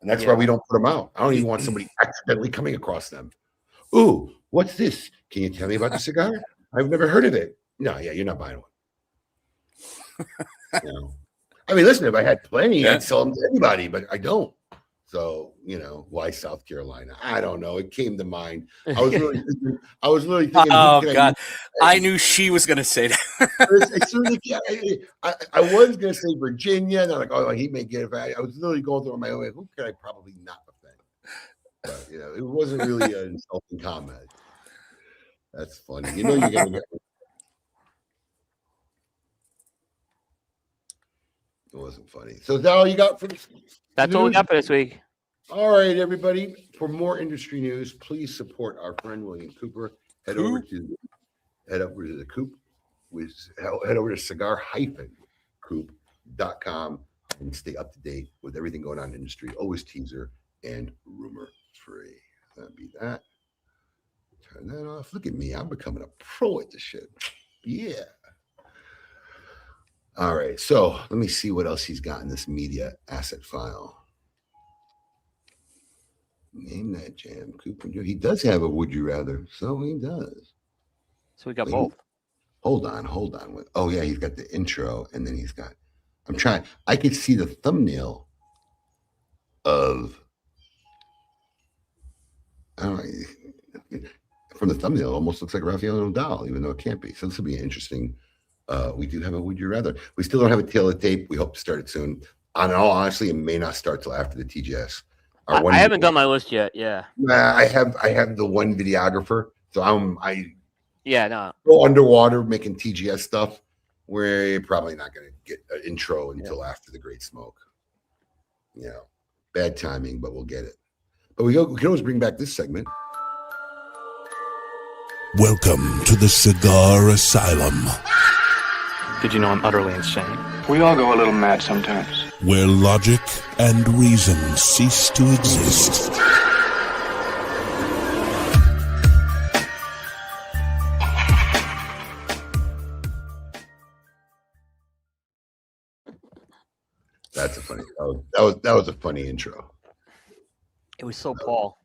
[SPEAKER 3] And that's why we don't put them out. I don't even want somebody accidentally coming across them. Ooh, what's this? Can you tell me about the cigar? I've never heard of it. No, you're not buying one. I mean, listen, if I had plenty, I'd sell them to anybody, but I don't. So, why South Carolina? I don't know. It came to mind. I was really thinking.
[SPEAKER 5] Oh God, I knew she was going to say that.
[SPEAKER 3] I was going to say Virginia, and I'm like, oh, he may get it back. I was literally going through my own way. Who could I probably not offend? But it wasn't really an insulting comment. That's funny. You're gonna get. It wasn't funny. So is that all you got for this?
[SPEAKER 4] That's all we got for this week.
[SPEAKER 3] All right, everybody. For more industry news, please support our friend William Cooper. Head over to the Coop. Head over to cigar-coop.com and stay up to date with everything going on in the industry. Always teaser and rumor free. That'd be that. Turn that off. Look at me. I'm becoming a pro at this shit. Yeah. All right. So let me see what else he's got in this media asset file. Name that jam. Cooper. He does have a would you rather. So he does.
[SPEAKER 4] So we got both.
[SPEAKER 3] Hold on. Oh, yeah. He's got the intro and then he's got. I could see the thumbnail of. I don't know. From the thumbnail, it almost looks like Rafael Nadal, even though it can't be. So this will be interesting. We do have a would you rather. We still don't have a tail of tape. We hope to start it soon. On all honestly, it may not start till after the TGS.
[SPEAKER 4] I haven't done my list yet. Yeah.
[SPEAKER 3] I have the one videographer. So go underwater making TGS stuff. We're probably not going to get an intro until after the Great Smoke. Bad timing, but we'll get it. But we can always bring back this segment.
[SPEAKER 1] Welcome to the Cigar Asylum,
[SPEAKER 11] Did you know I'm utterly insane? We all go a little mad sometimes.
[SPEAKER 1] where logic and reason cease to exist.
[SPEAKER 3] That's a funny. That was a funny intro.
[SPEAKER 4] It was so Paul.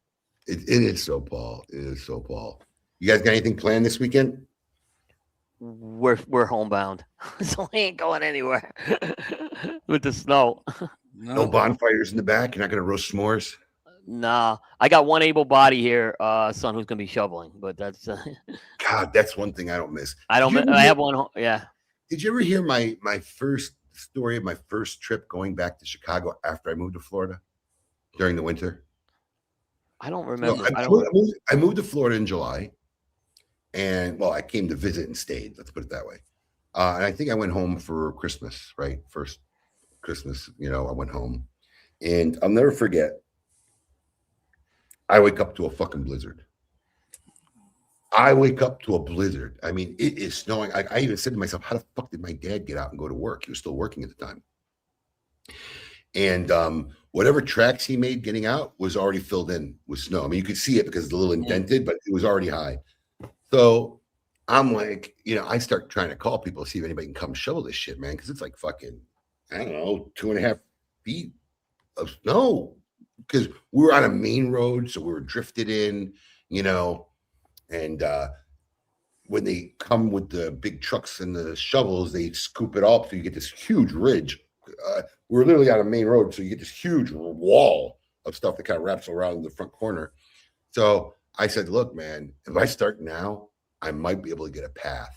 [SPEAKER 3] It is so Paul. It is so Paul. You guys got anything planned this weekend?
[SPEAKER 4] We're homebound, so we ain't going anywhere with the snow.
[SPEAKER 3] No bonfires in the back. You're not going to roast s'mores.
[SPEAKER 4] Nah, I got one able body here, son, who's gonna be shoveling. But that's
[SPEAKER 3] God. That's one thing I don't miss.
[SPEAKER 4] I have one. Yeah.
[SPEAKER 3] Did you ever hear my first story of my first trip going back to Chicago after I moved to Florida during the winter?
[SPEAKER 4] I don't remember.
[SPEAKER 3] I moved to Florida in July. And I came to visit and stayed. Let's put it that way. And I think I went home for Christmas, right? First Christmas, I went home, and I'll never forget. I wake up to a fucking blizzard. I mean, it is snowing. I even said to myself, "How the fuck did my dad get out and go to work? He was still working at the time." And whatever tracks he made getting out was already filled in with snow. I mean, you could see it because it's a little indented, but it was already high. So I'm like, I start trying to call people, see if anybody can come shovel this shit, man. Cause it's like fucking, I don't know, 2.5 feet of snow. Cause we were on a main road. So we were drifted in, and when they come with the big trucks and the shovels, they scoop it up. So you get this huge ridge. We're literally on a main road. So you get this huge wall of stuff that kind of wraps around the front corner. So I said, look, man, if I start now, I might be able to get a path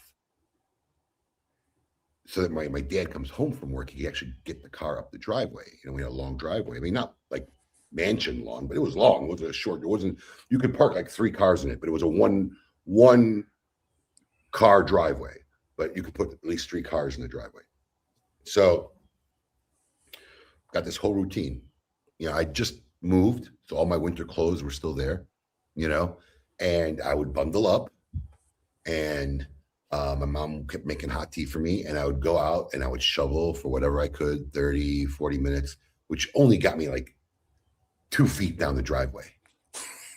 [SPEAKER 3] so that my dad comes home from work. He can actually get the car up the driveway. We had a long driveway. I mean, not like mansion long, but it was long. It wasn't a short. It wasn't, you could park like 3 cars in it, but it was a one car driveway, but you could put at least 3 cars in the driveway. So got this whole routine. I just moved. So all my winter clothes were still there. And I would bundle up, and my mom kept making hot tea for me, and I would go out and I would shovel for whatever I could, 30, 40 minutes, which only got me like 2 feet down the driveway.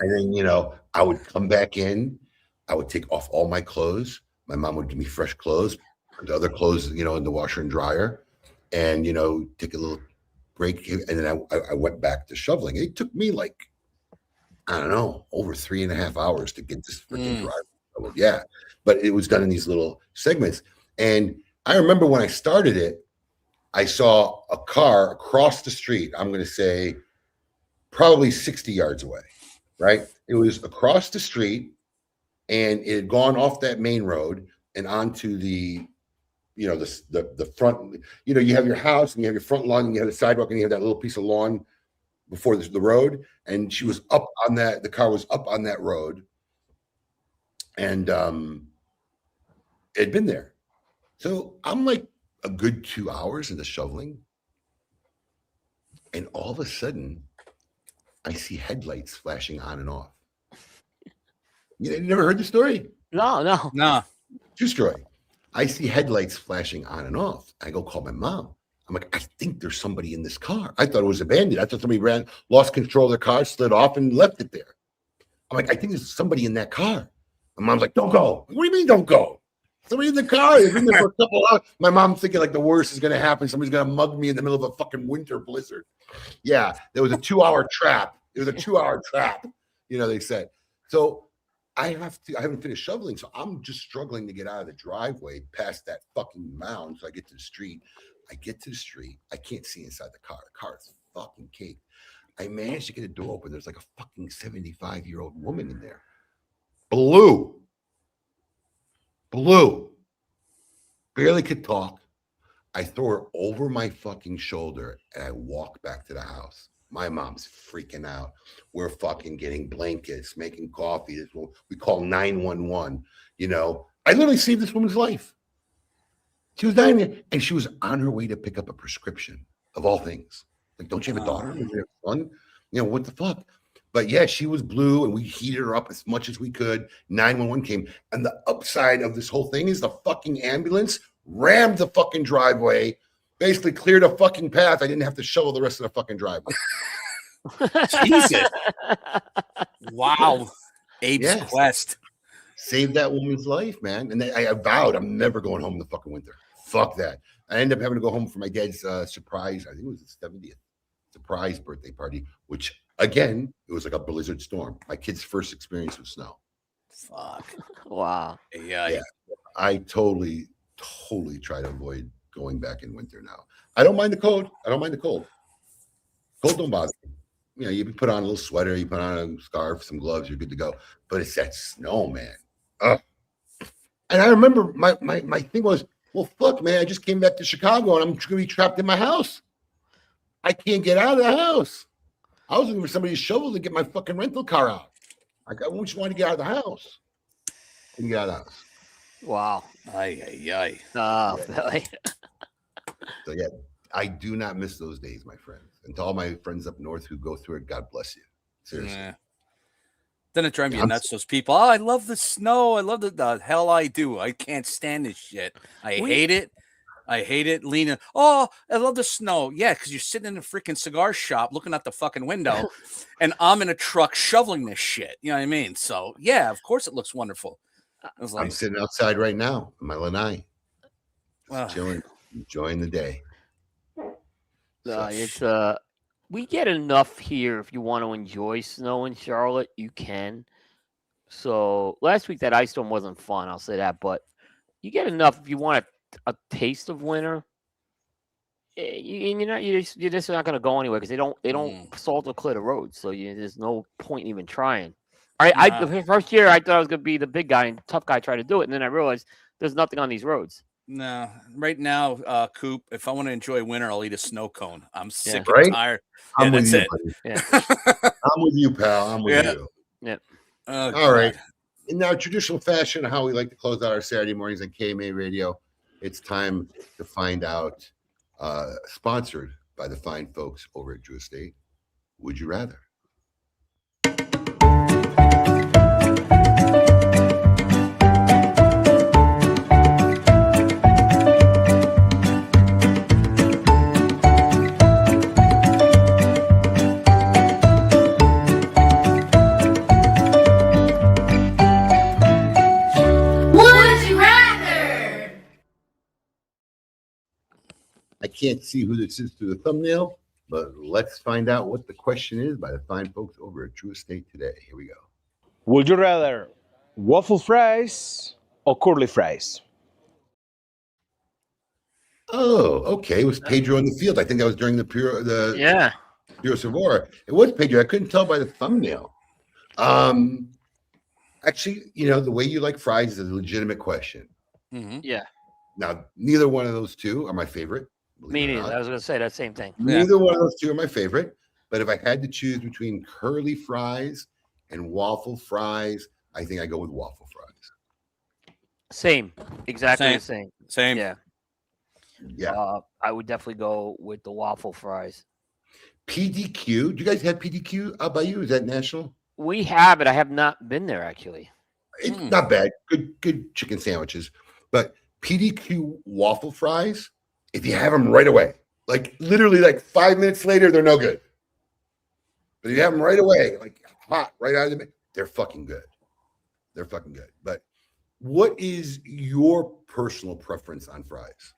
[SPEAKER 3] And then, I would come back in, I would take off all my clothes. My mom would give me fresh clothes, put the other clothes, in the washer and dryer, and, take a little break. And then I went back to shoveling. It took me like, I don't know, over 3.5 hours to get this freaking drive. Yeah. But it was done in these little segments. And I remember when I started it, I saw a car across the street. I'm going to say probably 60 yards away, right? It was across the street, and it had gone off that main road and onto the, you know, the front. You know, you have your house and you have your front lawn and you have the sidewalk and you have that little piece of lawn before the road. And she was up on that. The car was up on that road, and it had been there. So I'm like a good 2 hours into shoveling, and all of a sudden, I see headlights flashing on and off. You never heard the story?
[SPEAKER 4] No.
[SPEAKER 3] True story. I see headlights flashing on and off. I go call my mom. I'm like, I think there's somebody in this car. I thought it was abandoned. I thought somebody lost control of their car, slid off, and left it there. I'm like, I think there's somebody in that car. My mom's like, don't go. What do you mean don't go? Somebody in the car. They've been there for a couple hours. My mom's thinking like the worst is going to happen. Somebody's going to mug me in the middle of a fucking winter blizzard. Yeah, there was a 2-hour trap. It was a 2-hour trap, you know, they said. So I haven't finished shoveling, so I'm just struggling to get out of the driveway past that fucking mound. So I get to the street. I can't see inside the car. The car is fucking caked. I managed to get a door open. There's like a fucking 75-year-old woman in there. Blue. Barely could talk. I throw her over my fucking shoulder and I walk back to the house. My mom's freaking out. We're fucking getting blankets, making coffee. This one, we call 911. You know, I literally saved this woman's life. She was dying there, and she was on her way to pick up a prescription, of all things. Like, don't you have a daughter? Don't you have a son? You know, what the fuck? But yeah, she was blue, and we heated her up as much as we could. 911 came, and the upside of this whole thing is the fucking ambulance rammed the fucking driveway, basically cleared a fucking path. I didn't have to shovel the rest of the fucking driveway.
[SPEAKER 5] Jesus. Wow. Abe's quest.
[SPEAKER 3] Saved that woman's life, man. And I vowed I'm never going home in the fucking winter. Fuck that. I ended up having to go home for my dad's surprise. I think it was his 70th surprise birthday party, which, again, it was like a blizzard storm. My kid's first experience with snow.
[SPEAKER 5] Fuck.
[SPEAKER 4] Wow.
[SPEAKER 5] Yeah.
[SPEAKER 3] I totally try to avoid going back in winter now. I don't mind the cold. Cold don't bother me. You know, you put on a little sweater, you put on a scarf, some gloves, you're good to go. But it's that snow, man. And I remember my thing was, well, fuck, man, I just came back to Chicago and I'm going to be trapped in my house. I can't get out of the house. I was looking for somebody to shovel to get my fucking rental car out. I just wanted to get out of the house. Couldn't get out of the house.
[SPEAKER 4] Wow.
[SPEAKER 5] Ay.
[SPEAKER 4] Oh, Billy.
[SPEAKER 3] So yeah, I do not miss those days, my friends. And to all my friends up north who go through it, God bless you. Seriously.
[SPEAKER 5] Yeah. Then it drives me nuts, those people. Oh, I love the snow. I love the hell I do. I can't stand this shit. I hate it. Lena, oh, I love the snow. Yeah, because you're sitting in a freaking cigar shop looking out the fucking window, and I'm in a truck shoveling this shit. You know what I mean? So, yeah, of course it looks wonderful.
[SPEAKER 3] I'm sitting outside right now in my lanai. Chilling, enjoying the day.
[SPEAKER 4] We get enough here. If you want to enjoy snow in Charlotte, you can. So last week that ice storm wasn't fun, I'll say that. But you get enough if you want a taste of winter. You're just not going to go anywhere because they don't salt or clear the roads. So there's no point in even trying. The first year I thought I was going to be the big guy and tough guy try to do it, and then I realized there's nothing on these roads.
[SPEAKER 5] No, right now, Coop, if I want to enjoy winter, I'll eat a snow cone. I'm sick and tired.
[SPEAKER 3] I'm with you,
[SPEAKER 4] Yeah.
[SPEAKER 3] I'm with you, pal. I'm with you.
[SPEAKER 4] Yeah.
[SPEAKER 3] All right. In our traditional fashion, how we like to close out our Saturday mornings on KMA Radio, it's time to find out, sponsored by the fine folks over at Drew Estate. Would you rather? I can't see who this is through the thumbnail, but let's find out what the question is by the fine folks over at True Estate today. Here we go.
[SPEAKER 12] Would you rather waffle fries or curly fries?
[SPEAKER 3] Oh, okay. It was Pedro in the field. I think that was during the Pedro Savora. It was Pedro. I couldn't tell by the thumbnail. Actually, the way you like fries is a legitimate question.
[SPEAKER 5] Mm-hmm.
[SPEAKER 4] Yeah.
[SPEAKER 3] Now, neither one of those two are my favorite.
[SPEAKER 4] Me neither. I was going to say that same thing.
[SPEAKER 3] Neither one of those two are my favorite. But if I had to choose between curly fries and waffle fries, I think I go with waffle fries.
[SPEAKER 4] Same. Exactly the same.
[SPEAKER 5] Same.
[SPEAKER 4] Yeah.
[SPEAKER 3] Yeah.
[SPEAKER 4] I would definitely go with the waffle fries.
[SPEAKER 3] PDQ. Do you guys have PDQ out by you? Is that national?
[SPEAKER 4] We have it. I have not been there actually.
[SPEAKER 3] It's not bad. Good chicken sandwiches. But PDQ waffle fries, if you have them right away, like literally like 5 minutes later, they're no good. But if you have them right away, like hot, right out of the, they're fucking good. They're fucking good. But what is your personal preference on fries?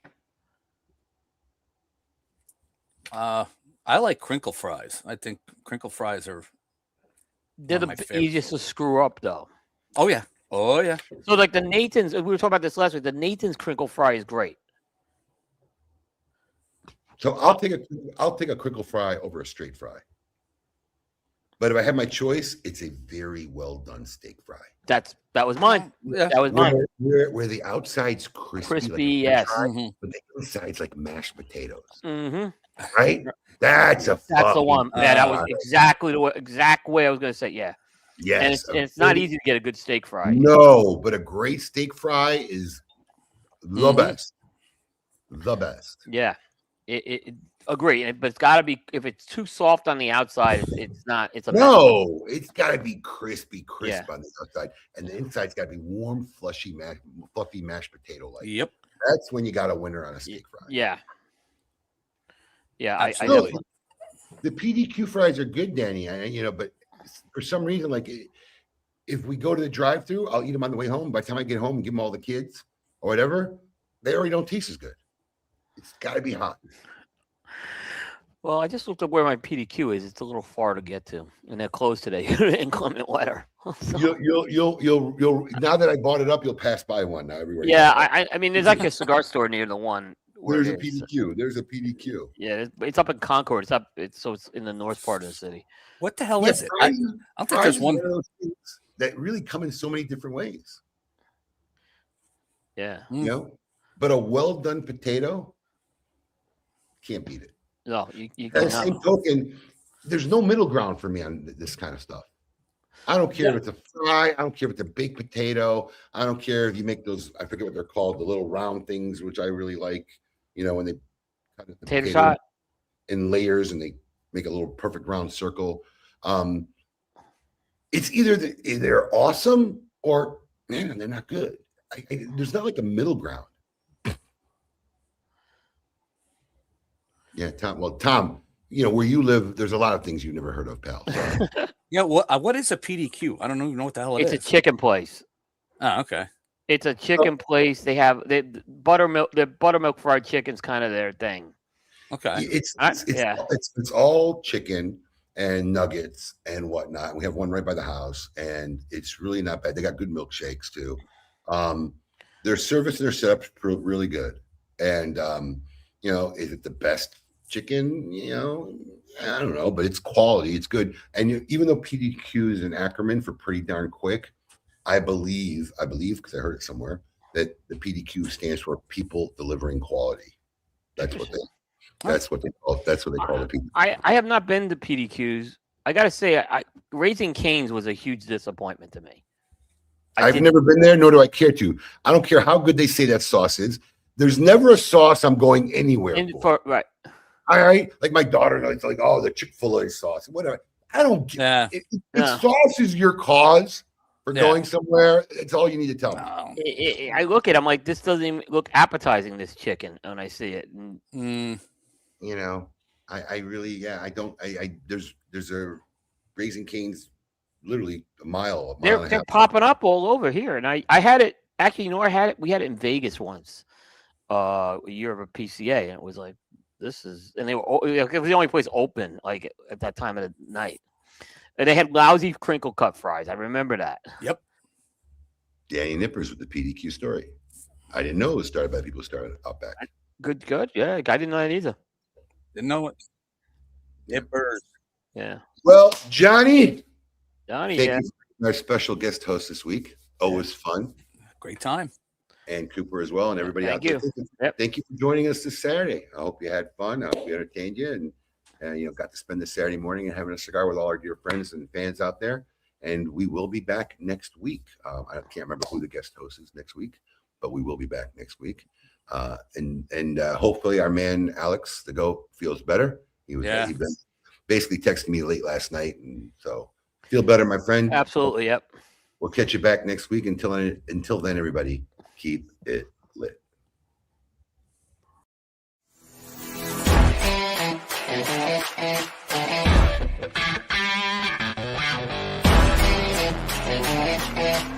[SPEAKER 5] I like crinkle fries. I think crinkle fries are
[SPEAKER 4] They're the easiest to screw up though.
[SPEAKER 5] Oh yeah. Oh yeah.
[SPEAKER 4] So like the Nathan's, we were talking about this last week. The Nathan's crinkle fry is great.
[SPEAKER 3] So I'll take a crinkle fry over a straight fry. But if I had my choice, it's a very well done steak fry.
[SPEAKER 4] That was mine.
[SPEAKER 5] Yeah.
[SPEAKER 4] That was mine.
[SPEAKER 3] Where the outside's crispy, like
[SPEAKER 4] yes.
[SPEAKER 3] fry, but the inside's like mashed potatoes.
[SPEAKER 4] Mm-hmm.
[SPEAKER 3] Right? That's the
[SPEAKER 4] one. Yeah, that was exactly the exact way I was going to say. Yeah.
[SPEAKER 3] Yes.
[SPEAKER 4] And it's not easy to get a good steak fry.
[SPEAKER 3] No, but a great steak fry is the best. The best.
[SPEAKER 4] Yeah. It agree, but it's got to be. If it's too soft on the outside, it's not. It's a
[SPEAKER 3] no. It's got to be crispy
[SPEAKER 4] Yeah.
[SPEAKER 3] on the outside, and the inside's got to be warm, fluffy mashed potato like.
[SPEAKER 5] Yep.
[SPEAKER 3] That's when you got a winner on a steak fry.
[SPEAKER 4] Yeah. Yeah, I
[SPEAKER 3] the PDQ fries are good, Danny. But for some reason, like if we go to the drive-thru, I'll eat them on the way home. By the time I get home and give them all the kids or whatever, they already don't taste as good. It's got to be hot.
[SPEAKER 4] Well, I just looked up where my PDQ is. It's a little far to get to, and they're closed today. Inclement weather. So.
[SPEAKER 3] You'll now that I bought it up, you'll pass by one now everywhere.
[SPEAKER 4] Yeah, I mean, there's like a cigar store near the one.
[SPEAKER 3] There's a PDQ. There's a PDQ.
[SPEAKER 4] Yeah, it's up in Concord. It's in the north part of the city.
[SPEAKER 5] What the hell is it? I don't think there's one
[SPEAKER 3] of those things that really come in so many different ways.
[SPEAKER 4] Yeah.
[SPEAKER 3] But a well done potato can't beat it.
[SPEAKER 4] No, you
[SPEAKER 3] At the same token, there's no middle ground for me on this kind of stuff. I don't care if it's a fry. I don't care if it's a baked potato. I don't care if you make those, I forget what they're called, the little round things, which I really like, when they cut the
[SPEAKER 4] potato shot
[SPEAKER 3] in layers and they make a little perfect round circle. It's either they're awesome or, man, they're not good. There's not like a middle ground. Yeah, Tom. Well, Tom, where you live, there's a lot of things you've never heard of, pal. So.
[SPEAKER 5] Yeah, what is a PDQ? I don't even know what the hell it is.
[SPEAKER 4] It's a chicken place.
[SPEAKER 5] Oh, okay.
[SPEAKER 4] It's a chicken place. They have the buttermilk fried chicken's kind of their thing.
[SPEAKER 5] Okay.
[SPEAKER 3] It's all chicken and nuggets and whatnot. We have one right by the house, and it's really not bad. They got good milkshakes too. Their service and their setup's really good. And is it the best chicken? I don't know, but it's quality. It's good. And even though PDQ is an acronym for pretty darn quick, I believe because I heard it somewhere that the PDQ stands for people delivering quality. That's what they call the PDQ.
[SPEAKER 4] I have not been to PDQs. I got to say, Raising Cane's was a huge disappointment to me.
[SPEAKER 3] I've never been there, nor do I care to. I don't care how good they say that sauce is. There's never a sauce I'm going anywhere for.
[SPEAKER 4] Right.
[SPEAKER 3] I like my daughter. It's like, oh, the Chick-fil-A sauce, whatever. I don't get it. If sauce is your cause for going somewhere, it's all you need to tell me.
[SPEAKER 4] I look at it, I'm like, this doesn't even look appetizing, this chicken, when I see it.
[SPEAKER 3] I really, I don't. There's a Raising Cane's literally a mile.
[SPEAKER 4] They're popping up all over here, and I had it. Actually, we had it in Vegas once. A year of a PCA, and it was like, this is, and it was the only place open like at that time of the night, and they had lousy crinkle cut fries. I remember that.
[SPEAKER 5] Yep.
[SPEAKER 3] Danny Nippers with the PDQ story. I didn't know it was started by people who started out back.
[SPEAKER 4] Good. Yeah, I didn't know that either.
[SPEAKER 5] Didn't know it. Nippers.
[SPEAKER 4] Yeah.
[SPEAKER 3] Well, Johnny,
[SPEAKER 4] Johnny,
[SPEAKER 3] thank
[SPEAKER 4] yeah.
[SPEAKER 3] you for being our special guest host this week. Always fun.
[SPEAKER 5] Great time.
[SPEAKER 3] And Cooper as well, and everybody
[SPEAKER 4] Thank
[SPEAKER 3] out there.
[SPEAKER 4] you.
[SPEAKER 3] Thank you for joining us this Saturday. I hope you had fun. I hope we entertained you, and got to spend the Saturday morning and having a cigar with all our dear friends and fans out there. And we will be back next week. I can't remember who the guest host is next week, but we will be back next week. And hopefully our man Alex the Goat feels better. He's been basically texting me late last night, and so feel better, my friend.
[SPEAKER 4] Absolutely. Yep. We'll
[SPEAKER 3] catch you back next week. Until then, everybody, keep it lit.
[SPEAKER 2] Thank you.